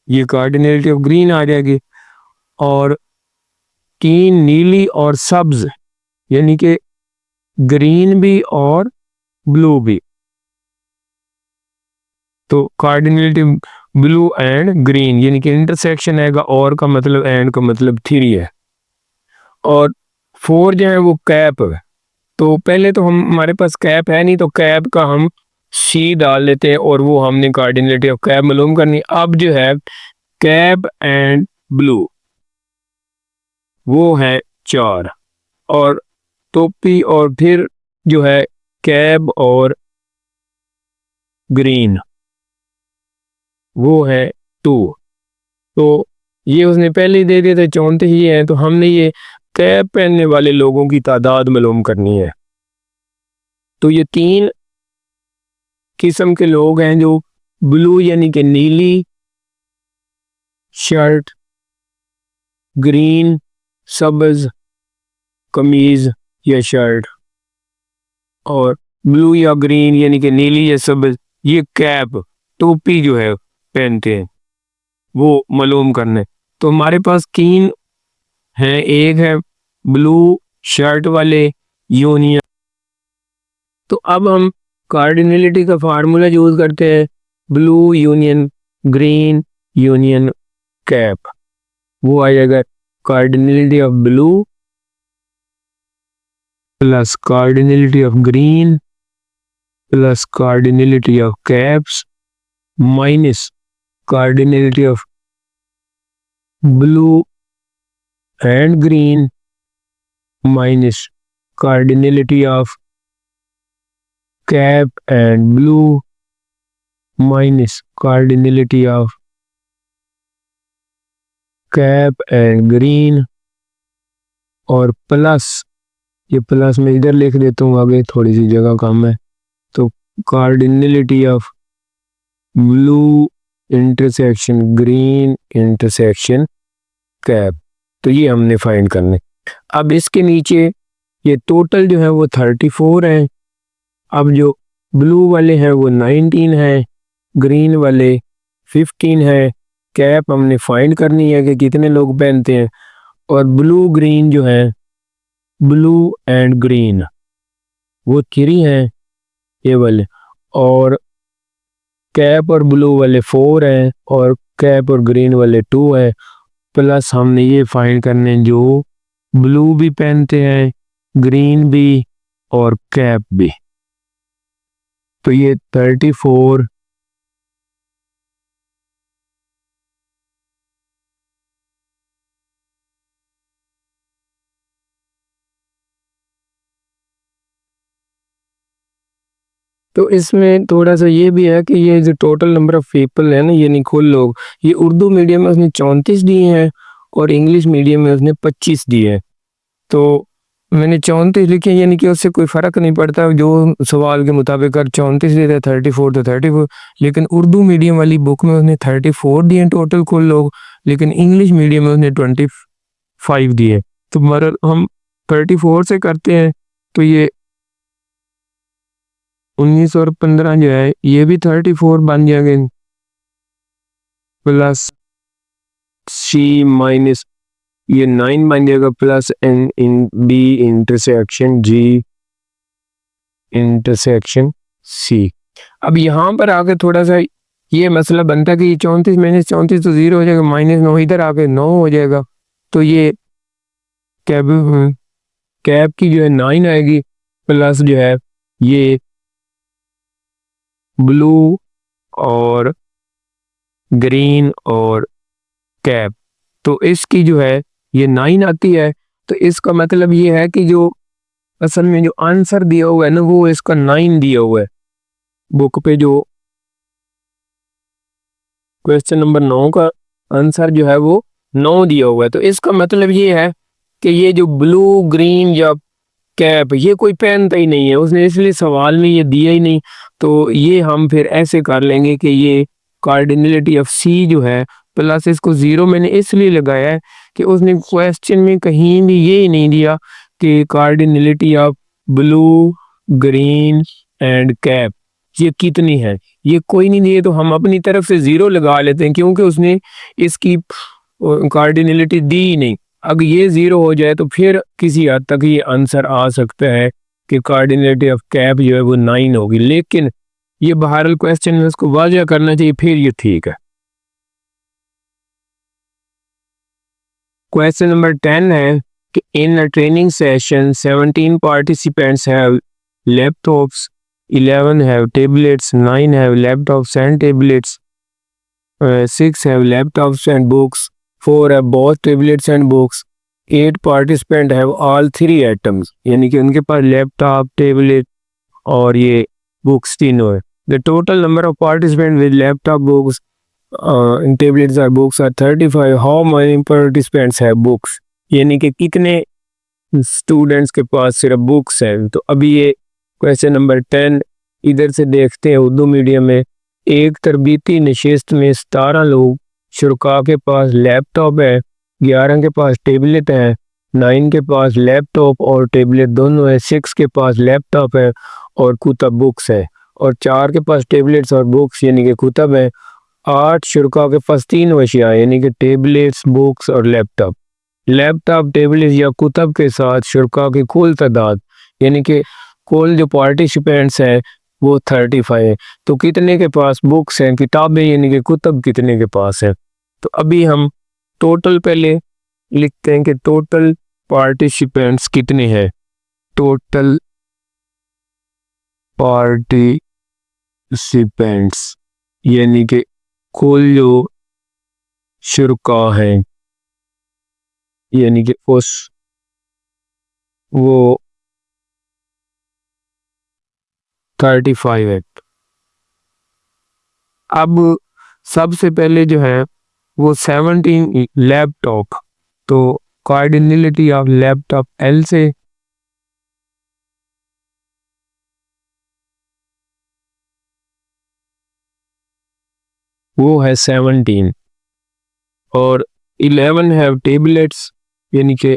ये कार्डिनलिटी ऑफ ग्रीन आ जाएगी। और 3 नीली और सब्ज, यानी कि ग्रीन भी और ब्लू भी। तो कार्डिनलिटी ब्लू एंड ग्रीन यानी कि इंटरसेक्शन है, और का मतलब एंड का मतलब 3 है। और 4 जो है वो कैप है। तो पहले तो हमारे पास कैप है नहीं, तो कैप का हम सी डाल लेते हैं और वो हमने कार्डिनलिटी ऑफ कैप मालूम करनी। अब जो है कैप एंड ब्लू वो है 4, और टोपी और फिर जो है कैप और ग्रीन वो है 2। तो ये उसने पहले ही दे दिए थे 34 ही है, तो हमने ये कैप पहनने वाले लोगों की तादाद मालूम करनी है। तो ये 3 किस्म के लोग हैं जो ब्लू यानी कि नीली शर्ट, ग्रीन सब्ज कमीज या शर्ट, और ब्लू या ग्रीन यानी कि नीली या सब्ज ये कैप टोपी जो है पहनते हैं, वो मालूम करने। तो हमारे पास 3 हैं, एक है ब्लू शर्ट वाले यूनियन। तो अब हम कार्डिनलिटी का फार्मूला यूज करते हैं, blue union green union cap. वो आ जाएगा cardinality of blue plus cardinality of green plus cardinality of caps minus cardinality of blue and green minus cardinality of cap and blue minus cardinality of cap and green, और plus ये plus में इधर लिख देता हूँ, आगे थोड़ी सी जगह कम है। तो cardinality of blue intersection green intersection cap. तो ये हमने फाइंड करने। अब इसके नीचे ये टोटल जो है वो 34 है। अब जो ब्लू वाले हैं वो 19 है, ग्रीन वाले 15 है। कैप हमने फाइंड करनी है कि कितने लोग पहनते हैं, और ब्लू ग्रीन जो है ब्लू एंड ग्रीन वो 3 हैं ये वाले, और कैप और ब्लू वाले 4 हैं, और कैप और ग्रीन वाले 2 हैं। प्लस हमने ये फाइंड करने जो ब्लू भी पहनते हैं, ग्रीन भी और कैप भी। तो ये 34 तो इसमें थोड़ा सा ये भी है कि ये जो टोटल नंबर ऑफ पीपल है ना, यानी कुल लोग, ये उर्दू मीडियम में उसने 34 दिए हैं और इंग्लिश मीडियम में उसने 25 दिए हैं। तो मैंने 34 लिखे, यानी कि उससे कोई फ़र्क नहीं पड़ता, जो सवाल के मुताबिक अगर 34 देता है 34 तो 34। लेकिन उर्दू मीडियम वाली बुक में उसने 34 दिए टोटल कुल लोग, लेकिन इंग्लिश मीडियम में उसने 25 दिए। तो मगर हम 34 से करते हैं तो ये 19 और 15 जो है ये भी 34 बन जाएंगे, प्लस सी माइनस ये 9 बन जाएगा, plus n in B intersection G intersection C. अब यहाँ पर आके थोड़ा सा ये मसला बनता है कि 34 माइनस 34 तो 0 हो जाएगा, -9 इधर आके 9 हो जाएगा। तो ये कैप की जो है 9 आएगी, प्लस जो है ये ब्लू और ग्रीन और कैप, तो इसकी जो है ये 9 आती है। तो इसका मतलब ये है कि जो असल में जो आंसर दिया हुआ है ना वो इसका 9 दिया हुआ है बुक पे। जो क्वेश्चन नंबर 9 का आंसर जो है वो 9 दिया हुआ है। तो इसका मतलब ये है कि ये जो ब्लू ग्रीन या कैप ये कोई पहनता ही नहीं है, उसने इसलिए सवाल में ये दिया ही नहीं। तो ये हम फिर ऐसे कर लेंगे कि ये कार्डिनलिटी ऑफ सी जो है, प्लस इसको 0 मैंने इसलिए लगाया है कि उसने क्वेश्चन में कहीं भी ये नहीं दिया कि cardinality of blue green and cap ये कितनी है, ये कोई नहीं दिए। तो हम अपनी तरफ से 0 लगा लेते हैं, क्योंकि उसने इसकी कार्डिनलिटी दी ही नहीं। अगर ये 0 हो जाए तो फिर किसी हद तक ये आंसर आ सकता है कि कार्डिनलिटी ऑफ कैप जो है वो 9 होगी, लेकिन ये बहरहाल क्वेश्चन में उसको वाज़ह करना चाहिए, फिर ये ठीक है। क्वेश्चन नंबर 10 है कि in a training session 17 participants have laptops, 11 have tablets, 9 have laptops and tablets, 6 have laptops and books, 4 have both tablets and books, 8 participants have all 3 items, यानी कि उनके पास लैपटॉप, टेबलेट और ये बुक्स तीनों है। The total number of participants with laptop, books, tablets or books are 35. How many participants have books? यानी कि कितने स्टूडेंट्स के पास सिर्फ बुक्स हैं। तो अभी ये क्वेश्चन नंबर 10 इधर से देखते हैं उर्दू मीडियम में। एक तरबीती नशिस्त में 17 लोग शुरका के पास लैपटॉप है, 11 के पास टेबलेट है, 9 के पास लैपटॉप और टेबलेट दोनों है, 6 के पास लैपटॉप है और कुतब बुक्स है, और 4 के पास टेबलेट्स और बुक्स यानी कि कुतब है। 8 शुरका के पास 3 वशिया यानी कि टेबलेट्स, बुक्स और लैपटॉप। लैपटॉप, टेबलेट या कुतब के साथ शुरका की कुल तादाद यानी कि कुल जो पार्टिसिपेंट्स हैं वो 35 है। तो कितने के पास बुक्स हैं, किताबें यानी कि कुतब कितने के पास है। तो अभी हम टोटल पहले लिखते हैं कि टोटल पार्टिसिपेंट्स कितने हैं। टोटल पार्टिसिपेंट्स यानी कि कुल जो शुरका हैं यानी कि उस वो 35 है। अब सबसे पहले जो है वो 17 लैपटॉप, तो कार्डिनलिटी ऑफ लैपटॉप एल से वो है 17 और 11 है टेबलेट्स यानी कि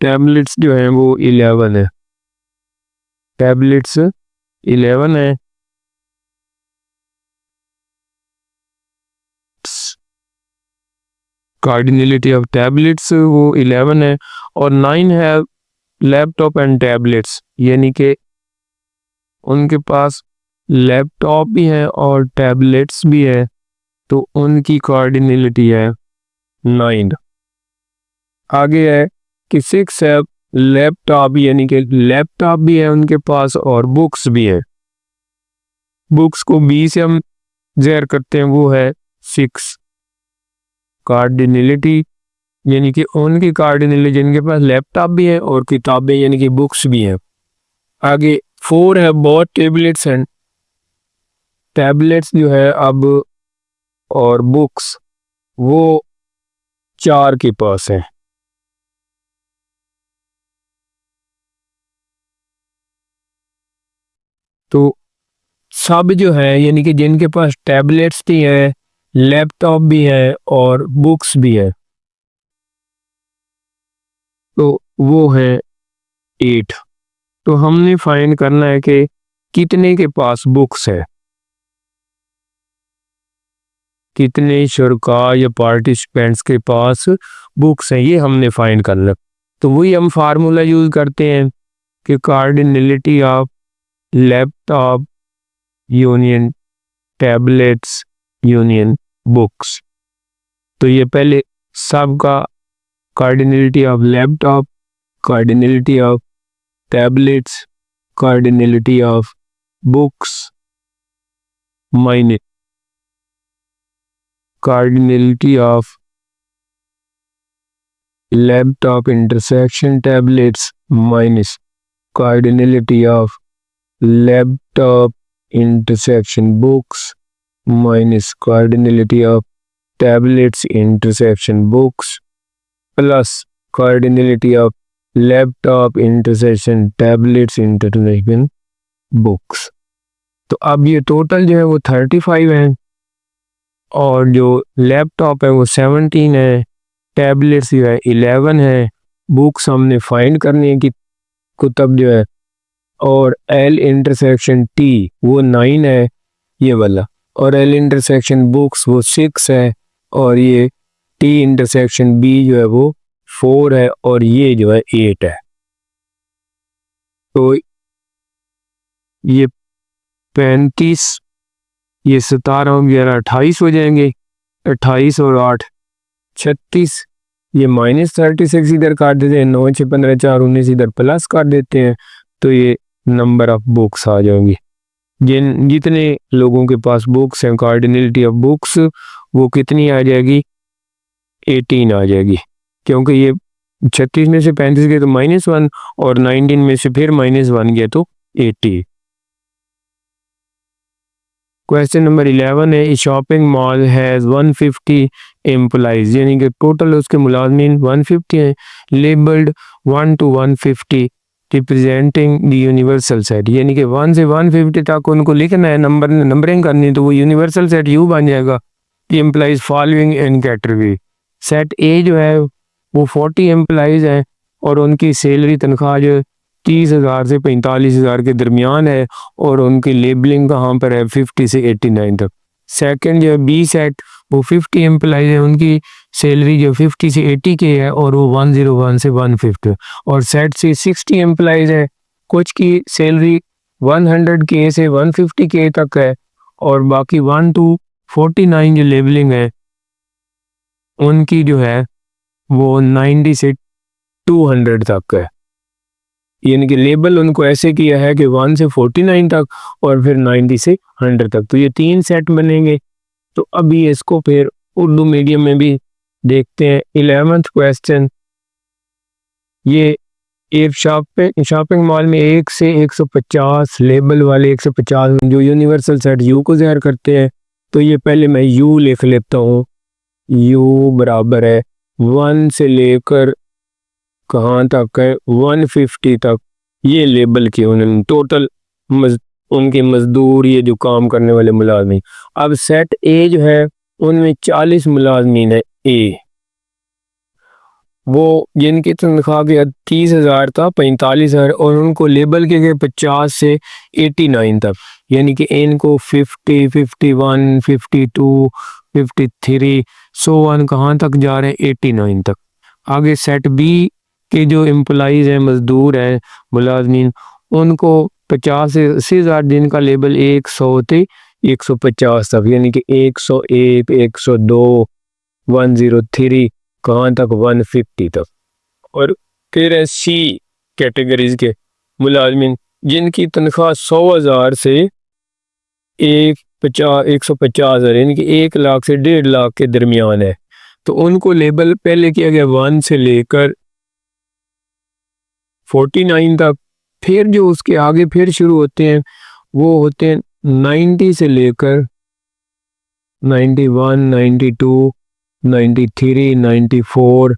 टैबलेट्स जो हैं वो 11 है, टैबलेट्स 11 है। कार्डिनलिटी ऑफ टैबलेट्स वो 11 है और 9 है लैपटॉप एंड टैबलेट्स यानी कि उनके पास लैपटॉप भी है और टैबलेट्स भी है, तो उनकी कार्डिनलिटी है 9। आगे है कि 6 है लैपटॉप यानी कि लैपटॉप भी है उनके पास और बुक्स भी है। बुक्स को 20 से हम ज़ेर करते हैं, वो है 6। कार्डिनलिटी यानी कि उनकी कार्डिनलिटी जिनके पास लैपटॉप भी है और किताबें यानी कि बुक्स भी हैं। आगे 4 है बोथ टेबलेट्स एंड टैबलेट्स जो है अब और बुक्स वो 4 के पास है। तो सब जो है यानी कि जिनके पास टैबलेट्स भी है, लैपटॉप भी है और बुक्स भी है, तो वो है 8। तो हमने फाइंड करना है कि कितने के पास बुक्स है, कितने शुरका या पार्टिसिपेंट्स के पास बुक्स हैं, ये हमने फाइंड करना। तो वही हम फार्मूला यूज़ करते हैं कि cardinality of laptop union tablets union books. तो ये पहले सबका cardinality of laptop, cardinality of tablets, cardinality of books minus cardinality of laptop intersection tablets minus cardinality of laptop intersection books minus cardinality of tablets intersection books plus cardinality of laptop intersection tablets intersection books. तो अब ये total जो है वो 35 है और जो laptop है वो 17 है, टैबलेट्स जो है 11 है, बुक्स हमने फाइंड करनी है कि कुतब जो है, और एल इंटरसेक्शन टी वो 9 है ये वाला, और एल इंटरसेक्शन बुक्स वो 6 है, और ये टी इंटरसेक्शन बी जो है वो 4 है और ये जो है 8 है। तो ये 35, ये 17 11 28 हो जाएंगे। 28 और 8 36, ये -36 इधर काट देते हैं। 9 6 15 4 19 इधर प्लस काट देते हैं, तो ये नंबर ऑफ बुक्स आ जाएंगी। जितने लोगों के पास बुक्स हैं, कार्डिनलिटी ऑफ बुक्स वो कितनी आ जाएगी? 18 आ जाएगी, क्योंकि ये 36 में से 35 गए तो -1 और 19 में से फिर -1 गया तो 80। क्वेश्चन नंबर 11 है, शॉपिंग मॉल हैज़ 150 एम्प्लॉइज, यानी कि टोटल उसके मुलाजमीन 150 हैं। Labelled 1 to 150 representing the universal set, यानी कि 1 से 150 तक उनको लिखना है, नंबरिंग करनी, तो वो यूनिवर्सल सेट यू बन जाएगा। Employees following in category. Set ए जो है वो 40 एम्प्लॉइज हैं और उनकी सैलरी तनख्वाह जो 30,000 से 45,000 के दरमियान है, और उनकी लेबलिंग कहाँ पर है? 50 से 89 तक। सेकंड जो बी सेट वो 50 एम्प्लॉइज है, उनकी सैलरी जो 50 से 80 के है और वो 101 से 150। और सेट से 60 एम्प्लॉइज है, कुछ की सैलरी 100 के से 150 के तक है, और बाकी 1 to 49 जो लेबलिंग है उनकी जो है वो 90 से 200 तक है। यानी कि लेबल उनको ऐसे किया है कि 1 से 49 तक और फिर 90 से 100 तक, तो ये 3 सेट बनेंगे। तो अभी इसको फिर उर्दू मीडियम में भी देखते हैं। 11th क्वेश्चन, ये एक शॉपिंग मॉल में 1 से 150 लेबल वाले 150 जो यूनिवर्सल सेट यू को ज़ाहिर करते हैं। तो ये पहले मैं यू लिख लेता हूँ। यू बराबर है 1 से लेकर कहाँ तक है? 150 तक। ये लेबल किए उन्होंने टोटल उनके मजदूर, ये जो काम करने वाले मुलाजमीन। अब सेट ए जो है उनमें 40 मुलाजमीन है ए, वो जिनकी तनख्वाह के 30,000 था 45,000, और उनको लेबल के गए 50 से 89 तक, यानी कि इनको 50 51 52 53 1 कहाँ तक जा रहे हैं? 89 तक। आगे सेट बी के जो एम्प्लॉइज हैं, मजदूर हैं, मुलाजमीन, उनको 50 से 80,000 जिनका लेबल 100 थे 150 तक, यानी कि 101 102 103 कहाँ तक? 150 तक। और फिर है सी कैटेगरीज के मुलाजमीन जिनकी तनख्वाह 100,000 से 150,000 यानी कि 1 लाख से 1.5 लाख के दरमियान है, तो उनको लेबल पहले किया गया 1 से लेकर 49 तक। फिर जो उसके आगे फिर शुरू होते हैं वो होते हैं 90 से लेकर 91 92 93 94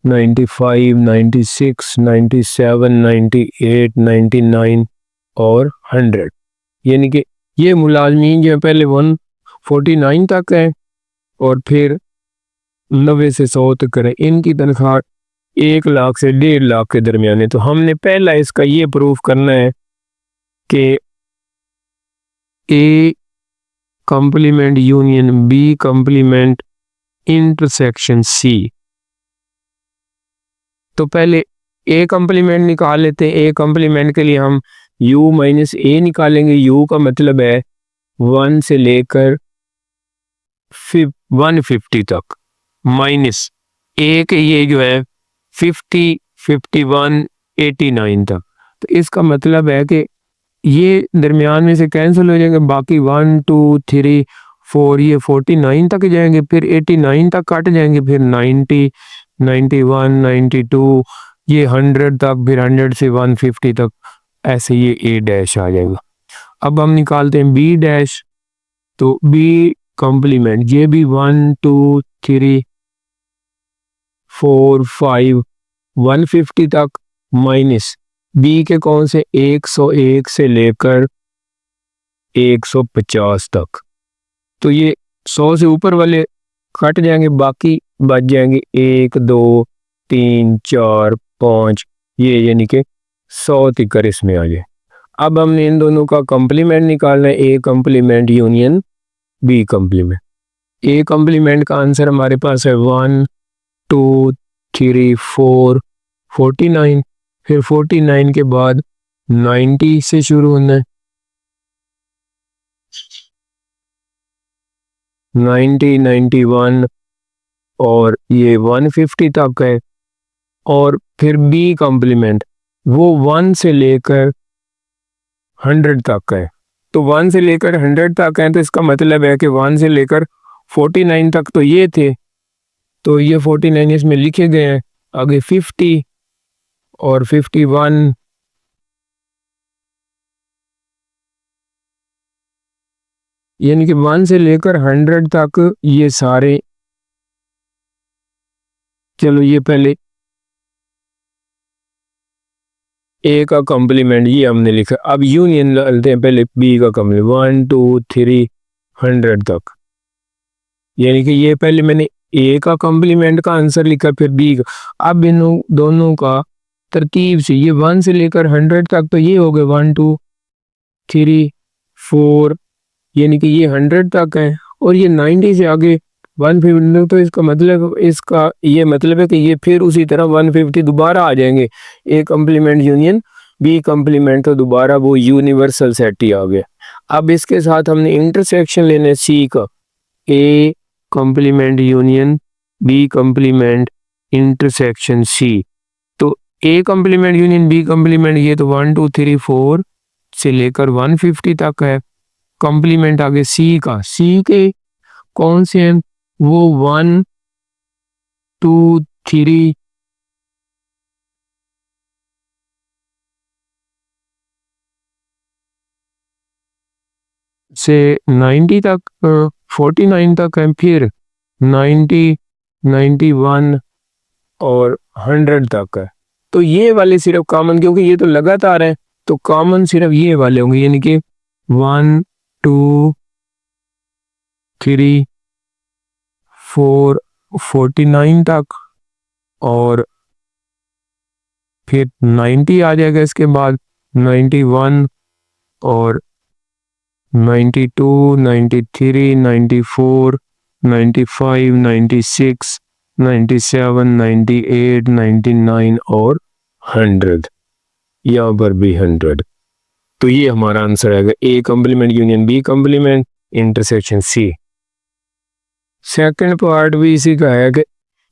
95 96 97 98 99 और 100, यानी कि ये मुलाजमीन जो है पहले 149 तक है और फिर 90 से 100 तक करें। इनकी तनख्वाह 1 लाख से 1.5 लाख के दरमियान है। तो हमने पहला इसका ये प्रूफ करना है कि A complement union B complement intersection C. तो पहले ए कॉम्प्लीमेंट निकाल लेते हैं। ए कॉम्प्लीमेंट के लिए हम u माइनस ए निकालेंगे। u का मतलब है 1 से लेकर 150 तक माइनस ए के ये जो है 50 51 89 तक। तो इसका मतलब है कि ये दरमियान में से कैंसिल हो जाएंगे, बाकी 1 2 3 4 ये 49 तक जाएंगे, फिर 89 तक काट जाएंगे, फिर 90 91 92 ये 100 तक, फिर 100 से 150 तक, ऐसे ये ए डैश आ जाएगा। अब हम निकालते हैं बी डैश। तो बी कॉम्प्लीमेंट ये भी 1 2 3 4 5 150 तक माइनस बी के कौन से 101 से लेकर 150 तक। तो ये 100 से ऊपर वाले कट जाएंगे, बाकी बच जाएंगे 1 2 3 4 5 ये, यानी कि 100 तिकर इसमें आ जाए। अब हमने इन दोनों का कॉम्प्लीमेंट निकालना है, A complement union B complement. A complement का आंसर हमारे पास है 1 2 3 4 49, फिर 49 के बाद 90 से शुरू होना है, 90, 91 और ये 150 तक है। और फिर बी कॉम्प्लीमेंट वो 1 से लेकर 100 तक है। तो 1 से लेकर 100 तक है, तो इसका मतलब है कि 1 से लेकर 49 तक तो ये थे, तो ये 49 इसमें लिखे गए हैं। आगे 50 और 51, यानी कि 1 से लेकर 100 तक ये सारे। चलो ये पहले ए का कॉम्प्लीमेंट ये हमने लिखा, अब यूनियन डालते हैं पहले बी का कॉम्प्लीमेंट 1 2 3 100 तक। यानी कि ये पहले मैंने ए का कॉम्प्लीमेंट का आंसर लिखा, फिर बी का। अब इन दोनों का तरतीब से ये 1 से लेकर 100 तक तो ये हो गए 1 2 3 4, यानी कि ये 100 तक है। और ये 90 से आगे 150, तो इसका मतलब, इसका ये मतलब है कि ये फिर उसी तरह 150 दोबारा आ जाएंगे। A complement union B complement, तो दोबारा वो यूनिवर्सल सेट ही आ गया। अब इसके साथ हमने इंटरसेक्शन लेने सी का, A complement union B complement intersection C. तो A complement union B complement ये तो 1 2 3 4 से लेकर 150 तक है। कॉम्प्लीमेंट आगे सी का, सी के कौन से हैं, वो 1 2 3 से 90 तक, 49 तक है, फिर 90 91 और 100 तक है। तो ये वाले सिर्फ कॉमन, क्योंकि ये तो लगातार है, तो कॉमन सिर्फ ये वाले होंगे, यानी कि 1 2 3 4 49 तक, और फिर 90 आ जाएगा इसके बाद, 91 और 92 93 94 95 96 97 98 99 और 100, यहाँ पर भी 100। तो ये हमारा आंसर आएगा A complement union B complement intersection C. Second part भी इसी का है कि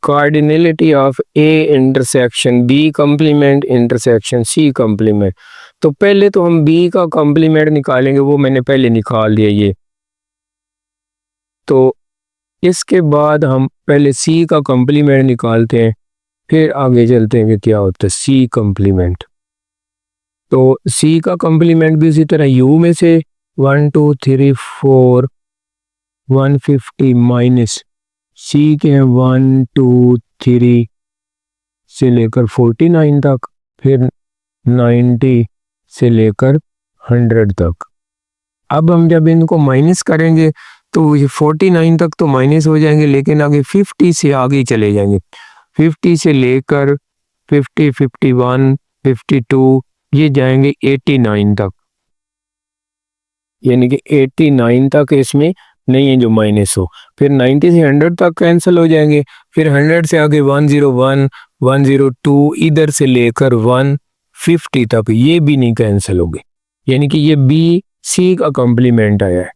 cardinality of A intersection B complement intersection C complement. तो पहले तो हम बी का कॉम्प्लीमेंट निकालेंगे, वो मैंने पहले निकाल दिया ये। तो इसके बाद हम पहले सी का कॉम्प्लीमेंट निकालते हैं, फिर आगे चलते हैं कि क्या होता है सी कॉम्प्लीमेंट। तो सी का कॉम्प्लीमेंट भी इसी तरह यू में से 1 2 3 4 150 माइनस सी के 1 2 3 से लेकर 49 तक, फिर 90 से लेकर 100 तक। अब हम जब इनको माइनस करेंगे तो ये 49 तक तो माइनस हो जाएंगे, लेकिन आगे 50 से आगे चले जाएंगे, 50 से लेकर 50 51 52 ये जाएंगे 89 तक, यानी कि 89 तक इसमें नहीं है जो माइनस हो। फिर 90 से 100 तक कैंसिल हो जाएंगे, फिर 100 से आगे 101 102 इधर से लेकर 150 तक ये भी नहीं कैंसिल होंगे, यानी कि ये बी सी का कॉम्प्लीमेंट आया है।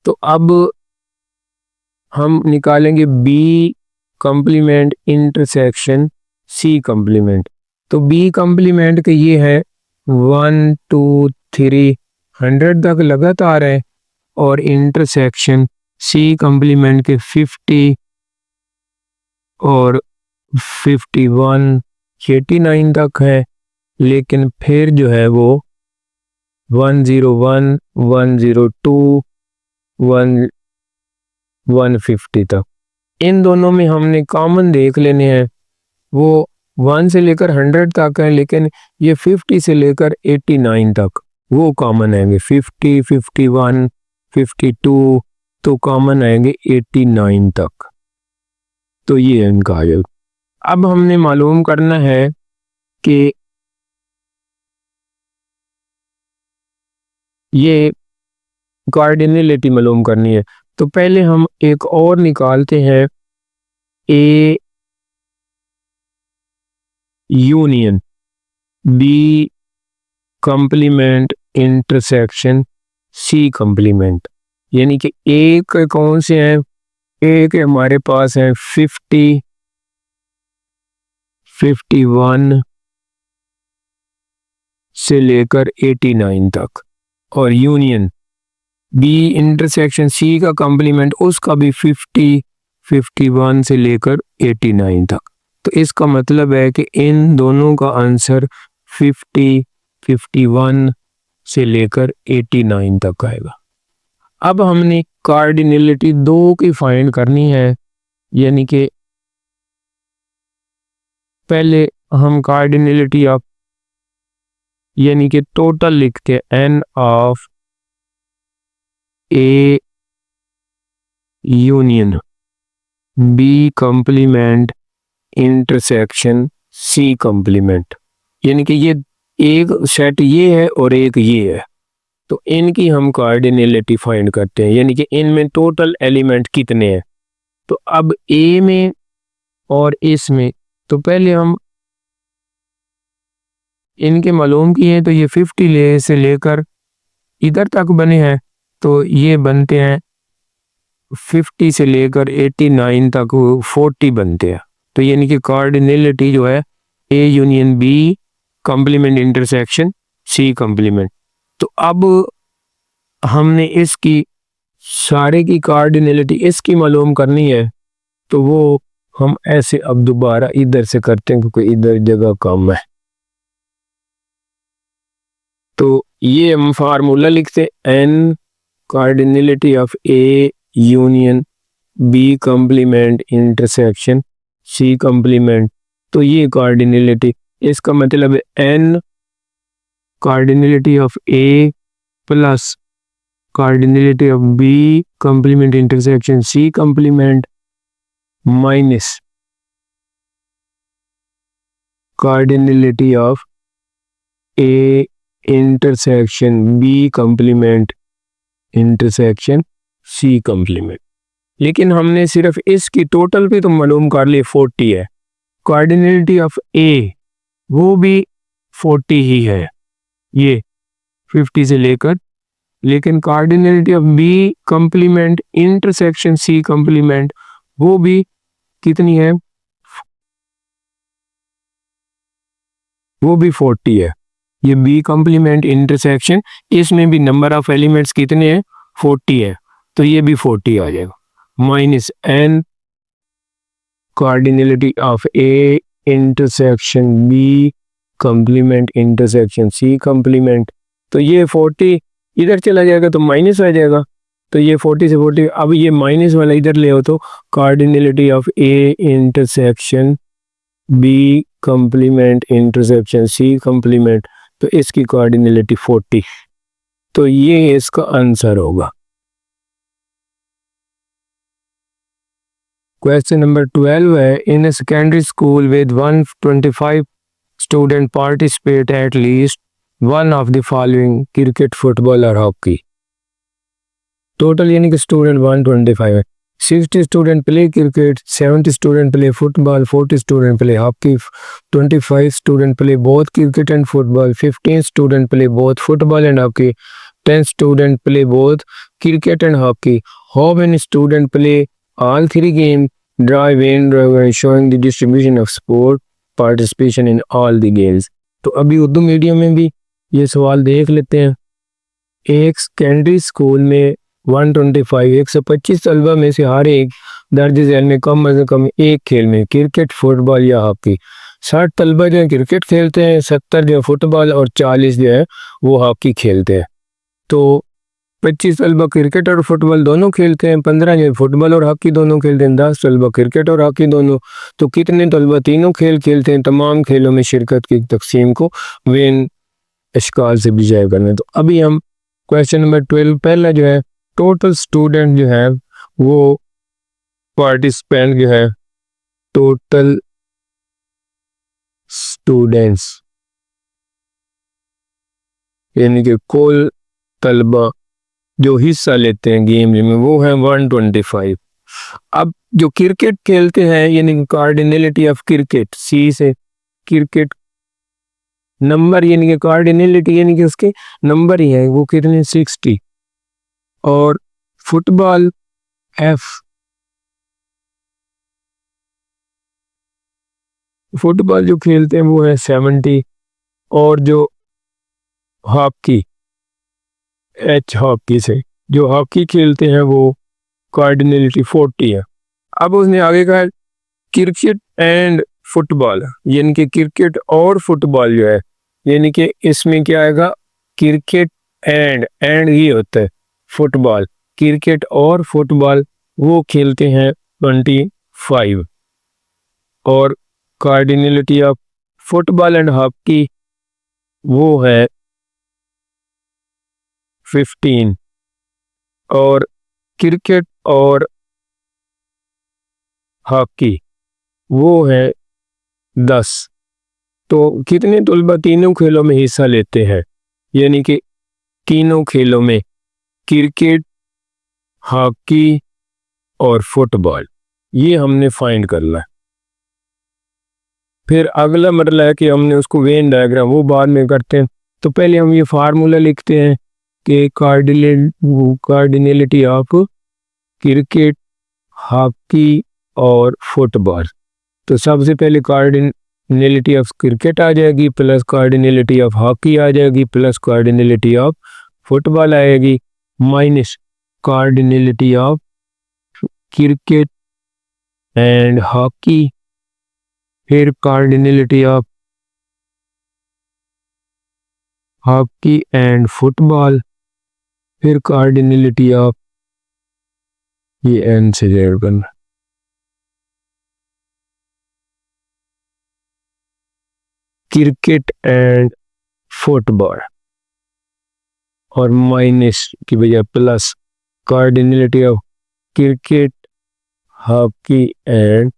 तो अब हम निकालेंगे B complement intersection C complement. तो बी कॉम्प्लीमेंट के ये है 1 2 3 100 तक लगातार है, और इंटरसेक्शन सी कॉम्प्लीमेंट के 50 और 51 89 तक है, लेकिन फिर जो है वो 101 102 150 तक। इन दोनों में हमने कॉमन देख लेने हैं, वो 1 से लेकर 100 तक है, लेकिन ये 50 से लेकर 89 तक वो कॉमन आएंगे, 50 51 52 तो कॉमन आएंगे 89 तक। तो ये है इनका हल। अब हमने मालूम करना है कि ये कार्डिनलिटी मालूम करनी है। तो पहले हम एक और निकालते हैं A union B complement intersection C complement. यानी कि एक कौन से हैं, एक हमारे पास है 50, 51 से लेकर 89 तक, और यूनियन बी इंटरसेक्शन सी का कंप्लीमेंट उसका भी 50, 51 से लेकर 89 तक। तो इसका मतलब है कि इन दोनों का आंसर 50, 51 से लेकर 89 तक आएगा। अब हमने कार्डिनलिटी 2 की फाइंड करनी है, यानी कि पहले हम कार्डिनलिटी ऑफ यानी कि टोटल लिखते n of A union B complement intersection C complement. यानी कि ये एक सेट ये है और एक ये है, तो इनकी हम कार्डिनलिटी फाइंड करते हैं, यानी कि इनमें टोटल एलिमेंट कितने हैं। तो अब ए में और इसमें, तो पहले हम इनके मालूम किए हैं, तो ये 50 से लेकर इधर तक बने हैं, तो ये बनते हैं 50 से लेकर 89 तक 40 बनते हैं। तो यानी कि कार्डिनलिटी जो है A union B complement intersection C complement. तो अब हमने इसकी सारे की कार्डिनलिटी इसकी मालूम करनी है, तो वो हम ऐसे अब दोबारा इधर से करते हैं क्योंकि इधर जगह कम है। तो ये हम फार्मूला लिखते N cardinality of A union B complement intersection C complement. तो ये कार्डिनलिटी, इसका मतलब है N cardinality of A plus cardinality of B complement intersection C complement minus cardinality of A intersection B complement intersection C complement. लेकिन हमने सिर्फ इसकी total भी तो मालूम कर लिए 40 है, कार्डिनलिटी ऑफ ए वो भी 40 ही है, ये 50 से लेकर, लेकिन cardinality of B complement intersection C complement वो भी कितनी है, वो भी 40 है। ये बी कंप्लीमेंट इंटरसेक्शन, इसमें भी नंबर ऑफ एलिमेंट्स कितने हैं, 40 है, तो ये भी 40 आ जाएगा minus N cardinality of A intersection B complement intersection C complement. तो ये 40 इधर चला जाएगा तो माइनस आ जाएगा, तो ये 40 से 40, अब ये माइनस वाला इधर ले हो तो cardinality of A intersection B complement intersection C complement, तो इसकी कार्डिनलिटी 40, तो ये इसका आंसर होगा। क्वेश्चन नंबर 12 है, in a secondary school with 125 student participate at least one of the following cricket, football और हॉकी। टोटल यानी कि स्टूडेंट 125 है, 60 student play cricket, 70 student play football, 40 student play hockey, 25 student play both cricket and football, 15 student play both football and hockey, 10 student play both cricket and hockey. How many student play all three games, drive in, showing the distribution of sport participation in all the games। तो अभी Urdu medium में भी ये सवाल देख लेते हैं। एक सेकेंडरी स्कूल में 125 तलबा में से हर एक दर्ज झेल में कम से कम एक खेल में क्रिकेट, फुटबॉल या हॉकी, 60 तलबा जो है क्रिकेट खेलते हैं, 70 जो है फुटबॉल और 40 जो है वो हॉकी खेलते हैं। तो 25 तलबा क्रिकेट और फुटबॉल दोनों खेलते हैं, 15 जो फुटबॉल और हॉकी दोनों खेलते हैं, 10 तलबा क्रिकेट और हॉकी दोनों। तो कितने तलबा तीनों खेल खेलते हैं, तमाम खेलों में शिरकत की तकसीम को वेन इश्काल से भी जाय करना है। तो अभी हम क्वेश्चन नंबर 12, पहला जो है टोटल स्टूडेंट जो है वो पार्टिसिपेंट जो है, टोटल स्टूडेंट्स यानी कि कुल तलबा जो हिस्सा लेते हैं गेम में वो है 125। अब जो क्रिकेट खेलते हैं यानी कार्डिनलिटी ऑफ क्रिकेट, सी से क्रिकेट नंबर यानी कि कार्डिनलिटी यानी कि उसके नंबर ही है वो कितने 60। और फुटबॉल एफ, फुटबॉल जो खेलते हैं वो है 70। और जो हॉकी एच, हॉकी से जो हॉकी खेलते हैं वो कार्डिनलिटी 40 है। अब उसने आगे कहा क्रिकेट एंड फुटबॉल, यानी कि क्रिकेट और फुटबॉल जो है, यानी कि इसमें क्या आएगा, क्रिकेट एंड ही होता है फुटबॉल, क्रिकेट और फुटबॉल वो खेलते हैं 25। और cardinality of football and hockey वो है 15। और क्रिकेट और हॉकी वो है 10। तो कितने तलबा तीनों खेलों में हिस्सा लेते हैं, यानी कि तीनों खेलों में क्रिकेट, हॉकी और फुटबॉल, ये हमने फाइंड करना है। फिर अगला मरला है कि हमने उसको वेन डायग्राम वो बाद में करते हैं। तो पहले हम ये फार्मूला लिखते हैं कि कार्डिनलिटी ऑफ क्रिकेट, हॉकी और फुटबॉल। तो सबसे पहले कार्डिनलिटी ऑफ क्रिकेट आ जाएगी प्लस कार्डिनलिटी ऑफ हॉकी आ जाएगी प्लस कार्डिनलिटी ऑफ फुटबॉल आएगी minus cardinality of cricket and hockey, फिर cardinality of hockey and football, फिर कार्डिनलिटी ऑफ ये एन से जेड करना क्रिकेट एंड फुटबॉल और माइनस की बजाय plus cardinality of cricket, hockey and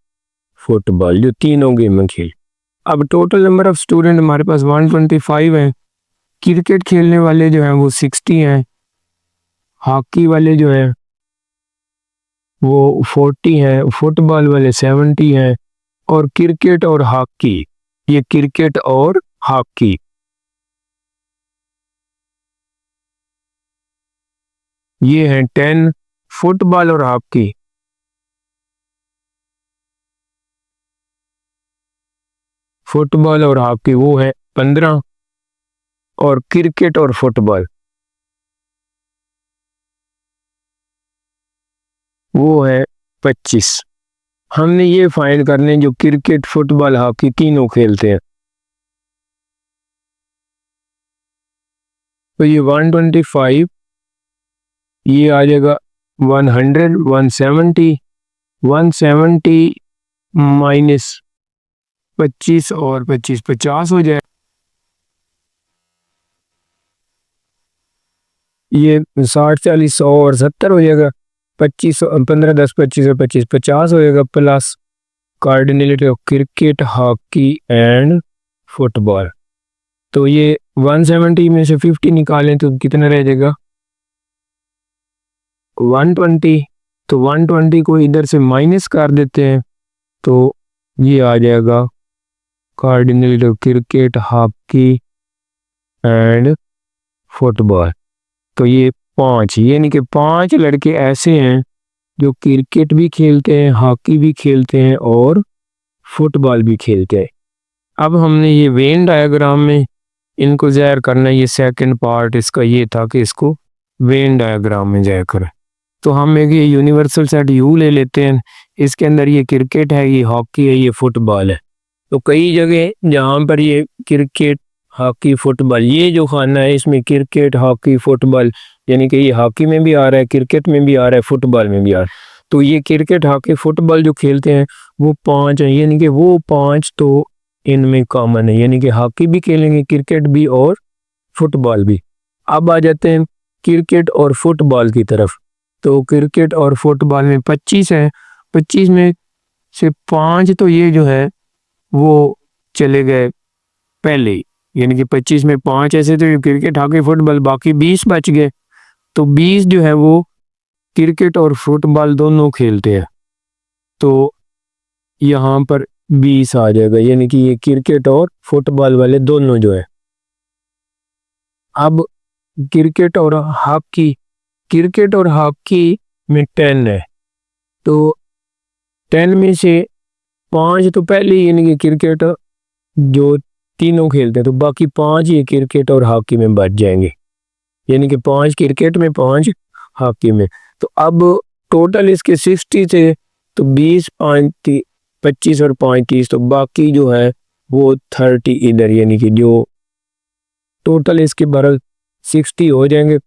football, जो तीनों गेम खेल। अब टोटल नंबर ऑफ स्टूडेंट हमारे पास 125 हैं। क्रिकेट खेलने वाले जो हैं वो 60 हैं, हॉकी वाले जो हैं वो 40 हैं, फुटबॉल वाले 70 हैं। और क्रिकेट और हॉकी, ये क्रिकेट और हॉकी ये हैं 10। फुटबॉल और हॉकी वो है 15। और क्रिकेट और फुटबॉल वो है 25। हमने ये फाइंड करने जो क्रिकेट, फुटबॉल, हॉकी तीनों खेलते हैं। तो ये 125 ये आ जाएगा 100, 170 माइनस 25 और 25 50 हो जाए। ये 60 40 100 और 70 हो जाएगा। 25 15 10 25 और 25 50 हो जाएगा plus cardinality of cricket, hockey and football. तो ये 170 में से 50 निकालें तो कितना रह जाएगा 120। तो 120 को इधर से माइनस कर देते हैं तो ये आ जाएगा cardinality of cricket, hockey and football. तो ये 5, यानी कि 5 लड़के ऐसे हैं जो क्रिकेट भी खेलते हैं, हॉकी भी खेलते हैं और फुटबॉल भी खेलते हैं। अब हमने ये वेन डायग्राम में इनको ज़ाहिर करना है। ये सेकंड पार्ट इसका ये था कि इसको वेन डायग्राम में ज़ाहिर करें। तो हम एक ये यूनिवर्सल सेट यू ले लेते हैं, इसके अंदर ये क्रिकेट है, ये हॉकी है, ये फुटबॉल है। तो कई जगह जहाँ पर ये क्रिकेट, हॉकी, फुटबॉल, ये जो खाना है इसमें क्रिकेट, हॉकी, फुटबॉल, यानी कि ये हॉकी में भी आ रहा है, क्रिकेट में भी आ रहा है, फुटबॉल में भी आ रहा है। तो ये क्रिकेट, हॉकी, फुटबॉल जो खेलते हैं वो 5 हैं, यानी कि वो 5 तो इनमें कॉमन है, यानी कि हॉकी भी खेलेंगे, क्रिकेट भी और फुटबॉल भी। अब आ जाते हैं क्रिकेट और फुटबॉल की तरफ। तो क्रिकेट और फुटबॉल में 25 है, 25 में से 5 तो ये जो है वो चले गए पहले, यानी कि 25 में 5 ऐसे तो क्रिकेट, हॉकी, फुटबॉल, बाकी 20 बच गए। तो 20 जो है वो क्रिकेट और फुटबॉल दोनों खेलते हैं। तो यहाँ पर 20 आ जाएगा, यानी कि ये क्रिकेट और फुटबॉल वाले दोनों जो है अब क्रिकेट और हॉकी में 10 है, तो 10 में से 5 तो पहले ही यानी कि क्रिकेट जो तीनों खेलते हैं, तो बाकी 5 ये क्रिकेट और हॉकी में बच जाएंगे, यानी कि 5 क्रिकेट में 5 हॉकी में। तो अब टोटल इसके 60 थे, तो 20 5 25 और 5 30, तो बाकी जो है वो 30 इधर, यानी कि जो टोटल इसके बरल 60 हो जाएंगे।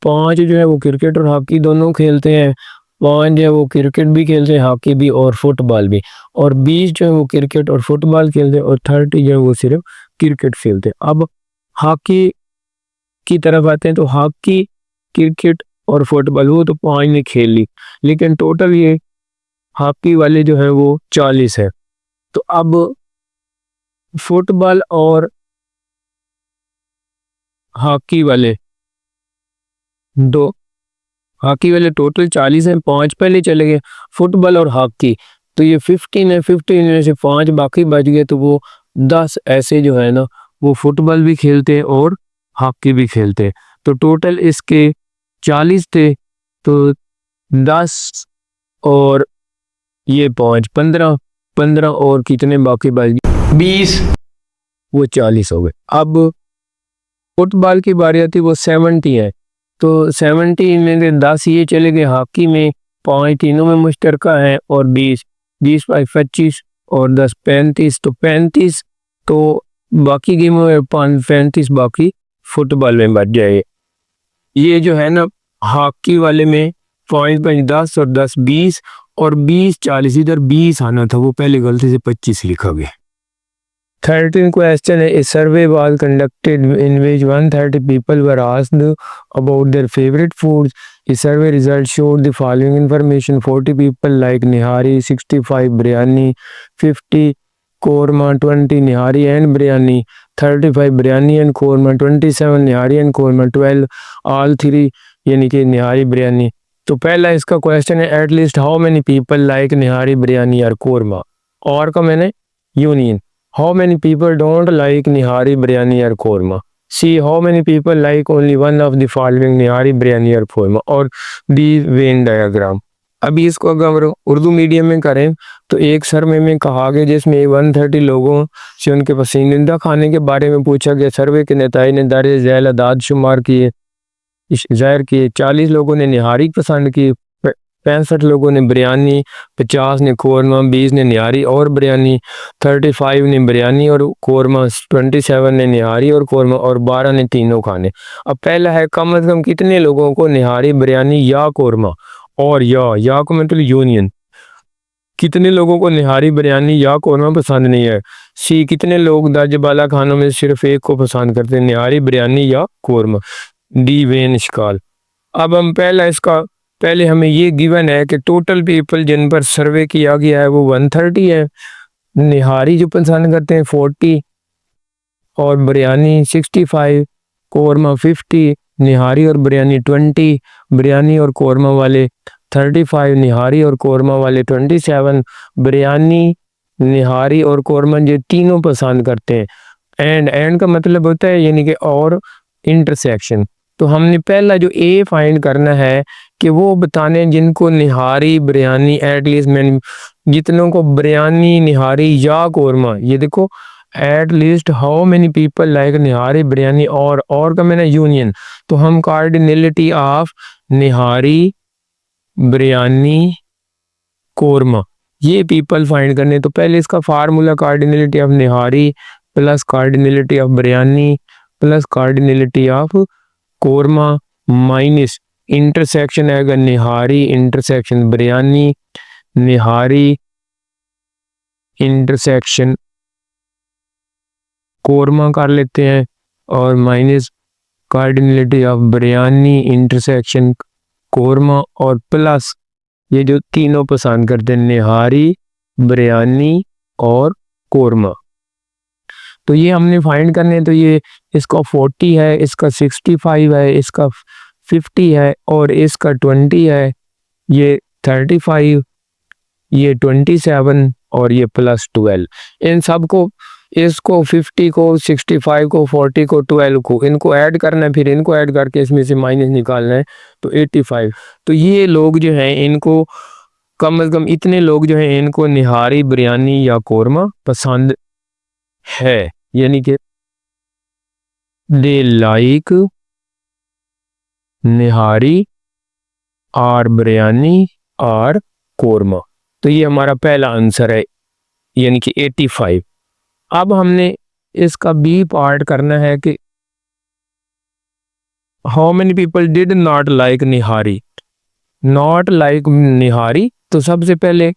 5 जो है वो क्रिकेट और हॉकी दोनों खेलते हैं, 5 जो है वो क्रिकेट भी खेलते हैं, हॉकी भी और फुटबॉल भी, और 20 जो है वो क्रिकेट और फुटबॉल खेलते हैं, और 30 जो है वो सिर्फ क्रिकेट खेलते हैं। अब हॉकी की तरफ आते हैं, तो हॉकी क्रिकेट और फुटबॉल वो तो 5 ने खेल ली, लेकिन टोटल ये हॉकी वाले जो है वो 40 है। तो अब फुटबॉल और हॉकी वाले टोटल 40 हैं, 5 पहले चले गए। फुटबॉल और हॉकी तो ये 15 है, 15 में से 5 बाकी बच गए, तो वो 10 ऐसे जो है ना वो फुटबॉल भी खेलते हैं और हॉकी भी खेलते हैं। तो टोटल इसके 40 थे, तो 10 और ये 5 15 15 और कितने बाकी बच गए 20, वो 40 हो गए। अब फुटबॉल की बारी आती, वो 70 है, तो 70 में से 10 ये चले गए हॉकी में, 5 तीनों में मुश्तरका है, और 20 20 बाई 25 और 10 35, तो 35 तो बाकी गेमों में 35 बाकी फुटबॉल में बच जाए। ये जो है ना हॉकी वाले में 5 5 10 और 10 20 और 20 40, इधर 20 आना था, वो पहले गलती से 25 लिखा गया। 13th question, a survey was conducted in which 130 people were asked about their favorite foods. A survey results showed the following information: 40 people like nihari, 65 biryani, 50 korma, 20 nihari and biryani, 35 biryani and korma, 27 nihari and korma, 12 all three यानी कि निहारी बिरयानी। तो पहला इसका question है at least how many people like nihari biryani और कोरमा, और का मैंने union how many people don't like nihari biryani or korma, see how many people like only one of the following nihari biryani or korma, और the Venn diagram। अभी इसको अगर Urdu medium में करें तो एक सर्वे में कहा गया जिसमें 130 लोगों से उनके पसंदीदा खाने के बारे में पूछा गया। सर्वे के नतीजे ने दर्ज झैल आदाद शुमार किए, जाहिर किए। 40 लोगों ने निहारी पसंद की, 65 लोगों ने बिरयानी, 50 ने कोरमा, 20 ने निहारी और बिरयानी, 35 ने बिरयानी और कोरमा, 27 ने निहारी और कोरमा, और 12 ने तीनों खाने। अब पहला है कम से कम कितने लोगों को निहारी बिरयानी या कोरमा, और या को मतलब यूनियन, कितने लोगों को निहारी बिरयानी या कोरमा पसंद नहीं है। सी कितने लोग दर्ज बाला खानों में सिर्फ एक को पसंद करते हैं, निहारी बिरयानी या कोरमा। D when इश्काल। अब हम पहले हमें ये गिवन है कि टोटल पीपल जिन पर सर्वे किया गया है वो 130 है, निहारी जो पसंद करते हैं 40 और बिरयानी 65, कोरमा 50, निहारी और बिरयानी 20, बिरयानी और कोरमा वाले 35, निहारी और कोरमा वाले 27, बिरयानी निहारी और कोरमा ये तीनों पसंद करते हैं। एंड का मतलब होता है यानी कि और इंटरसेक्शन। तो हमने पहला जो ए फाइंड करना है कि वो बताने जिनको निहारी बिरयानी एटलीस्ट मैंने जितनों को बिरयानी निहारी या कोरमा, ये देखो at least how many people like nihari biryani, और का मैंने यूनियन, तो हम कार्डिनलिटी ऑफ निहारी बिरयानी कोरमा ये पीपल फाइंड करने। तो पहले इसका formula cardinality of nihari plus cardinality of biryani plus cardinality of korma minus intersection आएगा निहारी इंटरसेक्शन बिरयानी, निहारी इंटरसेक्शन कोरमा कर लेते हैं, और minus cardinality of biryani intersection korma, और प्लस ये जो तीनों पसंद करते हैं निहारी बिरयानी और कोरमा। तो ये हमने फाइंड करने, तो ये इसका 40 है, इसका 65 है, इसका 50 है, और इसका 20 है, ये 35, ये 27 और ये प्लस 12। इन सब को इसको 50 को 65 को 40 को 12 को इनको ऐड करना है, फिर इनको ऐड करके इसमें से माइनस निकालना है तो 85। तो ये लोग जो हैं इनको कम से कम इतने लोग जो हैं इनको निहारी बिरयानी या कोरमा पसंद है, यानी कि दे लाइक निहारी और बिरयानी और कोरमा। तो ये हमारा पहला आंसर है, यानी कि 85। अब हमने इसका बी पार्ट करना है कि how many people did not like nihari. Not like nihari, तो सबसे पहले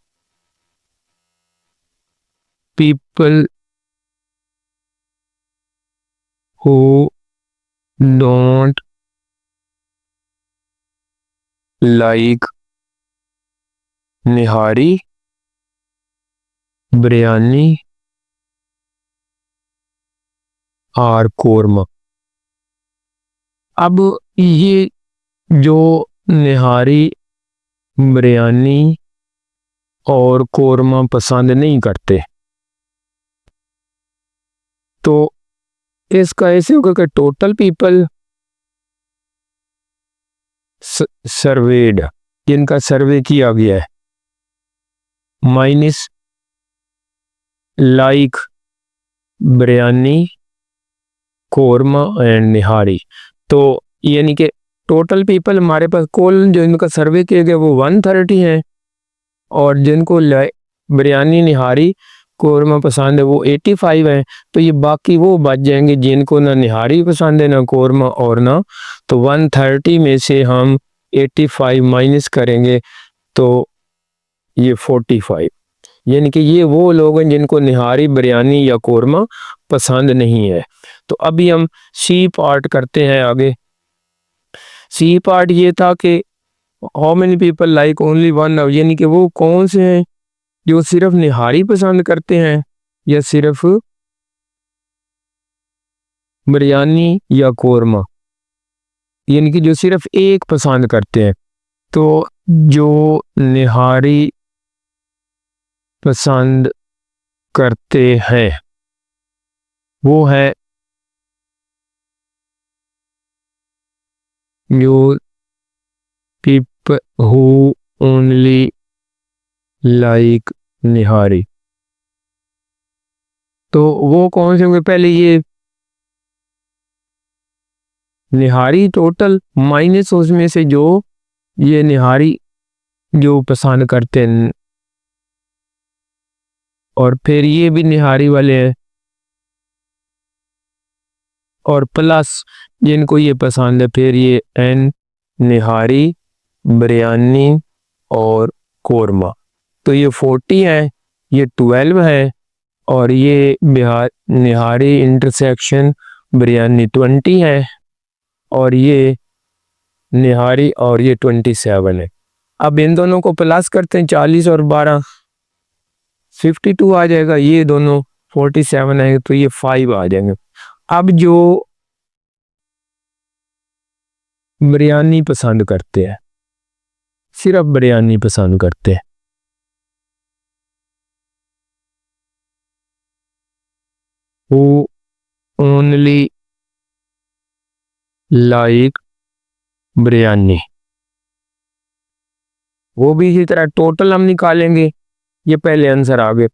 people who don't like nihari biryani और कोरमा। अब ये जो निहारी बिरयानी और कोरमा पसंद नहीं करते, तो इसका ऐसे होगा कि टोटल पीपल सर्वेड, जिनका सर्वे किया गया है, minus like biryani korma and nihari. तो यानी कि टोटल पीपल हमारे पास कुल जो इनका सर्वे किया गया वो 130 है, और जिनको बिरयानी निहारी कोरमा पसंद है वो 85 है। तो ये बाकी वो बच जाएंगे जिनको ना निहारी पसंद है ना कोरमा और ना, तो 130 में से हम 85 माइनस करेंगे तो ये 45, यानी कि ये वो लोग हैं जिनको निहारी बिरयानी या कोरमा पसंद नहीं है। तो अभी हम सी पार्ट करते हैं आगे। सी पार्ट ये था कि how many people like only one, यानी कि वो कौन से हैं जो सिर्फ निहारी पसंद करते हैं या सिर्फ बिरयानी या कोरमा, यानी कि जो सिर्फ एक पसंद करते हैं। तो जो निहारी पसंद करते हैं वो है जो people who only like nihari. तो वो कौन से होंगे, पहले ये निहारी टोटल माइनस उसमें से जो ये निहारी जो पसंद करते हैं, और फिर ये भी निहारी वाले हैं, और प्लस जिनको ये पसंद है, फिर ये एन निहारी बिरयानी और कोरमा। तो ये 40 है, ये 12 है, और ये निहारी इंटरसेक्शन बिरयानी 20 है, और ये निहारी और ये 27 है। अब इन दोनों को प्लस करते हैं, 40 और 12 52 आ जाएगा, ये दोनों 47 है तो ये 5 आ जाएंगे। अब जो बिरयानी पसंद करते हैं, सिर्फ बिरयानी पसंद करते हैं, वो ओनली लाइक बिरयानी, वो भी इसी तरह टोटल हम निकालेंगे। ये पहले आंसर आ गए।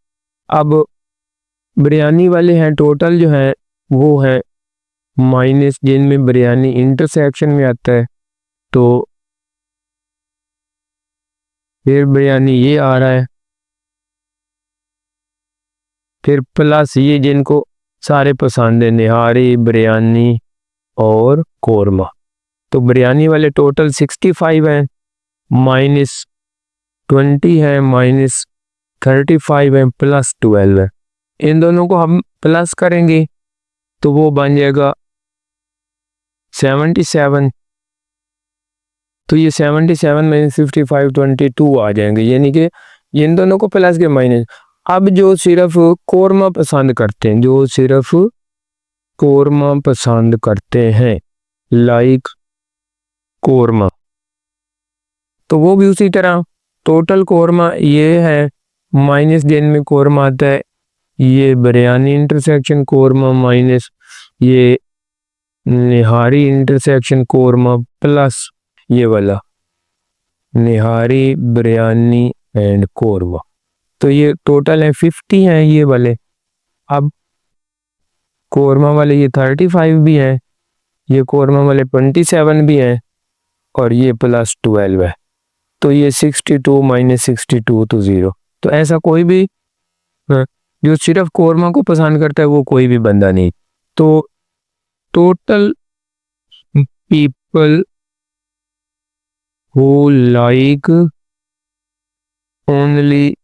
अब बिरयानी वाले हैं, टोटल जो है वो है माइनस, जिनमें बिरयानी इंटरसेक्शन में आता है, तो फिर बिरयानी ये आ रहा है, फिर प्लस ये जिनको सारे पसंद है निहारी बिरयानी और कोरमा। तो बिरयानी वाले टोटल 65 है, माइनस 20 है, माइनस 35 है, प्लस 12 है। इन दोनों को हम प्लस करेंगे तो वो बन जाएगा 77। तो ये 77 माइनस 55 22 आ जाएंगे, यानी कि इन दोनों को प्लस के माइनस। अब जो सिर्फ कोरमा पसंद करते हैं, जो सिर्फ कोरमा पसंद करते हैं लाइक कोरमा, तो वो भी उसी तरह टोटल कोरमा ये है, माइनस जिन में कोरमा आता है ये बिरयानी इंटरसेक्शन कोरमा माइनस ये निहारी इंटरसेक्शन कोरमा प्लस ये वाला निहारी बिरयानी एंड कोरमा। तो ये टोटल है 50 है ये वाले। अब कोरमा वाले ये 35 भी हैं, ये कोरमा वाले 27 भी हैं और ये प्लस 12 है। तो ये 62 माइनस 62 तो 0। तो ऐसा कोई भी जो सिर्फ कोरमा को पसंद करता है वो कोई भी बंदा नहीं। तो total people who like only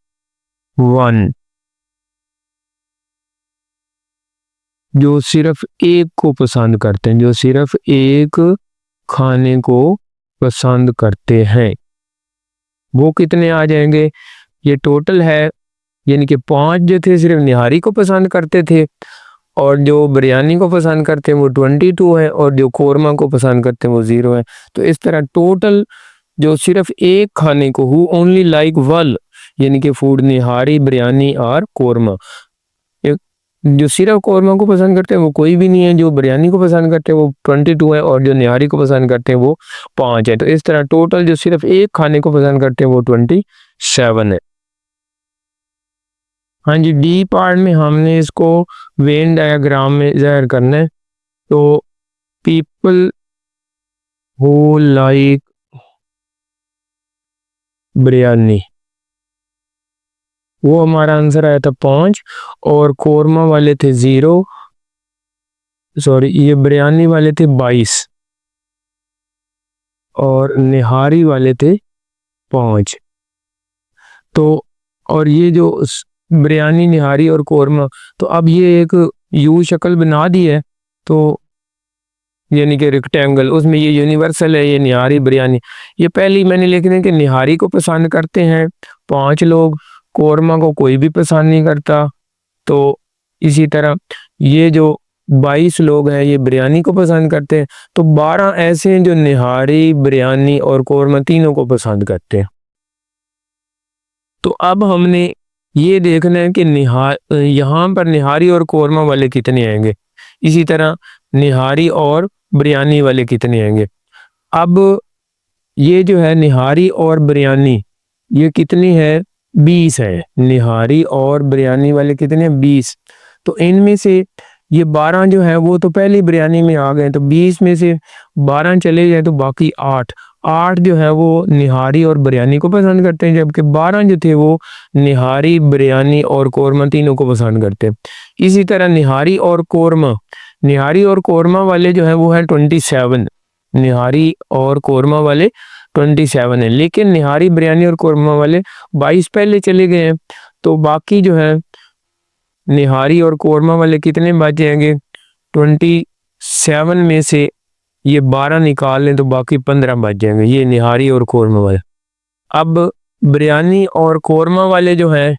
one, जो सिर्फ एक को पसंद करते हैं, जो सिर्फ एक खाने को पसंद करते हैं, वो कितने आ जाएंगे? ये टोटल है, यानी कि 5 जो थे सिर्फ निहारी को पसंद करते थे और जो बिरयानी को पसंद करते हैं वो 22 है और जो कोरमा को पसंद करते हैं वो 0 है। तो इस तरह टोटल जो सिर्फ एक खाने को हु ओनली लाइक वन, यानी कि फूड निहारी बिरयानी और कोरमा, जो सिर्फ कोरमा को पसंद करते हैं वो कोई भी नहीं है, जो बिरयानी को पसंद करते हैं वो 22 है और जो निहारी को पसंद करते हैं वो 5 है। तो इस तरह टोटल जो सिर्फ एक खाने को पसंद करते हैं वो 27 है। हाँ जी, डी पार्ट में हमने इसको वेन डायग्राम में ज़ाहिर करना है। तो पीपल हु लाइक बिरयानी, वो हमारा आंसर आया था 5 और कोरमा वाले थे 0, सॉरी ये बिरयानी वाले थे 22 और निहारी वाले थे 5। तो और ये जो बिरयानी निहारी और कोरमा, तो अब ये एक यू शक्ल बना दी है, तो यानी कि रेक्टेंगल, उसमें ये यूनिवर्सल है, ये निहारी बिरयानी। ये पहली मैंने लिखने कि निहारी को पसंद करते हैं 5 लोग, कोरमा को कोई भी पसंद नहीं करता। तो इसी तरह ये जो 22 लोग हैं ये बिरयानी को पसंद करते हैं। तो 12 ऐसे हैं जो निहारी बिरयानी और कोरमा तीनों को पसंद करते हैं। तो अब हमने ये देखना है कि यहाँ पर निहारी और कोरमा वाले कितने आएंगे, इसी तरह निहारी और बिरयानी वाले कितने आएंगे। अब ये जो है निहारी और बिरयानी ये कितनी है, 20 है। निहारी और बिरयानी वाले कितने हैं, 20। तो इनमें से ये 12 जो है वो तो पहली बिरयानी में आ गए, तो 20 में से 12 चले जाए तो बाकी 8 जो है वो निहारी और बिरयानी को पसंद करते हैं, जबकि 12 जो थे वो निहारी बिरयानी और कोरमा तीनों को पसंद करते हैं। इसी तरह निहारी और कोरमा वाले जो है वो है 27, निहारी और कोरमा वाले 27 है, लेकिन निहारी बिरयानी और कोरमा वाले 22 पहले चले गए हैं। तो बाकी जो है निहारी और कोरमा वाले कितने बच जाएंगे, 27 में से ये 12 निकाल लें तो बाकी 15 बच जाएंगे, ये निहारी और कोरमा वाले। अब बिरयानी और कोरमा वाले जो हैं,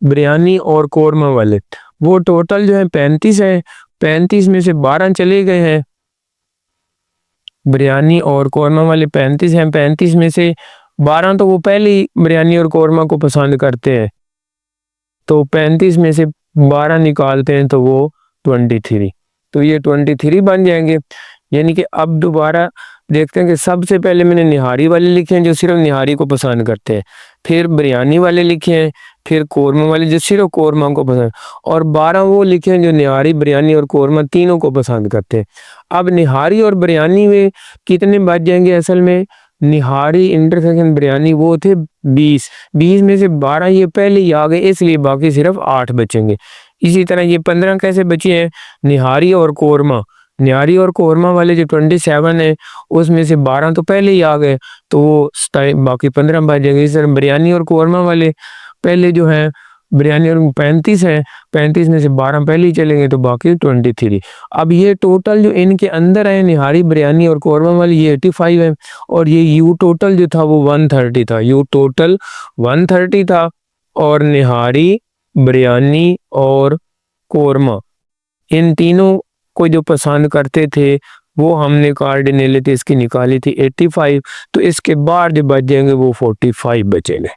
बिरयानी और कोरमा वाले वो टोटल जो है 35 है, 35 में से 12 चले गए हैं। बिरयानी और कोरमा वाले 35 हैं, 35 में से 12 तो वो पहले ही बिरयानी और कोरमा को पसंद करते हैं, तो 35 में से 12 निकालते हैं तो वो 23, तो ये 23 बन जाएंगे। यानी कि अब दोबारा देखते हैं कि सबसे पहले मैंने निहारी वाले लिखे हैं जो सिर्फ निहारी को पसंद करते हैं, फिर बिरयानी वाले लिखे हैं, फिर कोरमा वाले जो सिर्फ कोरमा को पसंद, और 12 वो लिखे हैं जो निहारी बिरयानी और कोरमा तीनों को पसंद करते हैं। अब निहारी और बिरयानी में कितने बच जाएंगे, असल में निहारी इंटरसेक्शन बिरयानी वो थे 20 में से 12 ये पहले ही आ गए, इसलिए बाकी सिर्फ 8 बचेंगे। इसी तरह ये 15 कैसे बचे हैं, निहारी और कोरमा वाले जो 27 है उसमें से 12 तो पहले ही आ गए, तो वो बाकी 15 बच जाएंगे। इस तरह बिरयानी और कोरमा वाले पहले जो है बिरयानी और 35 है, 35 में से 12 पहले ही चलेंगे तो बाकी 23। अब ये टोटल जो इनके अंदर है निहारी बिरयानी और कोरमा वाली ये 85 है, और ये यू टोटल जो था वो 130 था, यू टोटल 130 था। और निहारी बिरयानी और कोरमा इन तीनों को जो पसंद करते थे वो हमने कार्डिनलिटी इसकी निकाली थी 85, तो इसके बाद जो बच जाएंगे वो 45 बचेंगे।